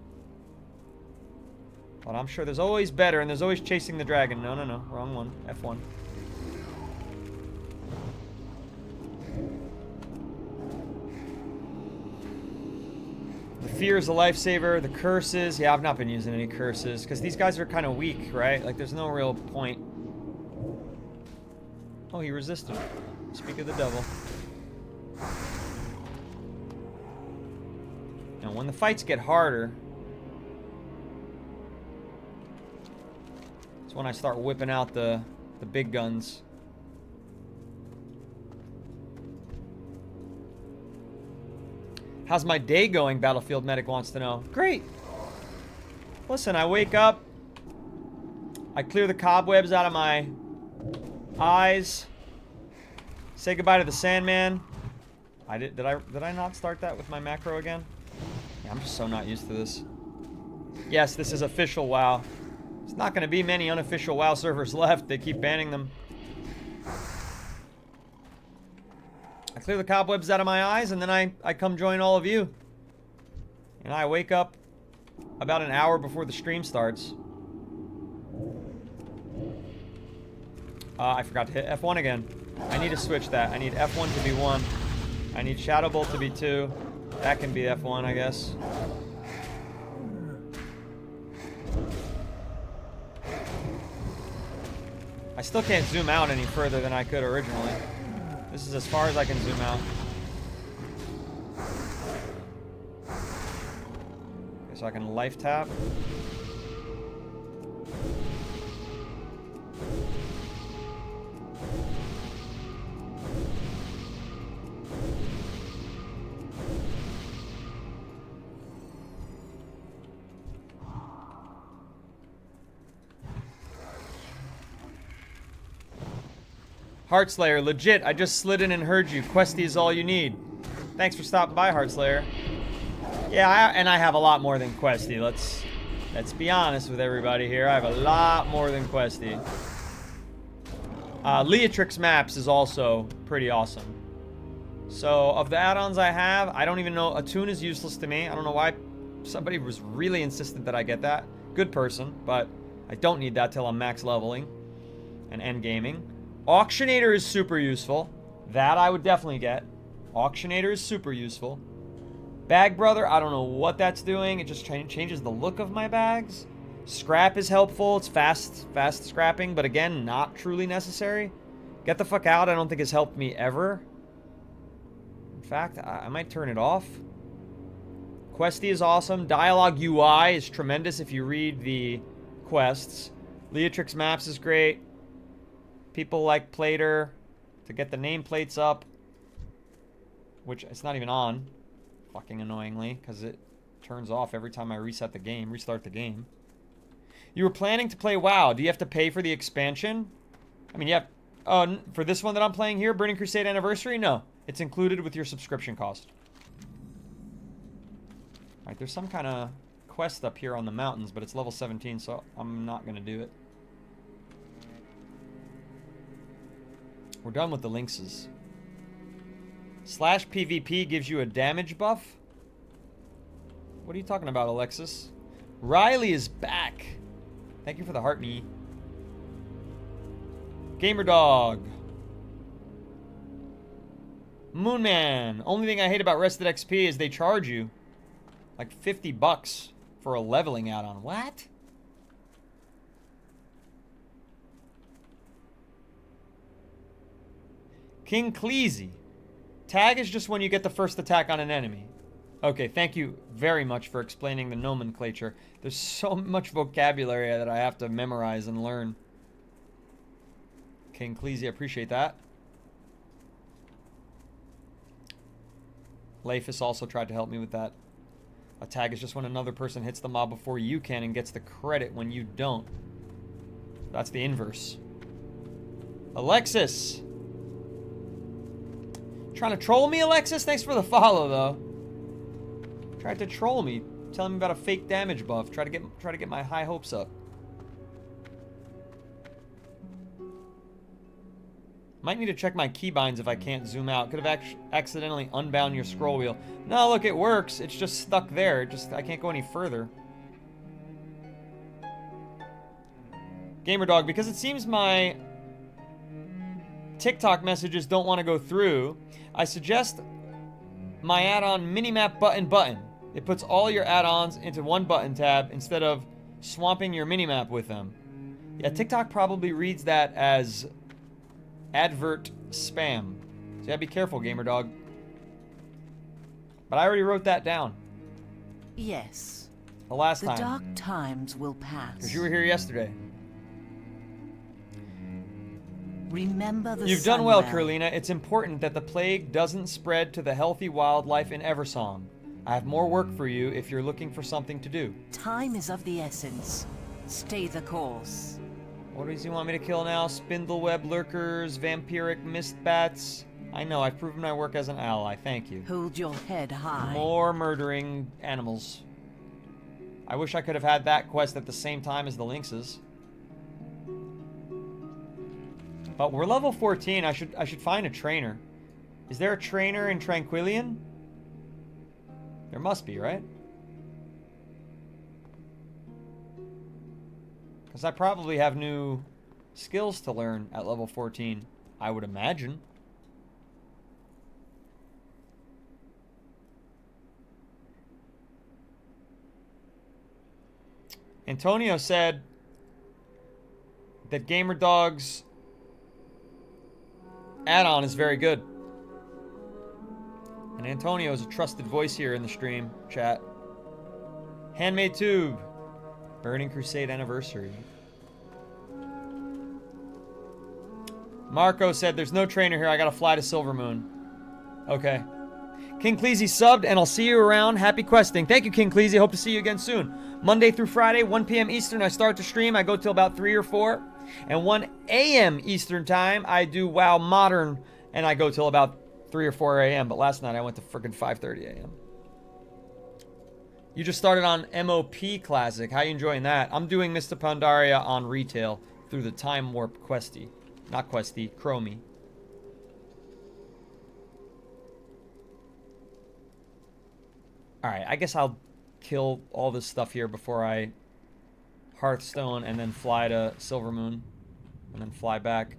Speaker 1: But I'm sure there's always better, and there's always chasing the dragon. No, wrong one. F1. The fear is a lifesaver. The curses. Yeah, I've not been using any curses, because these guys are kind of weak, right? Like, there's no real point. Oh, he resisted. Speak of the devil. Now, when the fights get harder... when I start whipping out the big guns. How's my day going? Battlefield Medic wants to know. Great. Listen, I wake up. I clear the cobwebs out of my eyes. Say goodbye to the Sandman. Did I not start that with my macro again? Yeah, I'm just so not used to this. Yes, this is official WoW. There's not going to be many unofficial WoW servers left. They keep banning them. I clear the cobwebs out of my eyes, and then I come join all of you. And I wake up about an hour before the stream starts. I forgot to hit F1 again. I need to switch that. I need F1 to be 1. I need Shadow Bolt to be 2. That can be F1, I guess. I still can't zoom out any further than I could originally. This is as far as I can zoom out. Okay, so I can life tap. Heartslayer, legit, I just slid in and heard you. Questy is all you need. Thanks for stopping by, Heartslayer. Yeah, and I have a lot more than Questy. Let's be honest with everybody here. I have a lot more than Questy. Leatrix Maps is also pretty awesome. So, of the add-ons I have, I don't even know. Attune is useless to me. I don't know why somebody was really insistent that I get that. Good person, but I don't need that till I'm max leveling and endgaming. Auctionator is super useful. That I would definitely get. Auctionator is super useful. Bag Brother, I don't know what that's doing. It just changes the look of my bags. Scrap is helpful. It's fast scrapping, but again, not truly necessary. Get the fuck out, I don't think has helped me ever. In fact, I might turn it off. Questy is awesome. Dialogue UI is tremendous if you read the quests. Leatrix Maps is great. People like Plater to get the nameplates up, which it's not even on, fucking annoyingly, because it turns off every time I restart the game. You were planning to play WoW. Do you have to pay for the expansion? I mean, you have, for this one that I'm playing here, Burning Crusade Anniversary? No, it's included with your subscription cost. Alright, there's some kind of quest up here on the mountains, but it's level 17, so I'm not going to do it. We're done with the Lynxes. Slash PvP gives you a damage buff? What are you talking about, Alexis? Riley is back. Thank you for the heart me. Gamer Dog. Moonman. Only thing I hate about Rested XP is they charge you like $50 for a leveling add-on. What? King Cleasy. Tag is just when you get the first attack on an enemy. Okay, thank you very much for explaining the nomenclature. There's so much vocabulary that I have to memorize and learn. King Cleasy, I appreciate that. Leifus also tried to help me with that. A tag is just when another person hits the mob before you can and gets the credit when you don't. That's the inverse. Alexis! Trying to troll me, Alexis? Thanks for the follow, though. Tried to troll me, telling me about a fake damage buff. Try to get my high hopes up. Might need to check my keybinds if I can't zoom out. Could have accidentally unbound your scroll wheel. No, look, it works. It's just stuck there. I can't go any further. Gamer Dog, because it seems my TikTok messages don't want to go through, I suggest my add-on minimap button. It puts all your add-ons into one button tab instead of swamping your minimap with them. Yeah, TikTok probably reads that as advert spam. So yeah, be careful, Gamer Dog. But I already wrote that down.
Speaker 10: Yes.
Speaker 1: The last
Speaker 10: The
Speaker 1: time.
Speaker 10: dark times will pass.
Speaker 1: Because you were here yesterday.
Speaker 10: Remember the
Speaker 1: You've done well,
Speaker 10: Sunwell.
Speaker 1: Carolina. It's important that the plague doesn't spread to the healthy wildlife in Eversong. I have more work for you if you're looking for something to do.
Speaker 10: Time is of the essence. Stay the course.
Speaker 1: What does he want me to kill now? Spindleweb lurkers, vampiric mist bats. I know, I've proven my work as an ally. Thank you.
Speaker 10: Hold your head high.
Speaker 1: More murdering animals. I wish I could have had that quest at the same time as the Lynxes. But we're level 14. I should find a trainer. Is there a trainer in Tranquillien? There must be, right? Because I probably have new skills to learn at level 14, I would imagine. Antonio said that Gamer Dog's add-on is very good. And Antonio is a trusted voice here in the stream chat. Handmade Tube. Burning Crusade Anniversary. Marco said there's no trainer here. I gotta fly to Silvermoon. Okay. King Cleasy subbed, and I'll see you around. Happy questing. Thank you, King Cleasy. Hope to see you again soon. Monday through Friday, 1 p.m. Eastern, I start the stream. I go till about 3 or 4. And 1 a.m. Eastern time, I do WoW Modern, and I go till about 3 or 4 a.m. But last night, I went to frickin' 5:30 a.m. You just started on MOP Classic. How you enjoying that? I'm doing Mr. Pandaria on retail through the Time Warp Questy. Not Questy, Chromie. Alright, I guess I'll kill all this stuff here before I Hearthstone and then fly to Silvermoon. And then fly back.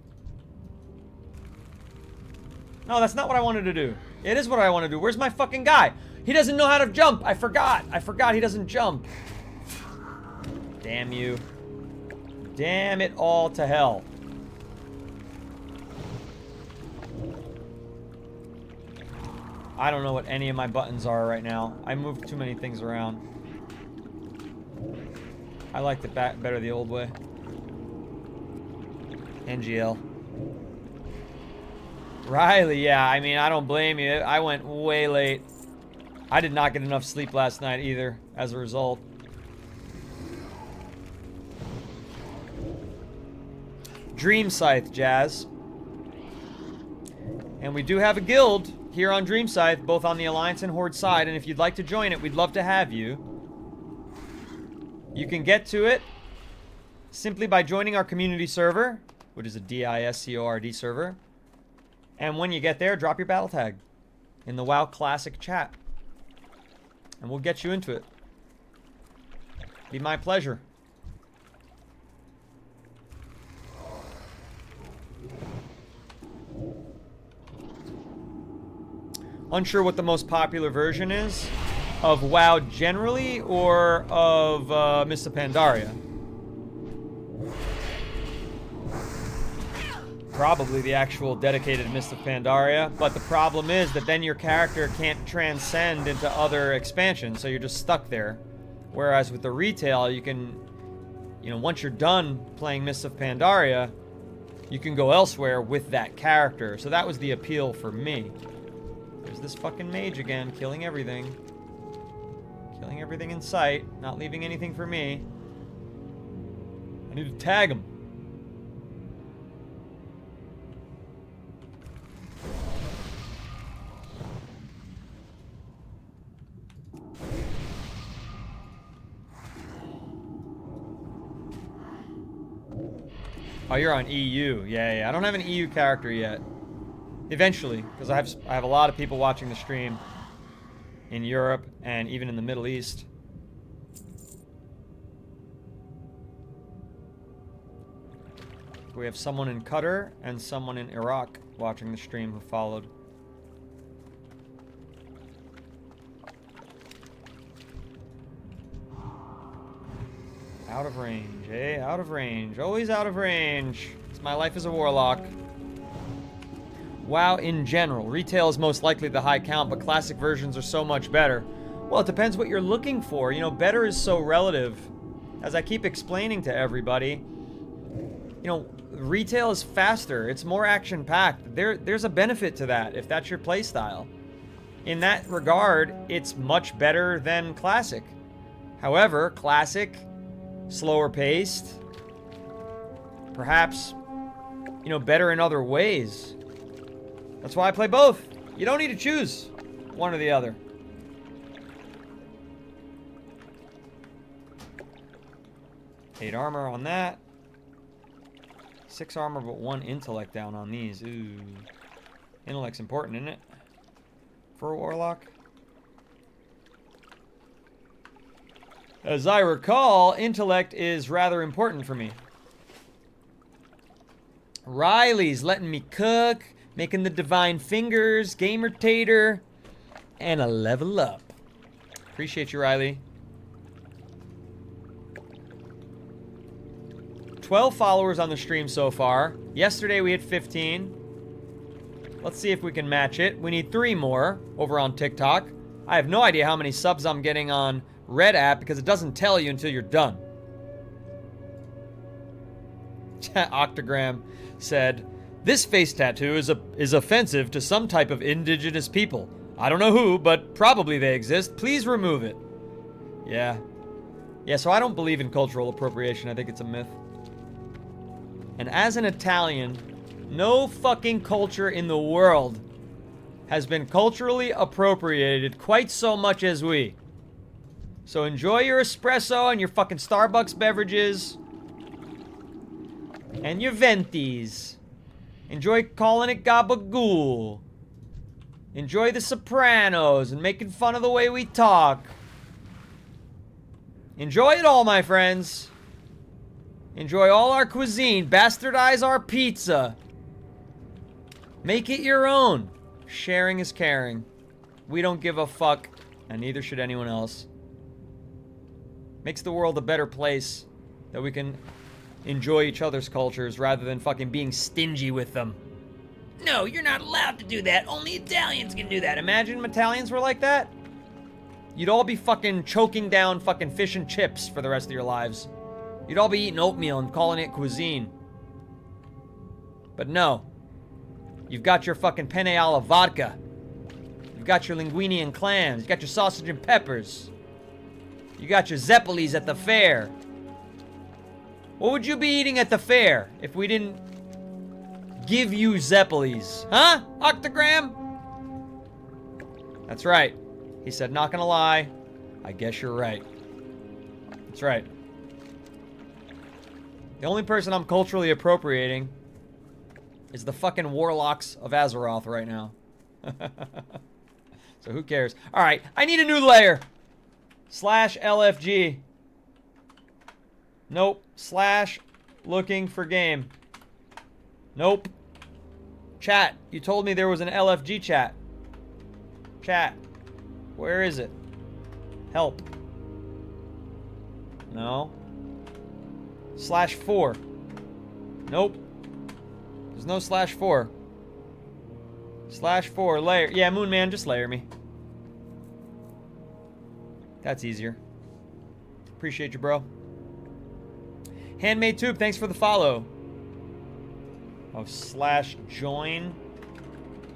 Speaker 1: No, that's not what I wanted to do. It is what I want to do. Where's my fucking guy? He doesn't know how to jump. I forgot he doesn't jump. Damn you. Damn it all to hell. I don't know what any of my buttons are right now. I moved too many things around. I liked it better the old way. NGL. Riley, yeah, I mean, I don't blame you. I went way late. I did not get enough sleep last night either, as a result. Dream Scythe, Jazz. And we do have a guild here on Dream Scythe, both on the Alliance and Horde side, and if you'd like to join it, we'd love to have you. You can get to it simply by joining our community server, which is a Discord server. And when you get there, drop your battle tag in the WoW Classic chat. And we'll get you into it. Be my pleasure. Unsure what the most popular version is of WoW generally or of Mist of Pandaria. Probably the actual dedicated Mist of Pandaria, but the problem is that then your character can't transcend into other expansions, so you're just stuck there. Whereas with the retail, you can, you know, once you're done playing Mist of Pandaria, you can go elsewhere with that character. So that was the appeal for me. There's this fucking mage again, killing everything. Killing everything in sight, not leaving anything for me. I need to tag him. Oh, you're on EU. Yeah. I don't have an EU character yet. Eventually, because I have a lot of people watching the stream in Europe and even in the Middle East. We have someone in Qatar and someone in Iraq watching the stream who followed. Out of range, eh? Out of range. Always out of range. It's my life as a warlock. WoW in general. Retail is most likely the high count, but classic versions are so much better. Well, it depends what you're looking for. You know, better is so relative. As I keep explaining to everybody, you know, retail is faster. It's more action-packed. There's a benefit to that if that's your playstyle. In that regard, it's much better than classic. However, classic, slower paced, perhaps, you know, better in other ways. That's why I play both. You don't need to choose one or the other. Eight armor on that. 6 armor, but 1 intellect down on these. Ooh. Intellect's important, isn't it? For a warlock. As I recall, intellect is rather important for me. Riley's letting me cook, making the divine fingers, gamer tater, and a level up. Appreciate you, Riley. 12 followers on the stream so far. Yesterday we hit 15. Let's see if we can match it. We need 3 more over on TikTok. I have no idea how many subs I'm getting on Red app because it doesn't tell you until you're done. Octogram said, "This face tattoo is offensive to some type of indigenous people. I don't know who, but probably they exist. Please remove it." Yeah, so I don't believe in cultural appropriation. I think it's a myth. And as an Italian, no fucking culture in the world has been culturally appropriated quite so much as we. So enjoy your espresso and your fucking Starbucks beverages. And your ventis. Enjoy calling it gabagool. Enjoy the Sopranos and making fun of the way we talk. Enjoy it all, my friends. Enjoy all our cuisine. Bastardize our pizza. Make it your own. Sharing is caring. We don't give a fuck And neither should anyone else. Makes the world a better place that we can enjoy each other's cultures rather than fucking being stingy with them. No, you're not allowed to do that. Only Italians can do that. Imagine Italians were like that. You'd all be fucking choking down fucking fish and chips for the rest of your lives. You'd all be eating oatmeal and calling it cuisine. But no. You've got your fucking penne alla vodka. You've got your linguine and clams. You got your sausage and peppers. You got your zeppelis at the fair. What would you be eating at the fair if we didn't give you zeppelis? Huh? Octogram? That's right. He said, not gonna lie. I guess you're right. That's right. The only person I'm culturally appropriating is the fucking warlocks of Azeroth right now. So who cares? Alright, I need a new layer. /LFG. Nope. / looking for game. Nope. Chat, you told me there was an LFG chat. Chat. Where is it? Help. No. /4. Nope. There's no /4. /4 layer. Yeah, Moon Man, just layer me. That's easier. Appreciate you, bro. Handmade Tube, thanks for the follow. Oh, /join.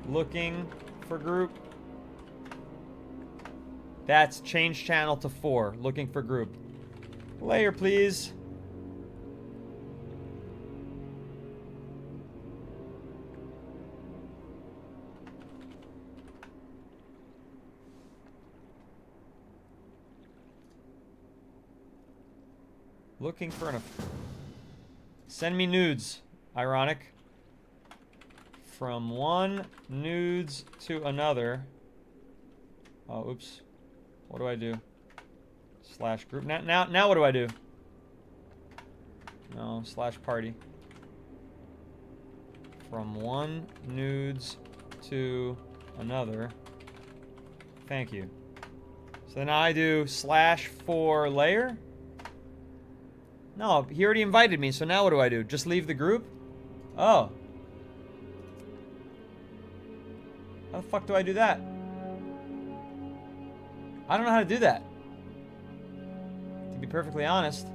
Speaker 1: Looking for group. That's change channel to 4. Looking for group. Layer, please. Looking for an... Send me nudes. Ironic. From one nudes to another. Oh, oops. What do I do? /group. Now what do I do? No, /party. From one nudes to another. Thank you. So now I do /4 layer. No, he already invited me, so now what do I do? Just leave the group? Oh. How the fuck do I do that? I don't know how to do that. To be perfectly honest.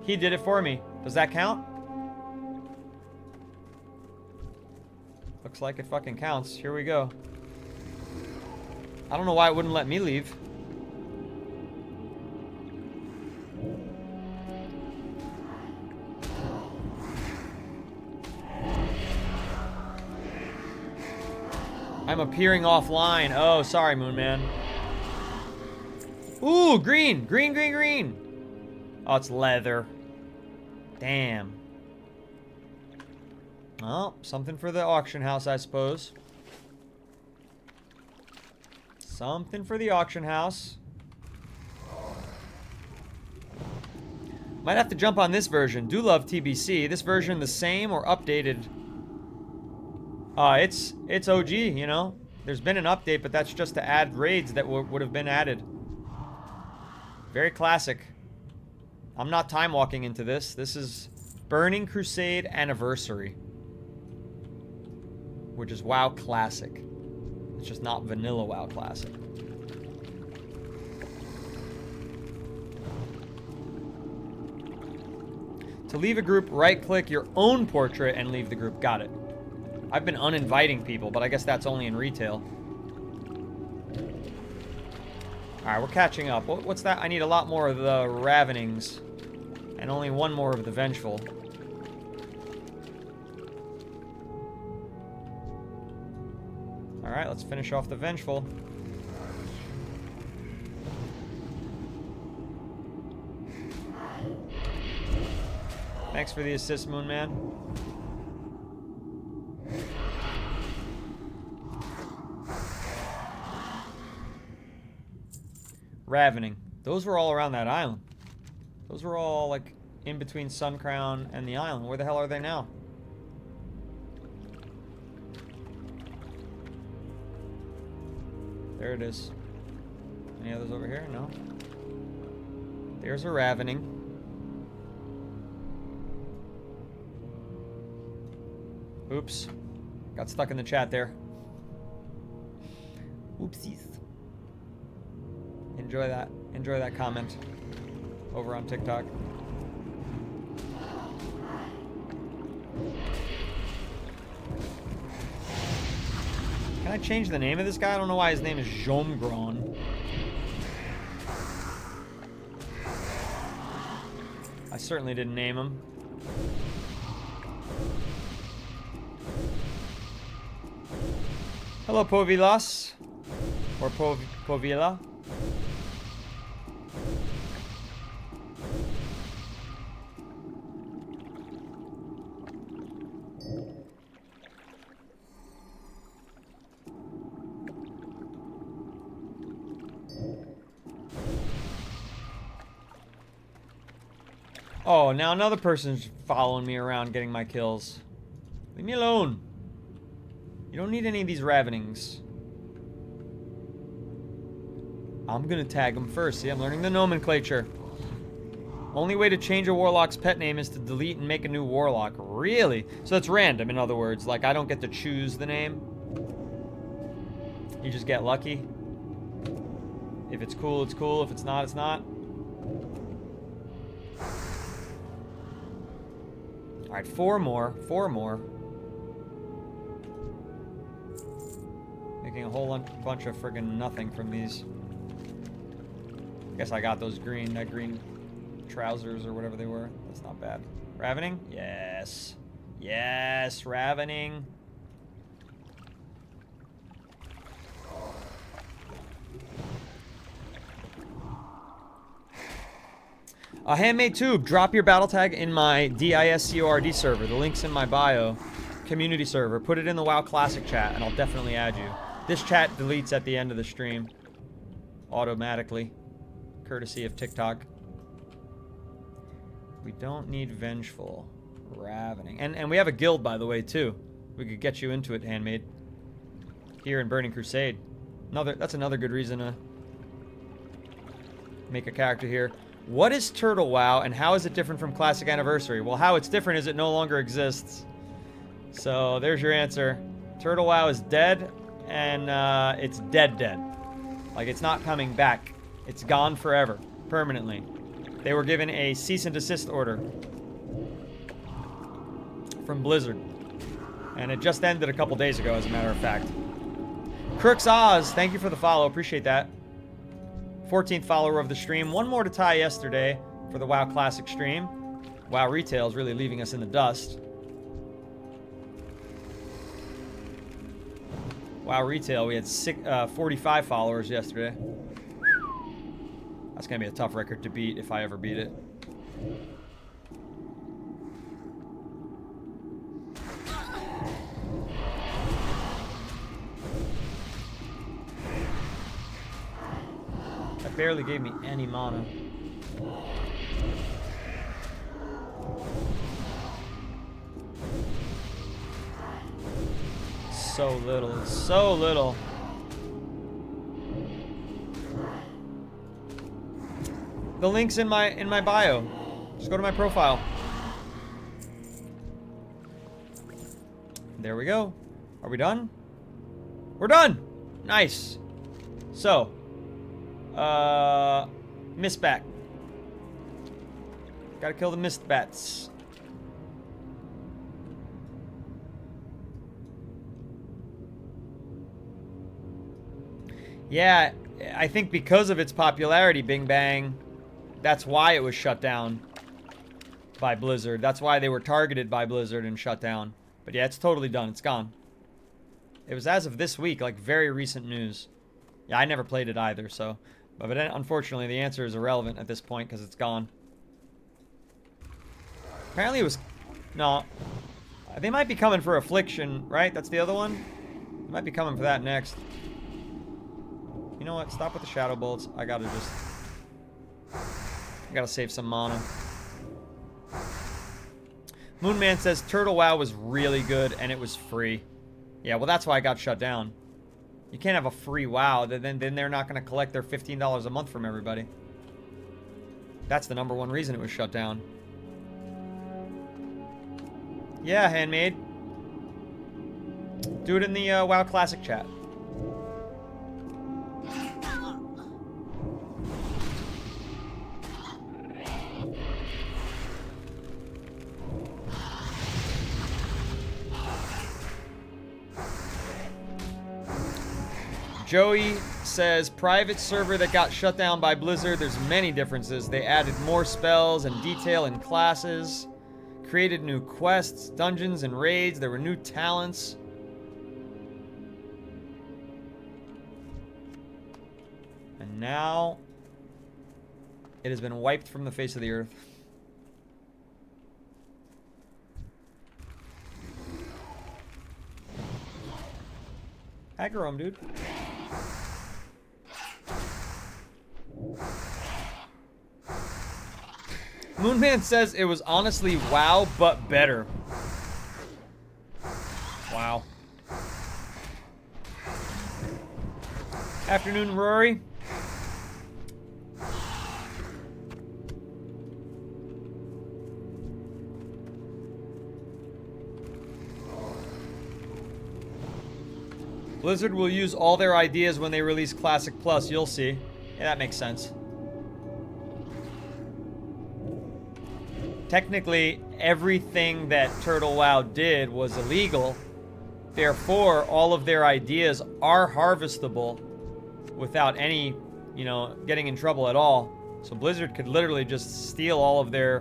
Speaker 1: He did it for me. Does that count? Looks like it fucking counts. Here we go. I don't know why it wouldn't let me leave. I'm appearing offline. Oh, sorry, Moon Man. Ooh, green. Green, green, green. Oh, it's leather. Damn. Well, something for the auction house, I suppose. Something for the auction house. Might have to jump on this version. Do love TBC. This version the same or updated? It's OG, you know. There's been an update, but that's just to add raids that would have been added. Very classic. I'm not time walking into this. This is Burning Crusade Anniversary, which is WoW Classic. It's just not vanilla WoW Classic. To leave a group, right-click your own portrait and leave the group. Got it. I've been uninviting people, but I guess that's only in retail. Alright, we're catching up. What's that? I need a lot more of the Ravenings. And only one more of the Vengeful. Alright, let's finish off the Vengeful. Thanks for the assist, Moon Man. Ravening. Those were all around that island. Those were all, like, in between Suncrown and the island. Where the hell are they now? There it is. Any others over here? No. There's a ravening. Oops. Got stuck in the chat there. Oopsies. Enjoy that. Enjoy that comment over on TikTok. Can I change the name of this guy? I don't know why his name is Jomgron. I certainly didn't name him. Hello, Povilas. Or Povila. Oh, now another person's following me around getting my kills. Leave me alone. You don't need any of these ravenings. I'm gonna tag them first. See, I'm learning the nomenclature. Only way to change a warlock's pet name is to delete and make a new warlock. Really? So it's random, in other words. Like, I don't get to choose the name. You just get lucky. If it's cool, it's cool. If it's not, it's not. Alright, 4 more. 4 more. Making a whole bunch of friggin' nothing from these. Guess I got those green, green trousers or whatever they were. That's not bad. Ravening? Yes. Yes, ravening. A handmade tube. Drop your battle tag in my Discord server. The link's in my bio. Community server. Put it in the WoW Classic chat, and I'll definitely add you. This chat deletes at the end of the stream. Automatically. Courtesy of TikTok. We don't need Vengeful. Ravening. And we have a guild, by the way, too. We could get you into it, Handmaid. Here in Burning Crusade. That's another good reason to make a character here. What is Turtle WoW, and how is it different from Classic Anniversary? Well, how it's different is it no longer exists. So, there's your answer. Turtle WoW is dead, and it's dead. Like, it's not coming back. It's gone forever. Permanently. They were given a cease and desist order from Blizzard. And it just ended a couple days ago, as a matter of fact. Crooks Oz, thank you for the follow. Appreciate that. 14th follower of the stream. One more to tie yesterday for the WoW Classic stream. WoW Retail is really leaving us in the dust. WoW Retail, we had 45 followers yesterday. That's going to be a tough record to beat if I ever beat it. That barely gave me any mana. So little, so little. The link's in my bio. Just go to my profile. There we go. Are we done? We're done. Nice. So, mist bat. Gotta kill the mist bats. Yeah, I think because of its popularity, Bing Bang, that's why it was shut down by Blizzard. That's why they were targeted by Blizzard and shut down. But yeah, it's totally done. It's gone. It was as of this week, like very recent news. Yeah, I never played it either, so. But unfortunately, the answer is irrelevant at this point because it's gone. Apparently it was... No. They might be coming for Affliction, right? That's the other one? They might be coming for that next. You know what? Stop with the Shadow Bolts. I gotta just... I gotta save some mana. Moonman says Turtle WoW was really good and it was free. Yeah, well that's why I got shut down. You can't have a free WoW. Then they're not going to collect their $15 a month from everybody. That's the #1 reason it was shut down. Yeah, Handmaid. Do it in the WoW Classic chat. Joey says, private server that got shut down by Blizzard. There's many differences. They added more spells and detail in classes, created new quests, dungeons, and raids. There were new talents. And now it has been wiped from the face of the earth. Aggro him, dude. Moonman says it was honestly WoW, but better. Wow. Afternoon, Rory. Blizzard will use all their ideas when they release Classic Plus. You'll see. Yeah, that makes sense. Technically, everything that Turtle WoW did was illegal. Therefore, all of their ideas are harvestable without any, you know, getting in trouble at all. So Blizzard could literally just steal all of their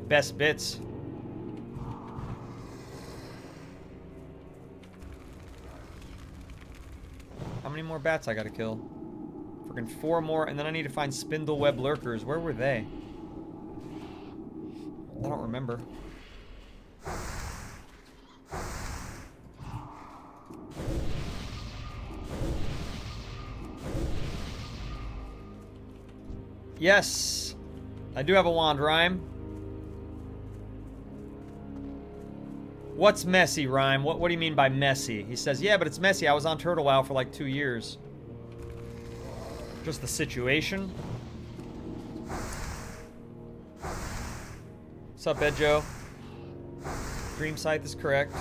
Speaker 1: best bits. How many more bats I gotta kill? Freaking 4 more, and then I need to find spindleweb lurkers. Where were they? I don't remember. Yes! I do have a wand, Rhyme. What's messy, Rhyme? What do you mean by messy? He says, yeah, but it's messy. I was on Turtle WoW for like 2 years. Just the situation. What's up, Ed Joe? Dream Scythe is correct.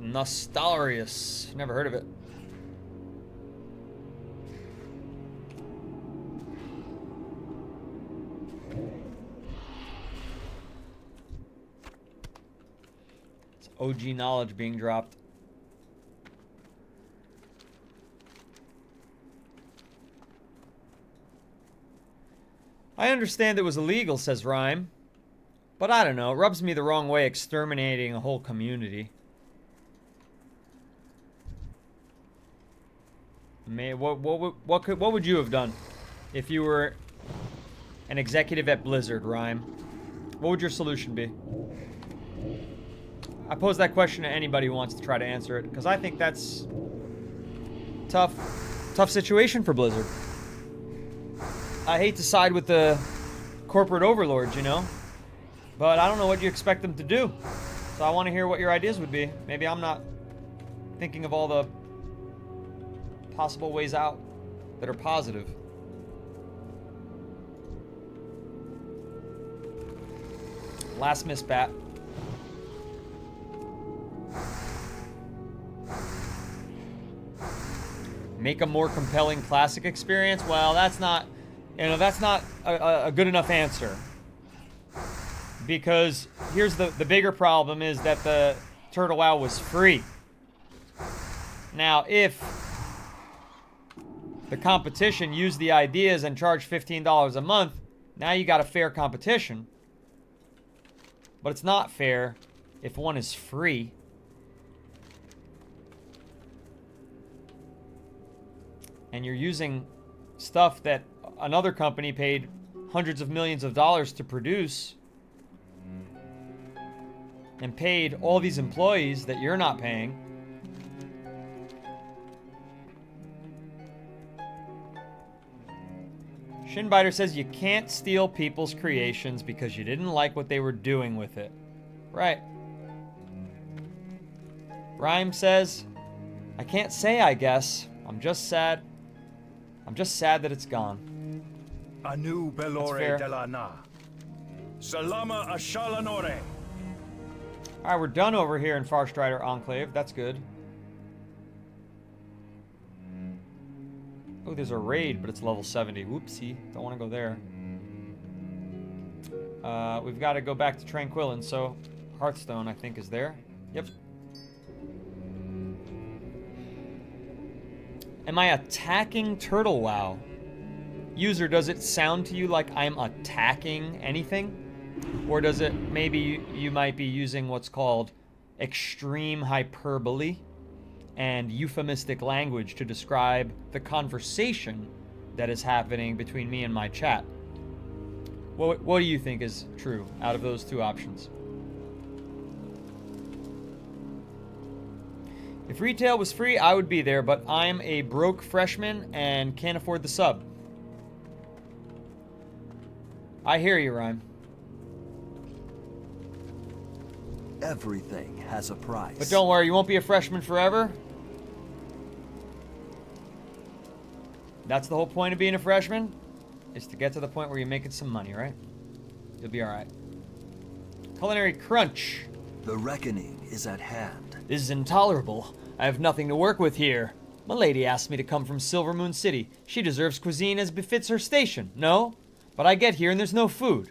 Speaker 1: Nostalrius. Never heard of it. It's OG knowledge being dropped. I understand it was illegal, says Rhyme. But I don't know. It rubs me the wrong way exterminating a whole community. What would you have done if you were an executive at Blizzard, Rhyme? What would your solution be? I pose that question to anybody who wants to try to answer it, because I think that's tough situation for Blizzard. I hate to side with the corporate overlords, you know, but I don't know what you expect them to do. So I want to hear what your ideas would be. Maybe I'm not thinking of all the possible ways out that are positive. Last miss bat. Make a more compelling classic experience? Well, that's not, you know, that's not a good enough answer. Because here's the bigger problem is that the Turtle WoW was free. Now, if the competition used the ideas and charged $15 a month, now you got a fair competition. But it's not fair if one is free. And you're using stuff that another company paid hundreds of millions of dollars to produce and paid all these employees that you're not paying. Shinbiter says you can't steal people's creations because you didn't like what they were doing with it. Right. Rhyme says, I can't say, I guess. I'm just sad. I'm just sad that it's gone.
Speaker 4: Anu Belore de la Na. Salama Ashalanore.
Speaker 1: Alright, we're done over here in Farstrider Enclave. That's good. Oh, there's a raid, but it's level 70. Whoopsie. Don't want to go there. We've got to go back to Tranquillien, so Hearthstone, I think, is there. Yep. Am I attacking Turtle WoW? User, does it sound to you like I'm attacking anything? Or does it, maybe you might be using what's called extreme hyperbole and euphemistic language to describe the conversation that is happening between me and my chat. What do you think is true out of those two options? If retail was free, I would be there, but I'm a broke freshman and can't afford the sub. I hear you, Rhyme.
Speaker 8: Everything has a price.
Speaker 1: But don't worry, you won't be a freshman forever. That's the whole point of being a freshman, is to get to the point where you're making some money, right? You'll be alright. Culinary Crunch.
Speaker 8: The reckoning is at hand.
Speaker 1: This is intolerable. I have nothing to work with here. My lady asked me to come from Silvermoon City. She deserves cuisine as befits her station, no? But I get here and there's no food.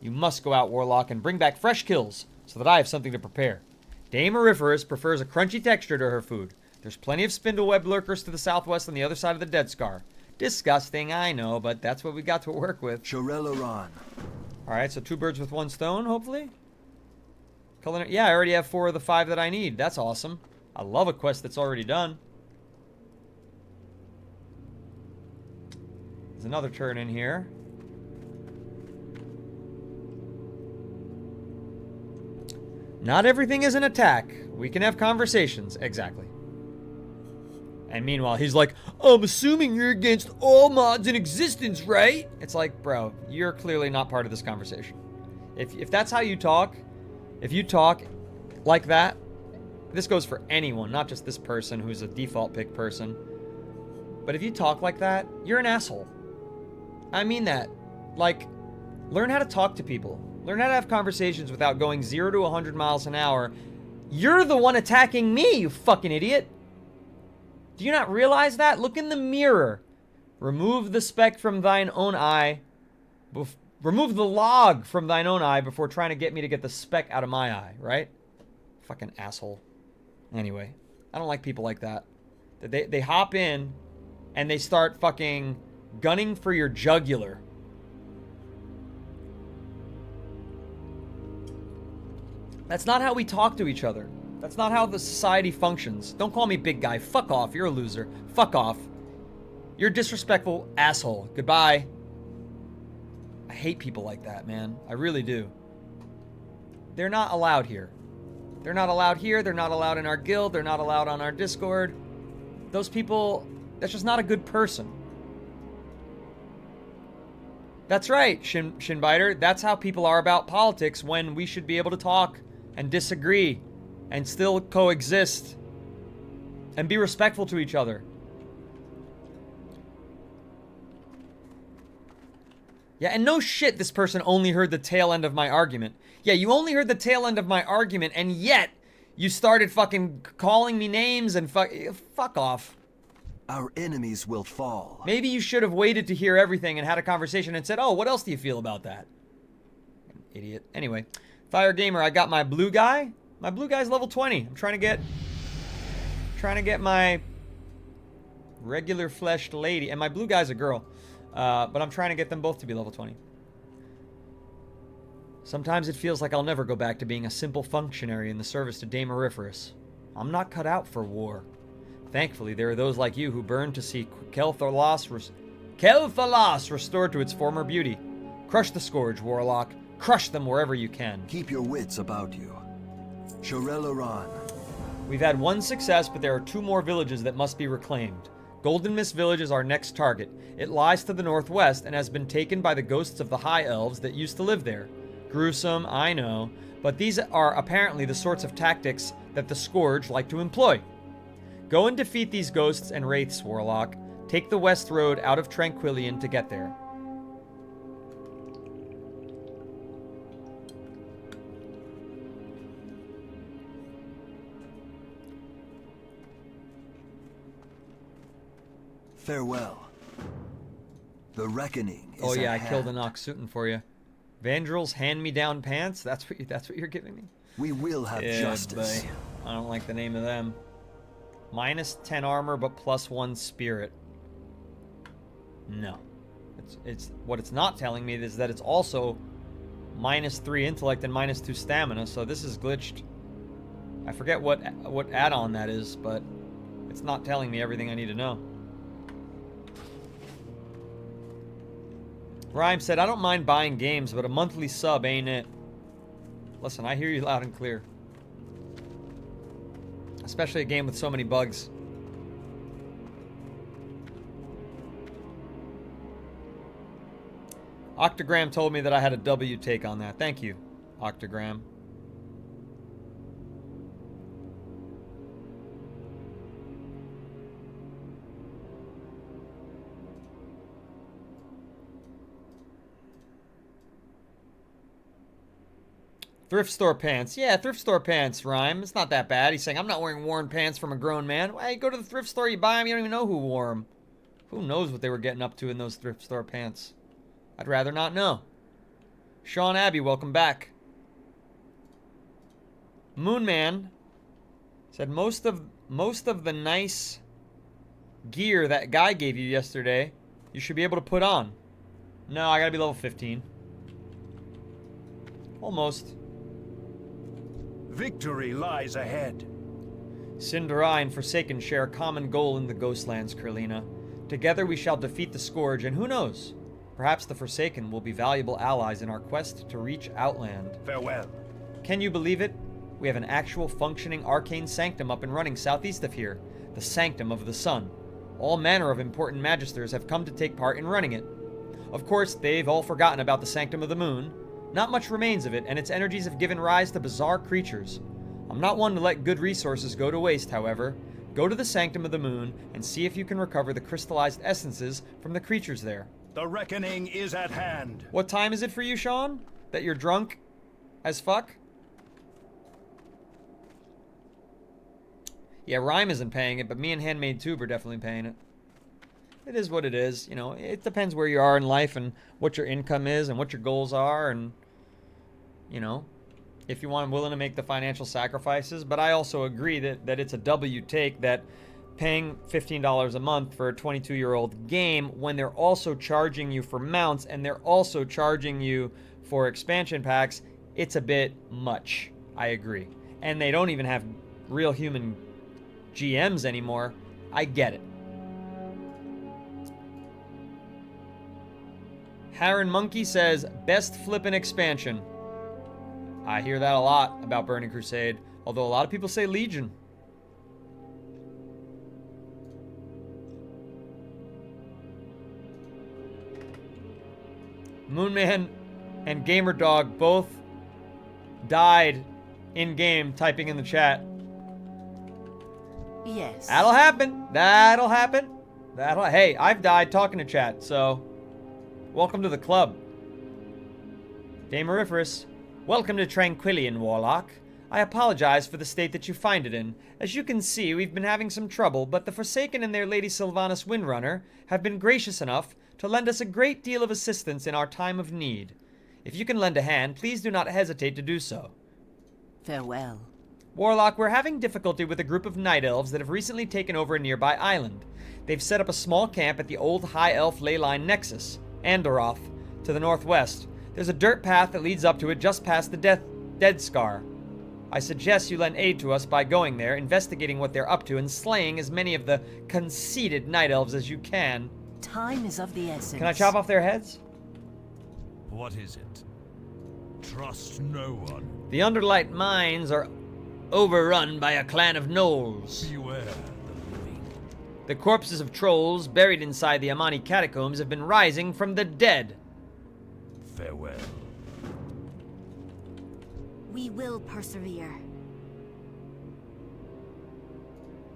Speaker 1: You must go out, Warlock, and bring back fresh kills, so that I have something to prepare. Dame Auriferous prefers a crunchy texture to her food. There's plenty of spindleweb lurkers to the southwest on the other side of the Dead Scar. Disgusting, I know, but that's what we got to work with.
Speaker 8: Chorelaran.
Speaker 1: Alright, so 2 birds with 1 stone, hopefully? Yeah, I already have 4 of the 5 that I need. That's awesome. I love a quest that's already done. There's another turn in here. Not everything is an attack. We can have conversations. Exactly. And meanwhile, he's like, I'm assuming you're against all mods in existence, right? It's like, bro, you're clearly not part of this conversation. If that's how you talk, if you talk like that, this goes for anyone, not just this person who's a default pick person. But if you talk like that, you're an asshole. I mean that. Like, learn how to talk to people. Learn how to have conversations without going 0 to 100 miles an hour. You're the one attacking me, you fucking idiot. Do you not realize that? Look in the mirror. Remove the speck from thine own eye. Remove the log from thine own eye before trying to get me to get the speck out of my eye, right? Fucking asshole. Anyway, I don't like people like that. They hop in and they start fucking gunning for your jugular. That's not how we talk to each other. That's not how the society functions. Don't call me big guy. Fuck off. You're a loser. Fuck off. You're a disrespectful asshole. Goodbye. I hate people like that, man. I really do. They're not allowed here. They're not allowed here. They're not allowed in our guild. They're not allowed on our Discord. Those people, that's just not a good person. That's right, Shinbiter. That's how people are about politics when we should be able to talk and disagree and still coexist and be respectful to each other. Yeah, and no shit this person only heard the tail end of my argument. Yeah, you only heard the tail end of my argument, and yet you started fucking calling me names and fuck off.
Speaker 8: Our enemies will fall.
Speaker 1: Maybe you should have waited to hear everything and had a conversation and said, oh, what else do you feel about that? Idiot. Anyway, Fire Gamer, I got my blue guy. My blue guy's level 20. I'm trying to get my regular fleshed lady, and my blue guy's a girl. But I'm trying to get them both to be level 20. Sometimes it feels like I'll never go back to being a simple functionary in the service to Dame Auriferous. I'm not cut out for war. Thankfully, there are those like you who burn to see Kel'Thalas restored to its former beauty. Crush the Scourge, Warlock. Crush them wherever you can.
Speaker 8: Keep your wits about you. Chorelaran.
Speaker 1: We've had 1 success, but there are 2 more villages that must be reclaimed. Golden Mist Village is our next target. It lies to the northwest and has been taken by the ghosts of the High Elves that used to live there. Gruesome, I know, but these are apparently the sorts of tactics that the Scourge like to employ. Go and defeat these ghosts and wraiths, Warlock. Take the west road out of Tranquillien to get there.
Speaker 8: Farewell. The reckoning is
Speaker 1: Oh yeah, I
Speaker 8: at
Speaker 1: killed
Speaker 8: hand.
Speaker 1: an Oxutin for you. Vandrel's hand-me-down pants? That's what you're giving me?
Speaker 8: We will have justice.
Speaker 1: Boy. I don't like the name of them. Minus 10 armor, but plus 1 spirit. No. It's what it's not telling me is that it's also minus 3 intellect and minus 2 stamina, so this is glitched. I forget what add-on that is, but it's not telling me everything I need to know. Rhyme said, I don't mind buying games, but a monthly sub ain't it. Listen, I hear you loud and clear. Especially a game with so many bugs. Octogram told me that I had a W take on that. Thank you, Octogram. Thrift store pants. Yeah, thrift store pants, Rhyme. It's not that bad. He's saying, I'm not wearing worn pants from a grown man. Why, you go to the thrift store, you buy them, you don't even know who wore them. Who knows what they were getting up to in those thrift store pants? I'd rather not know. Sean Abbey, welcome back. Moonman said, most of the nice gear that guy gave you yesterday, you should be able to put on. No, I gotta be level 15. Almost.
Speaker 4: Victory lies ahead.
Speaker 1: Cinderai and Forsaken share a common goal in the Ghostlands, Curlina. Together we shall defeat the Scourge, and who knows? Perhaps the Forsaken will be valuable allies in our quest to reach Outland.
Speaker 4: Farewell.
Speaker 1: Can you believe it? We have an actual functioning arcane sanctum up and running southeast of here. The Sanctum of the Sun. All manner of important magisters have come to take part in running it. Of course, they've all forgotten about the Sanctum of the Moon. Not much remains of it, and its energies have given rise to bizarre creatures. I'm not one to let good resources go to waste, however. Go to the Sanctum of the Moon and see if you can recover the crystallized essences from the creatures there.
Speaker 4: The reckoning is at hand.
Speaker 1: What time is it for you, Sean? That you're drunk as fuck? Yeah, Rhyme isn't paying it, but me and Handmade Tube are definitely paying it. It is what it is. You know, it depends where you are in life and what your income is and what your goals are and, you know, if you want, willing to make the financial sacrifices. But I also agree that it's a W take that paying $15 a month for a 22-year-old game when they're also charging you for mounts and they're also charging you for expansion packs, it's a bit much. I agree. And they don't even have real human GMs anymore. I get it. Harren Monkey says, best flippin' expansion. I hear that a lot about Burning Crusade, although a lot of people say Legion. Moonman and Gamerdog both died in-game typing in the chat.
Speaker 10: Yes.
Speaker 1: That'll happen. That'll happen. Hey, I've died talking to chat, so welcome to the club. Dameriferous, welcome to Tranquillien, Warlock. I apologize for the state that you find it in. As you can see, we've been having some trouble, but the Forsaken and their Lady Sylvanas Windrunner have been gracious enough to lend us a great deal of assistance in our time of need. If you can lend a hand, please do not hesitate to do so.
Speaker 10: Farewell.
Speaker 1: Warlock, we're having difficulty with a group of night elves that have recently taken over a nearby island. They've set up a small camp at the old High Elf leyline nexus, Anderoth, to the northwest. There's a dirt path that leads up to it just past the Dead Scar. I suggest you lend aid to us by going there, investigating what they're up to, and slaying as many of the conceited night elves as you can.
Speaker 10: Time is of the essence.
Speaker 1: Can I chop off their heads?
Speaker 4: What is it? Trust no one.
Speaker 1: The Underlight mines are overrun by a clan of gnolls.
Speaker 4: Beware the living.
Speaker 1: The corpses of trolls buried inside the Amani catacombs have been rising from the dead.
Speaker 4: Farewell.
Speaker 11: We will persevere.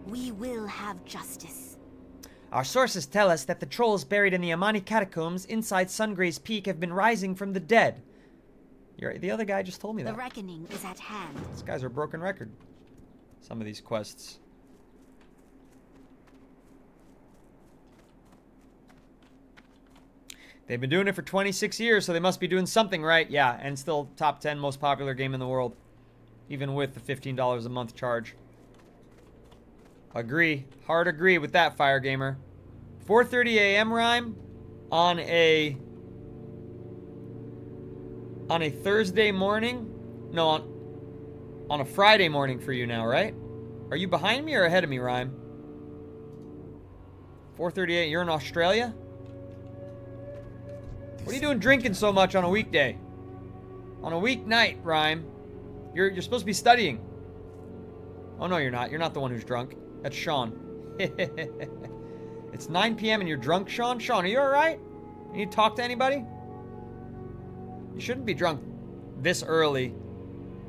Speaker 11: We will have justice.
Speaker 1: Our sources tell us that the trolls buried in the Amani catacombs inside Sungray's Peak have been rising from the dead. The other guy just told me that.
Speaker 11: The reckoning is at hand.
Speaker 1: These guys are a broken record. Some of these quests. They've been doing it for 26 years, so they must be doing something right. Yeah, and still top 10 most popular game in the world. Even with the $15 a month charge. Agree. Hard agree with that, Fire Gamer. 4:30 a.m. Rhyme on a Thursday morning? No, on a Friday morning for you now, right? Are you behind me or ahead of me, Rhyme? 4:38, you're in Australia? What are you doing drinking so much on a weekday? On a weeknight, Rhyme. You're supposed to be studying. Oh, no, you're not. You're not the one who's drunk. That's Sean. It's 9 p.m. and you're drunk, Sean? Sean, are you alright? You need to talk to anybody? You shouldn't be drunk this early.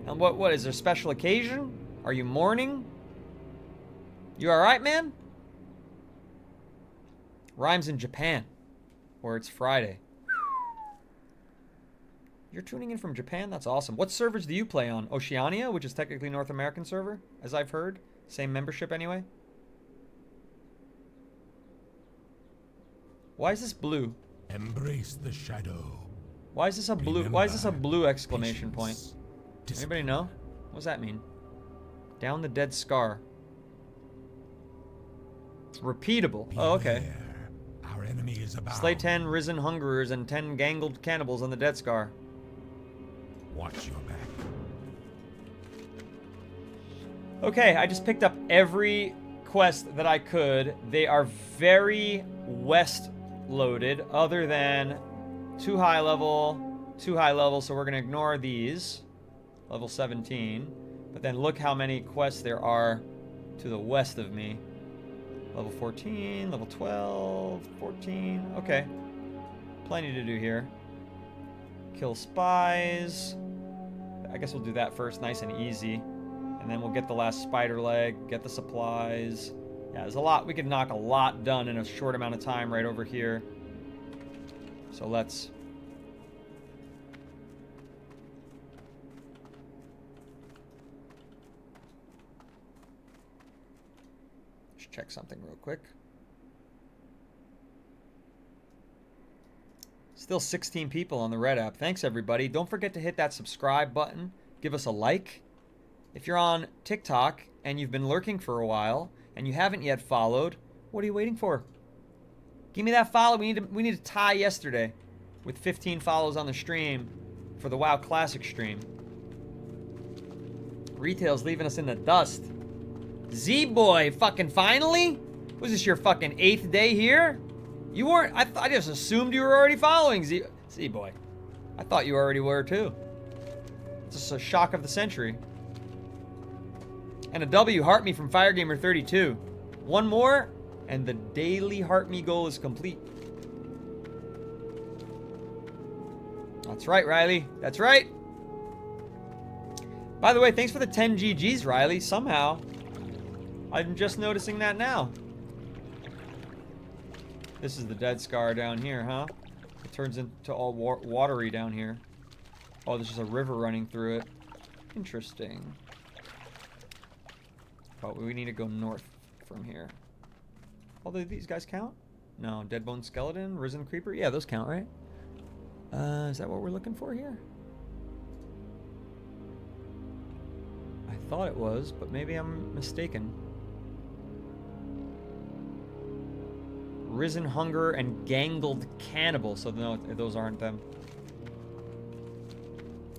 Speaker 1: And what is there a special occasion? Are you mourning? You alright, man? Rhymes in Japan. Where it's Friday. You're tuning in from Japan? That's awesome. What servers do you play on? Oceania, which is technically North American server, as I've heard. Same membership anyway. Why is this blue?
Speaker 2: Embrace the shadow.
Speaker 1: Why is this a blue? Why is this a blue exclamation point? Anybody know? What does that mean? Down the dead scar. Repeatable. Oh, okay.
Speaker 2: Our enemy is about.
Speaker 1: Slay 10 risen hungerers and 10 gangled cannibals on the dead scar.
Speaker 2: Watch your back.
Speaker 1: Okay, I just picked up every quest that I could. They are very west loaded, other than 2 high level, so we're going to ignore these. Level 17. But then look how many quests there are to the west of me. Level 14, level 12, 14. Okay. Plenty to do here. Kill spies. I guess we'll do that first, nice and easy. And then we'll get the last spider leg, get the supplies. Yeah, there's a lot. We could knock a lot done in a short amount of time right over here. So let's... Just check something real quick. Still 16 people on the Red app. Thanks, everybody. Don't forget to hit that subscribe button. Give us a like. If you're on TikTok and you've been lurking for a while and you haven't yet followed, what are you waiting for? Give me that follow. We need to tie yesterday with 15 follows on the stream for the WoW Classic stream. Retail's leaving us in the dust. Z-Boy, fucking finally? Was this your fucking 8th day here? You weren't... I just assumed you were already following Z-Boy. I thought you already were, too. It's just a shock of the century. And a W, Heart Me from FireGamer32. One more, and the daily Heart Me goal is complete. That's right, Riley. That's right. By the way, thanks for the 10 GGs, Riley. Somehow, I'm just noticing that now. This is the dead scar down here, huh? It turns into all watery down here. Oh, there's just a river running through it. Interesting. But we need to go north from here. Oh, do these guys count? No, Dead Bone Skeleton, Risen Creeper. Yeah, those count, right? Is that what we're looking for here? I thought it was, but maybe I'm mistaken. Risen Hunger and Gangled Cannibal. So no, those aren't them.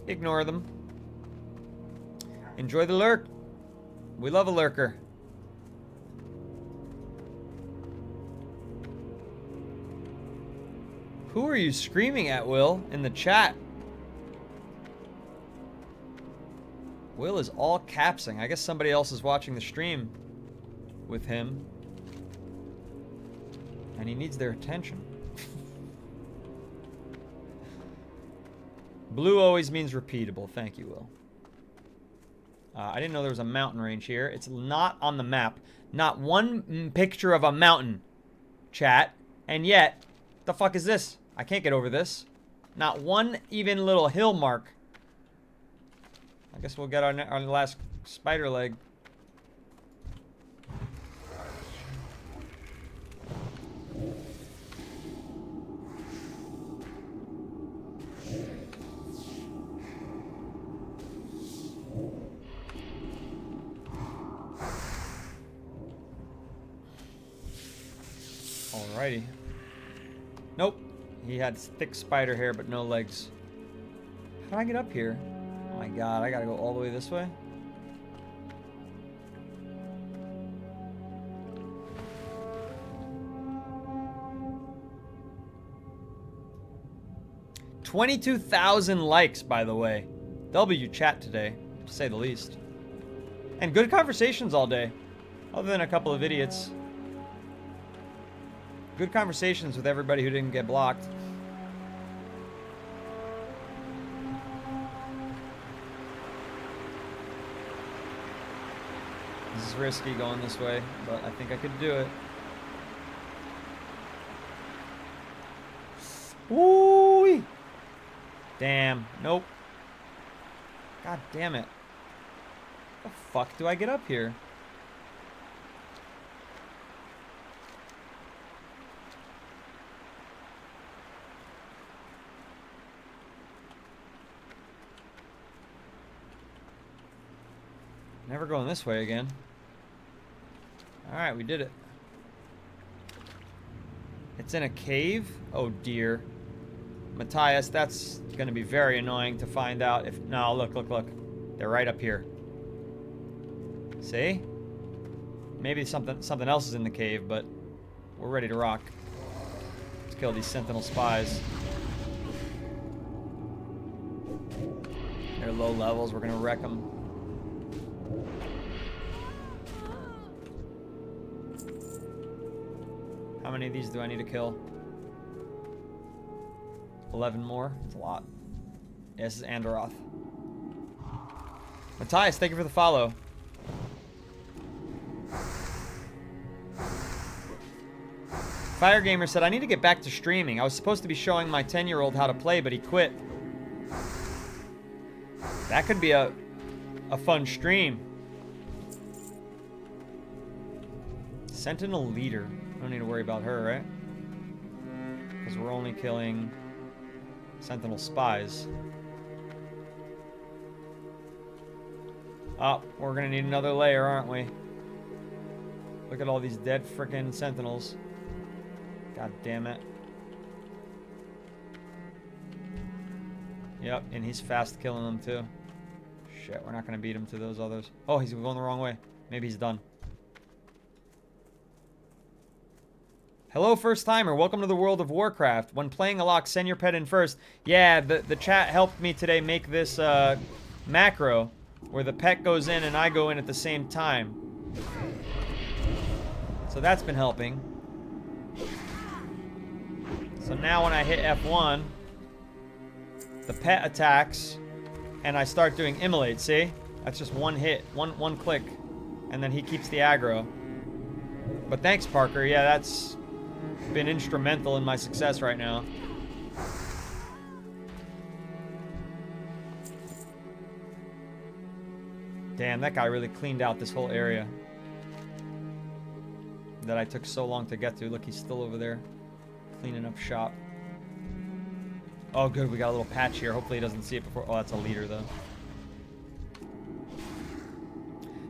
Speaker 1: Ignore them. Enjoy the lurk. We love a lurker. Who are you screaming at, Will, in the chat? Will is all capsing. I guess somebody else is watching the stream with him. And he needs their attention. Blue always means repeatable. Thank you, Will. I didn't know there was a mountain range here. It's not on the map. Not one picture of a mountain, chat. And yet, the fuck is this? I can't get over this. Not one even little hill mark. I guess we'll get our last spider leg. Alrighty. Nope. He had thick spider hair, but no legs. How do I get up here? Oh my god, I gotta go all the way this way? $22,000 likes, by the way. W chat today, to say the least. And good conversations all day. Other than a couple of idiots. Good conversations with everybody who didn't get blocked. This is risky going this way, but I think I could do it. Woo-wee! Damn. Nope. God damn it. How the fuck do I get up here? Never going this way again. Alright, we did it. It's in a cave? Oh dear. Matthias, that's going to be very annoying to find out if... No, look, look, look. They're right up here. See? Maybe something else is in the cave, but we're ready to rock. Let's kill these sentinel spies. They're low levels. We're going to wreck them. How many of these do I need to kill? 11 more? That's a lot. Yeah, this is Anderoth. Matthias, thank you for the follow. Firegamer said, I need to get back to streaming. I was supposed to be showing my 10-year-old how to play, but he quit. That could be a fun stream. Sentinel leader. Don't need to worry about her, right? Because we're only killing sentinel spies. Oh, we're gonna need another layer, aren't we? Look at all these dead frickin' sentinels. God damn it. Yep, and he's fast killing them too. Shit, we're not gonna beat him to those others. Oh, he's going the wrong way. Maybe he's done. Hello, first timer. Welcome to the World of Warcraft. When playing a lock, send your pet in first. Yeah, the chat helped me today make this macro where the pet goes in and I go in at the same time. So that's been helping. So now when I hit F1, the pet attacks and I start doing immolate. See? That's just one hit, one click, and then he keeps the aggro. But thanks, Parker. Yeah, that's been instrumental in my success right now. Damn, that guy really cleaned out this whole area that I took so long to get to. Look, he's still over there cleaning up shop. Oh, good. We got a little patch here. Hopefully he doesn't see it before. Oh, that's a leader, though.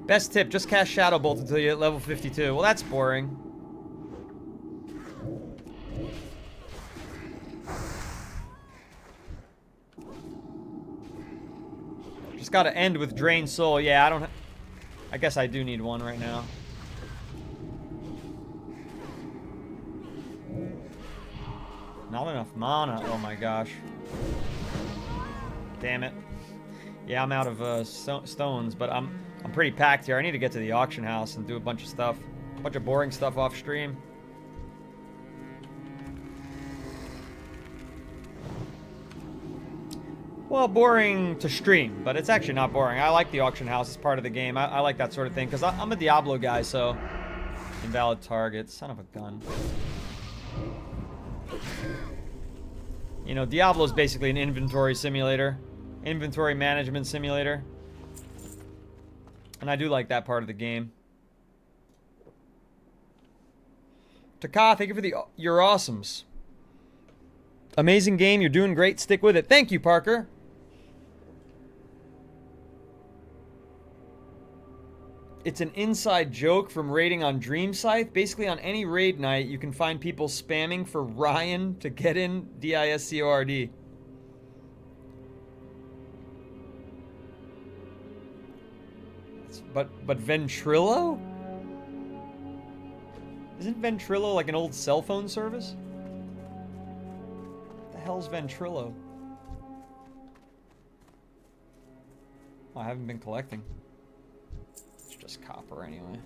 Speaker 1: Best tip, just cast Shadow Bolt until you hit level 52. Well, that's boring. Just gotta end with Drain Soul. Yeah, I guess I do need one right now. Not enough mana. Oh my gosh. Damn it. Yeah, I'm out of stones, but I'm pretty packed here. I need to get to the auction house and do a bunch of stuff. A bunch of boring stuff off stream. Well, boring to stream, but it's actually not boring. I like the auction house as part of the game. I like that sort of thing, because I'm a Diablo guy, so... Invalid target. Son of a gun. You know, Diablo is basically an inventory simulator. Inventory management simulator. And I do like that part of the game. Taka, thank you for your awesomes. Amazing game. You're doing great. Stick with it. Thank you, Parker. It's an inside joke from raiding on Dream Scythe. Basically, on any raid night, you can find people spamming for Ryan to get in DISCORD. But Ventrilo? Isn't Ventrilo like an old cell phone service? What the hell's Ventrilo? Oh, I haven't been collecting. It's just copper anyway.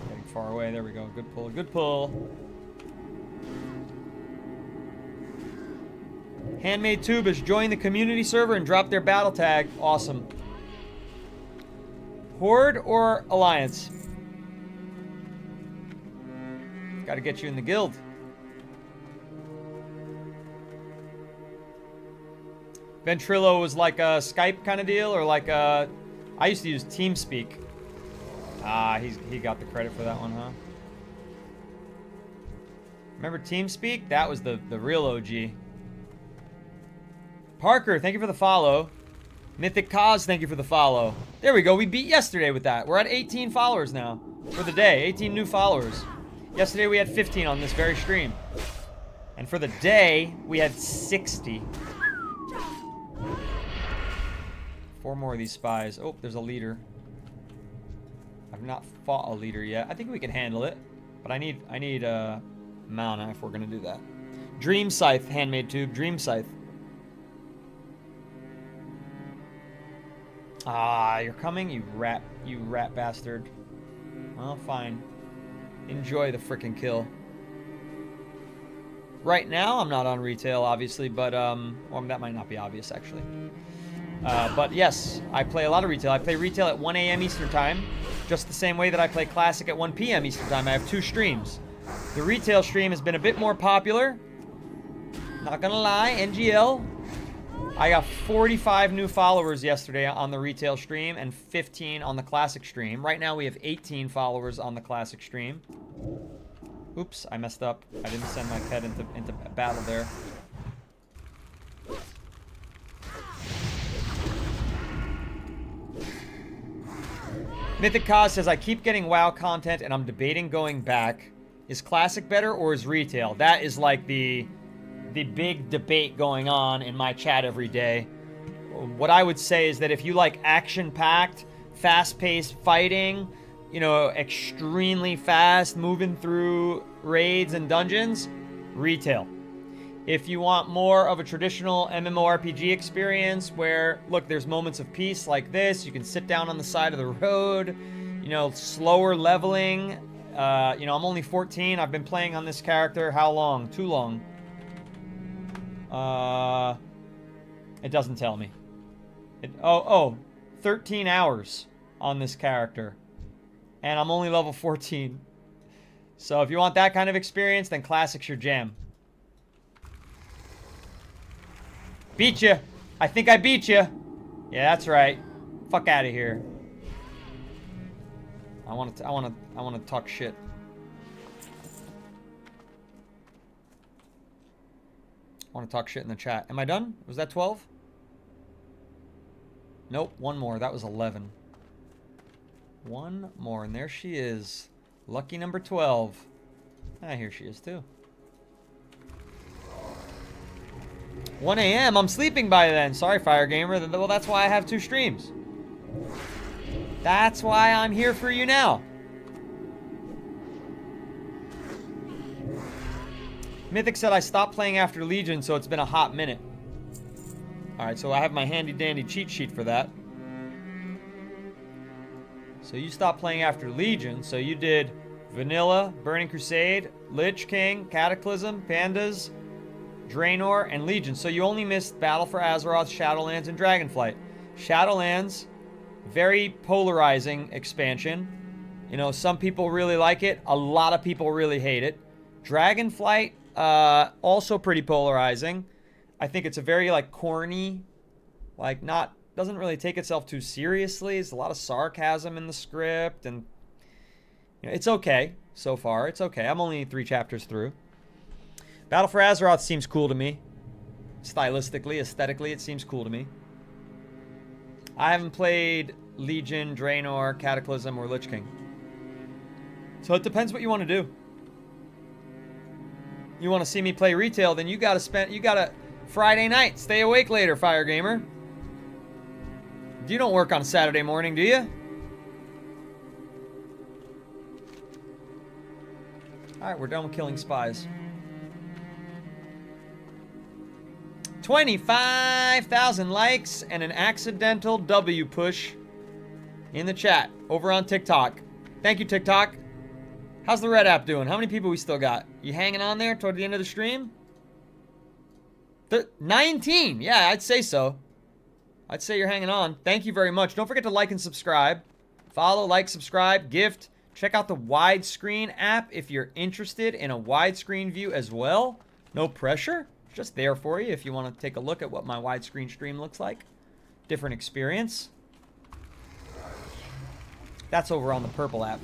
Speaker 1: Getting far away. There we go. Good pull. Good pull. Handmade Tube has joined the community server and dropped their battle tag. Awesome. Horde or Alliance? Gotta get you in the guild. Ventrilo was like a Skype kind of deal, or like a... I used to use TeamSpeak. Ah, he got the credit for that one, huh? Remember TeamSpeak? That was the real OG. Parker, thank you for the follow. Mythic Cause, thank you for the follow. There we go. We beat yesterday with that. We're at 18 followers now for the day. 18 new followers. Yesterday we had 15 on this very stream. And for the day, we had 60. 4 more of these spies. Oh, there's a leader. I've not fought a leader yet. I think we can handle it. But I need mana if we're going to do that. Dream Scythe, Handmade Tube. Dream Scythe. Ah, you're coming, you rat bastard. Well, fine. Enjoy the frickin' kill. Right now, I'm not on retail, obviously, but, or that might not be obvious, actually. But yes, I play a lot of retail. I play retail at 1 a.m. Eastern Time, just the same way that I play Classic at 1 p.m. Eastern Time. I have 2 streams. The retail stream has been a bit more popular. Not gonna lie, NGL. I got 45 new followers yesterday on the retail stream and 15 on the classic stream. Right now we have 18 followers on the classic stream. Oops, I messed up. I didn't send my pet into battle there. Mythic Cause says, I keep getting WoW content and I'm debating going back. Is classic better or is retail? That is like the big debate going on in my chat every day. What I would say is that if you like action-packed, fast-paced fighting, you know, extremely fast, moving through raids and dungeons, retail. If you want more of a traditional MMORPG experience where, look, there's moments of peace like this, you can sit down on the side of the road, you know, slower leveling. You know, I'm only 14. I've been playing on this character how long? Too long. It doesn't tell me. 13 hours on this character. And I'm only level 14. So if you want that kind of experience, then Classic's your jam. Beat you. I think I beat you. Yeah, that's right. Fuck out of here. I want to talk shit. I want to talk shit in the chat. Am I done? Was that 12? Nope, one more. That was 11. One more, and there she is. Lucky number 12. Ah, here she is too. 1 a.m. I'm sleeping by then. Sorry, Fire Gamer. Well, that's why I have 2 streams. That's why I'm here for you now. Mythic said I stopped playing after Legion, so it's been a hot minute. Alright, so I have my handy-dandy cheat sheet for that. So you stopped playing after Legion, so you did Vanilla, Burning Crusade, Lich King, Cataclysm, Pandas, Draenor, and Legion. So you only missed Battle for Azeroth, Shadowlands, and Dragonflight. Shadowlands, very polarizing expansion. You know, some people really like it. A lot of people really hate it. Dragonflight, also pretty polarizing. I think it's a very, like, corny, like, doesn't really take itself too seriously. There's a lot of sarcasm in the script, and you know, it's okay so far. It's okay. I'm only 3 chapters through. Battle for Azeroth seems cool to me. Stylistically, aesthetically, it seems cool to me. I haven't played Legion, Draenor, Cataclysm, or Lich King. So it depends what you want to do. You want to see me play retail, then you gotta Friday night. Stay awake later, Fire Gamer. You don't work on a Saturday morning, do you? Alright, we're done with killing spies. 25,000 likes and an accidental W push in the chat over on TikTok. Thank you, TikTok. How's the red app doing? How many people we still got? You hanging on there toward the end of the stream? 19. Yeah, I'd say so. I'd say you're hanging on. Thank you very much. Don't forget to like and subscribe. Follow, like, subscribe, gift. Check out the widescreen app if you're interested in a widescreen view as well. No pressure. It's just there for you if you want to take a look at what my widescreen stream looks like. Different experience. That's over on the purple app.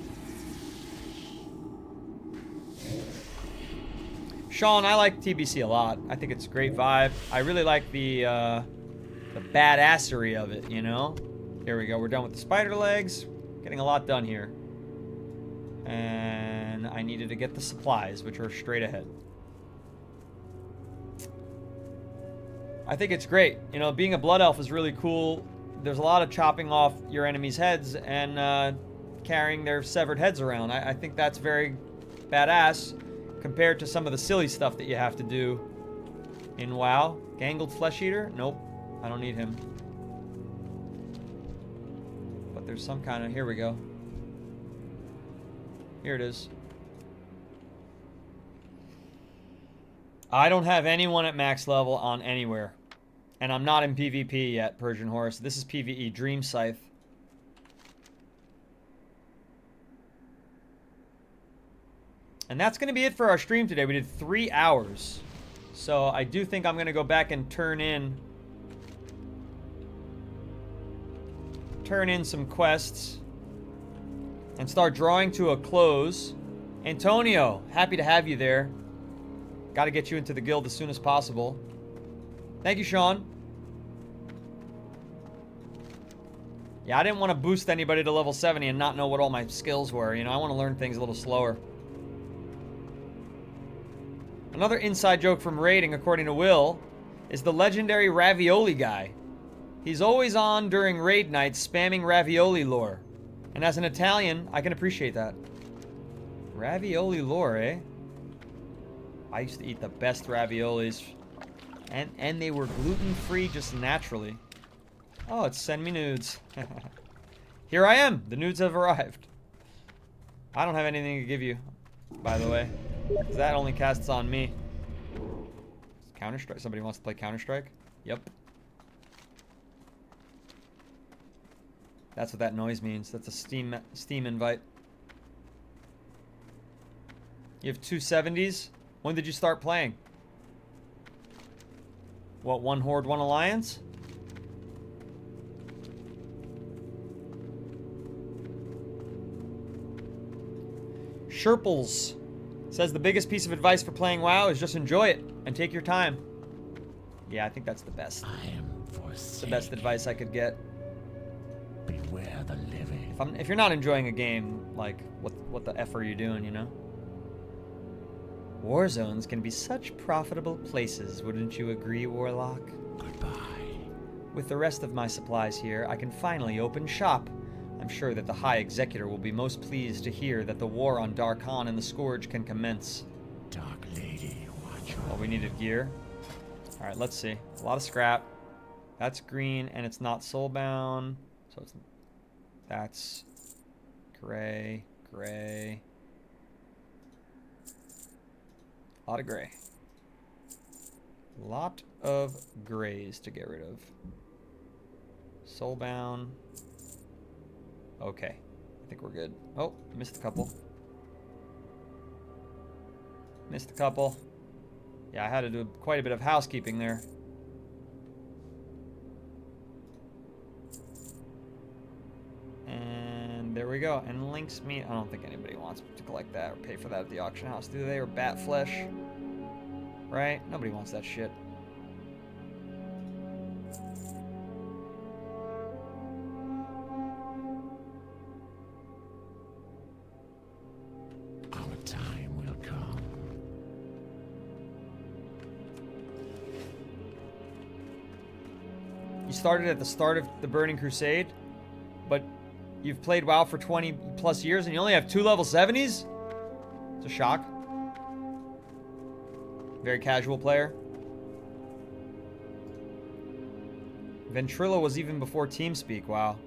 Speaker 1: Sean, I like TBC a lot. I think it's a great vibe. I really like the badassery of it, you know? Here we go. We're done with the spider legs. Getting a lot done here. And I needed to get the supplies, which are straight ahead. I think it's great. You know, being a blood elf is really cool. There's a lot of chopping off your enemies' heads and carrying their severed heads around. I think that's very badass compared to some of the silly stuff that you have to do in WoW. Gangled Flesh Eater? Nope. I don't need him. But there's some kind of... Here we go. Here it is. I don't have anyone at max level on anywhere. And I'm not in PvP yet, Persian Horse. This is PvE, Dream Scythe. And that's going to be it for our stream today. We did 3 hours. So I do think I'm going to go back and turn in some quests and start drawing to a close. Antonio, happy to have you there. Got to get you into the guild as soon as possible. Thank you, Sean. Yeah, I didn't want to boost anybody to level 70 and not know what all my skills were. You know, I want to learn things a little slower. Another inside joke from raiding, according to Will, is the legendary ravioli guy. He's always on during raid nights spamming ravioli lore. And as an Italian, I can appreciate that. Ravioli lore, eh? I used to eat the best raviolis. And they were gluten-free just naturally. Oh, it's send me nudes. Here I am. The nudes have arrived. I don't have anything to give you, by the way. Because that only casts on me. Counter-Strike. Somebody wants to play Counter-Strike? Yep. That's what that noise means. That's a Steam invite. You have 270s? When did you start playing? What, one Horde, one Alliance? Sherples says the biggest piece of advice for playing WoW is just enjoy it and take your time. Yeah, I think that's the best.
Speaker 2: I am forsaken.
Speaker 1: It's the best advice I could get.
Speaker 2: Beware the living.
Speaker 1: If you're not enjoying a game, like, what the F are you doing, you know? War zones can be such profitable places, wouldn't you agree, Warlock?
Speaker 2: Goodbye.
Speaker 1: With the rest of my supplies here, I can finally open shop. I'm sure that the High Executor will be most pleased to hear that the war on Darkhan and the Scourge can commence.
Speaker 2: Dark Lady, watch
Speaker 1: Well, we needed gear. Alright, let's see. A lot of scrap. That's green, and it's not soulbound. So it's... That's... Gray. Gray. A lot of gray. Lot of grays to get rid of. Soulbound. Okay. I think we're good. Oh, missed a couple. Missed a couple. Yeah, I had to do quite a bit of housekeeping there. And there we go. And Lynx meat. I don't think anybody wants to collect that or pay for that at the auction house, do they? Or bat flesh. Right? Nobody wants that shit.
Speaker 2: Our time will come.
Speaker 1: You started at the start of the Burning Crusade, but you've played WoW for 20 plus years and you only have 2 level 70s? It's a shock. Very casual player. Ventrilo was even before TeamSpeak. Wow.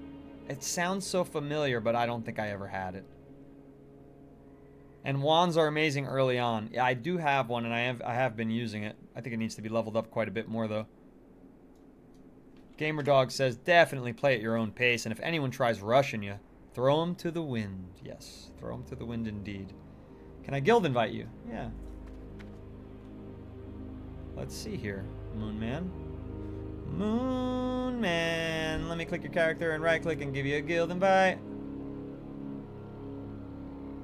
Speaker 1: It sounds so familiar, but I don't think I ever had it. And wands are amazing early on. Yeah, I do have one, and I have been using it. I think it needs to be leveled up quite a bit more, though. GamerDog says, definitely play at your own pace, and if anyone tries rushing you, throw them to the wind. Yes, throw them to the wind indeed. Can I guild invite you? Yeah. Let's see here, Moon Man. Moon Man. Let me click your character and right click and give you a guild invite.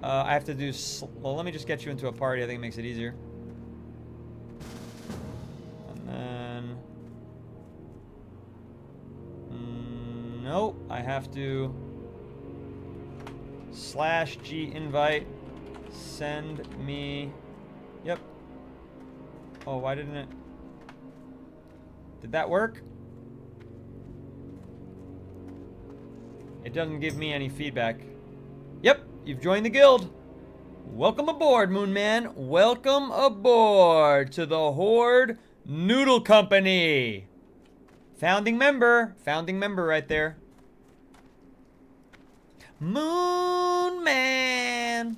Speaker 1: I have to do... Well, let me just get you into a party. I think it makes it easier. And then... Nope. I have to... /G invite. Send me... Yep. Oh, why didn't it... Did that work? It doesn't give me any feedback. Yep, you've joined the guild. Welcome aboard, Moon Man. Welcome aboard to the Horde Noodle Company. Founding member right there. Moon Man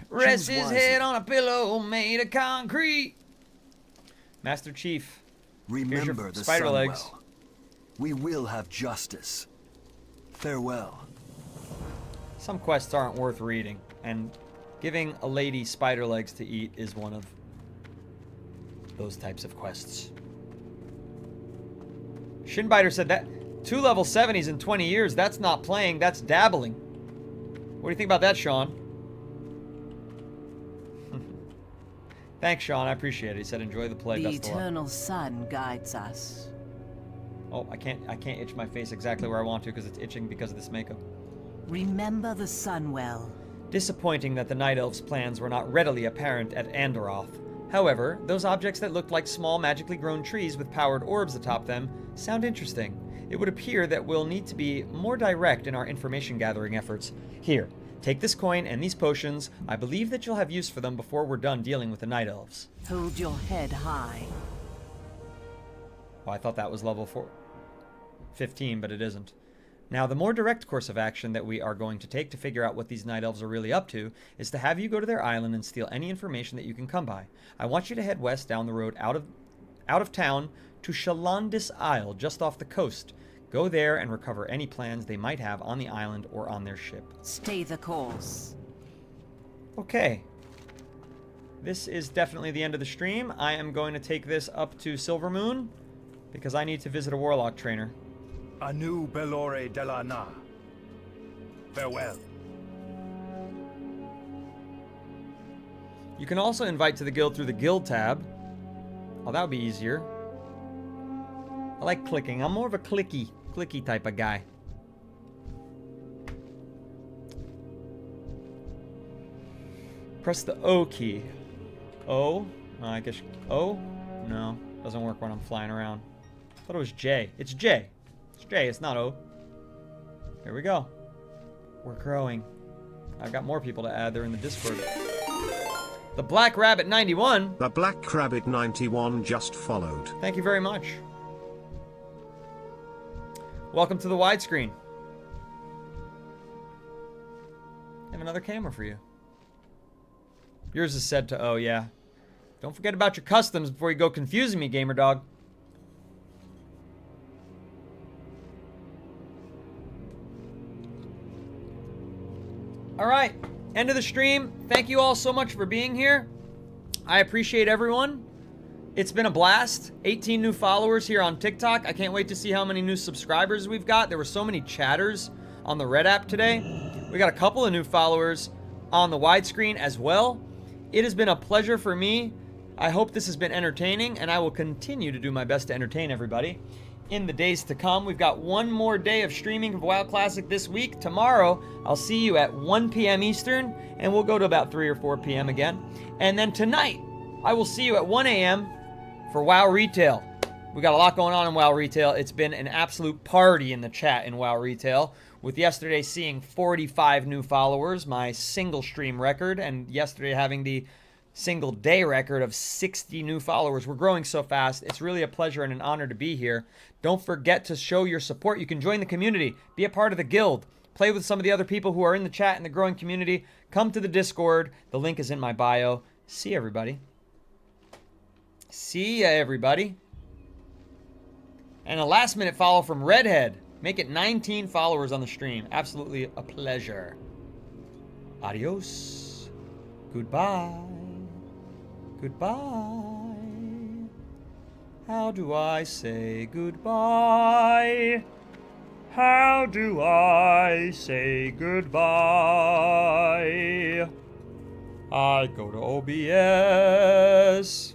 Speaker 1: rests his head on a pillow made of concrete. Master Chief.
Speaker 8: Remember the
Speaker 1: spider legs.
Speaker 8: Sunwell. We will have justice. Farewell.
Speaker 1: Some quests aren't worth reading, and giving a lady spider legs to eat is one of those types of quests. Shinbiter said that 2 level 70s in 20 years, that's not playing, that's dabbling. What do you think about that, Sean? Thanks, Sean. I appreciate it. He said, "Enjoy the play."
Speaker 10: The
Speaker 1: Best of luck.
Speaker 10: eternal sun guides us.
Speaker 1: Oh, I can't itch my face exactly where I want to because it's itching because of this makeup.
Speaker 10: Remember the Sunwell.
Speaker 1: Disappointing that the Night Elves' plans were not readily apparent at Anderoth. However, those objects that looked like small magically grown trees with powered orbs atop them sound interesting. It would appear that we'll need to be more direct in our information gathering efforts. Here, take this coin and these potions. I believe that you'll have use for them before we're done dealing with the Night Elves.
Speaker 10: Hold your head high.
Speaker 1: Oh, I thought that was level 15, but it isn't. Now, the more direct course of action that we are going to take to figure out what these Night Elves are really up to is to have you go to their island and steal any information that you can come by. I want you to head west down the road out of town to Shalandis Isle, just off the coast. Go there and recover any plans they might have on the island or on their ship.
Speaker 10: Stay the course.
Speaker 1: Okay. This is definitely the end of the stream. I am going to take this up to Silvermoon because I need to visit a Warlock trainer.
Speaker 4: Anu Belore de la Na. Farewell.
Speaker 1: You can also invite to the guild through the guild tab. Oh, that would be easier. I like clicking. I'm more of a clicky type of guy. Press the O key. O? I guess O? No, doesn't work when I'm flying around. I thought it was J. It's J. It's J, it's not O. Here we go. We're growing. I've got more people to add. They're in the Discord. The Black Rabbit 91.
Speaker 9: The Black Rabbit 91 just followed.
Speaker 1: Thank you very much. Welcome to the widescreen. I have another camera for you. Yours is set to O, yeah. Don't forget about your customs before you go confusing me, gamer dog. Alright, end of the stream. Thank you all so much for being here. I appreciate everyone. It's been a blast. 18 new followers here on TikTok. I can't wait to see how many new subscribers we've got. There were so many chatters on the Red app today. We got a couple of new followers on the widescreen as well. It has been a pleasure for me. I hope this has been entertaining, and I will continue to do my best to entertain everybody in the days to come. We've got one more day of streaming of WoW Classic this week. Tomorrow, I'll see you at 1 p.m. Eastern, and we'll go to about 3 or 4 p.m. again. And then tonight, I will see you at 1 a.m. for WoW Retail. We got a lot going on in WoW Retail. It's been an absolute party in the chat in WoW Retail, with yesterday seeing 45 new followers, my single stream record, and yesterday having the single day record of 60 new followers. We're growing so fast. It's really a pleasure and an honor to be here. Don't forget to show your support. You can join the community, be a part of the guild, play with some of the other people who are in the chat in the growing community. Come to the Discord. The link is in my bio. See everybody. See ya, everybody. And a last minute follow from Redhead. Make it 19 followers on the stream. Absolutely a pleasure. Adios. Goodbye. Goodbye. How do I say goodbye? How do I say goodbye? I go to OBS.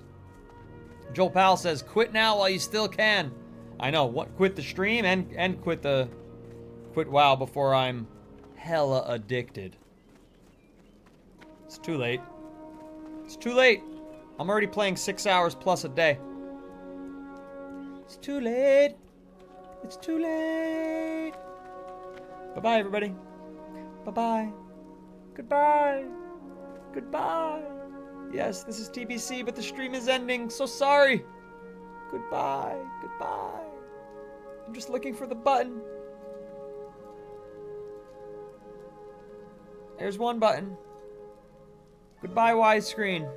Speaker 1: Joel Powell says, quit now while you still can. I know, what? Quit the stream and quit WoW before I'm hella addicted. It's too late. It's too late. I'm already playing 6 hours plus a day. It's too late. It's too late. Bye-bye, everybody. Bye-bye. Goodbye. Goodbye. Yes, this is TBC, but the stream is ending. So sorry. Goodbye. Goodbye. I'm just looking for the button. There's one button. Goodbye, widescreen.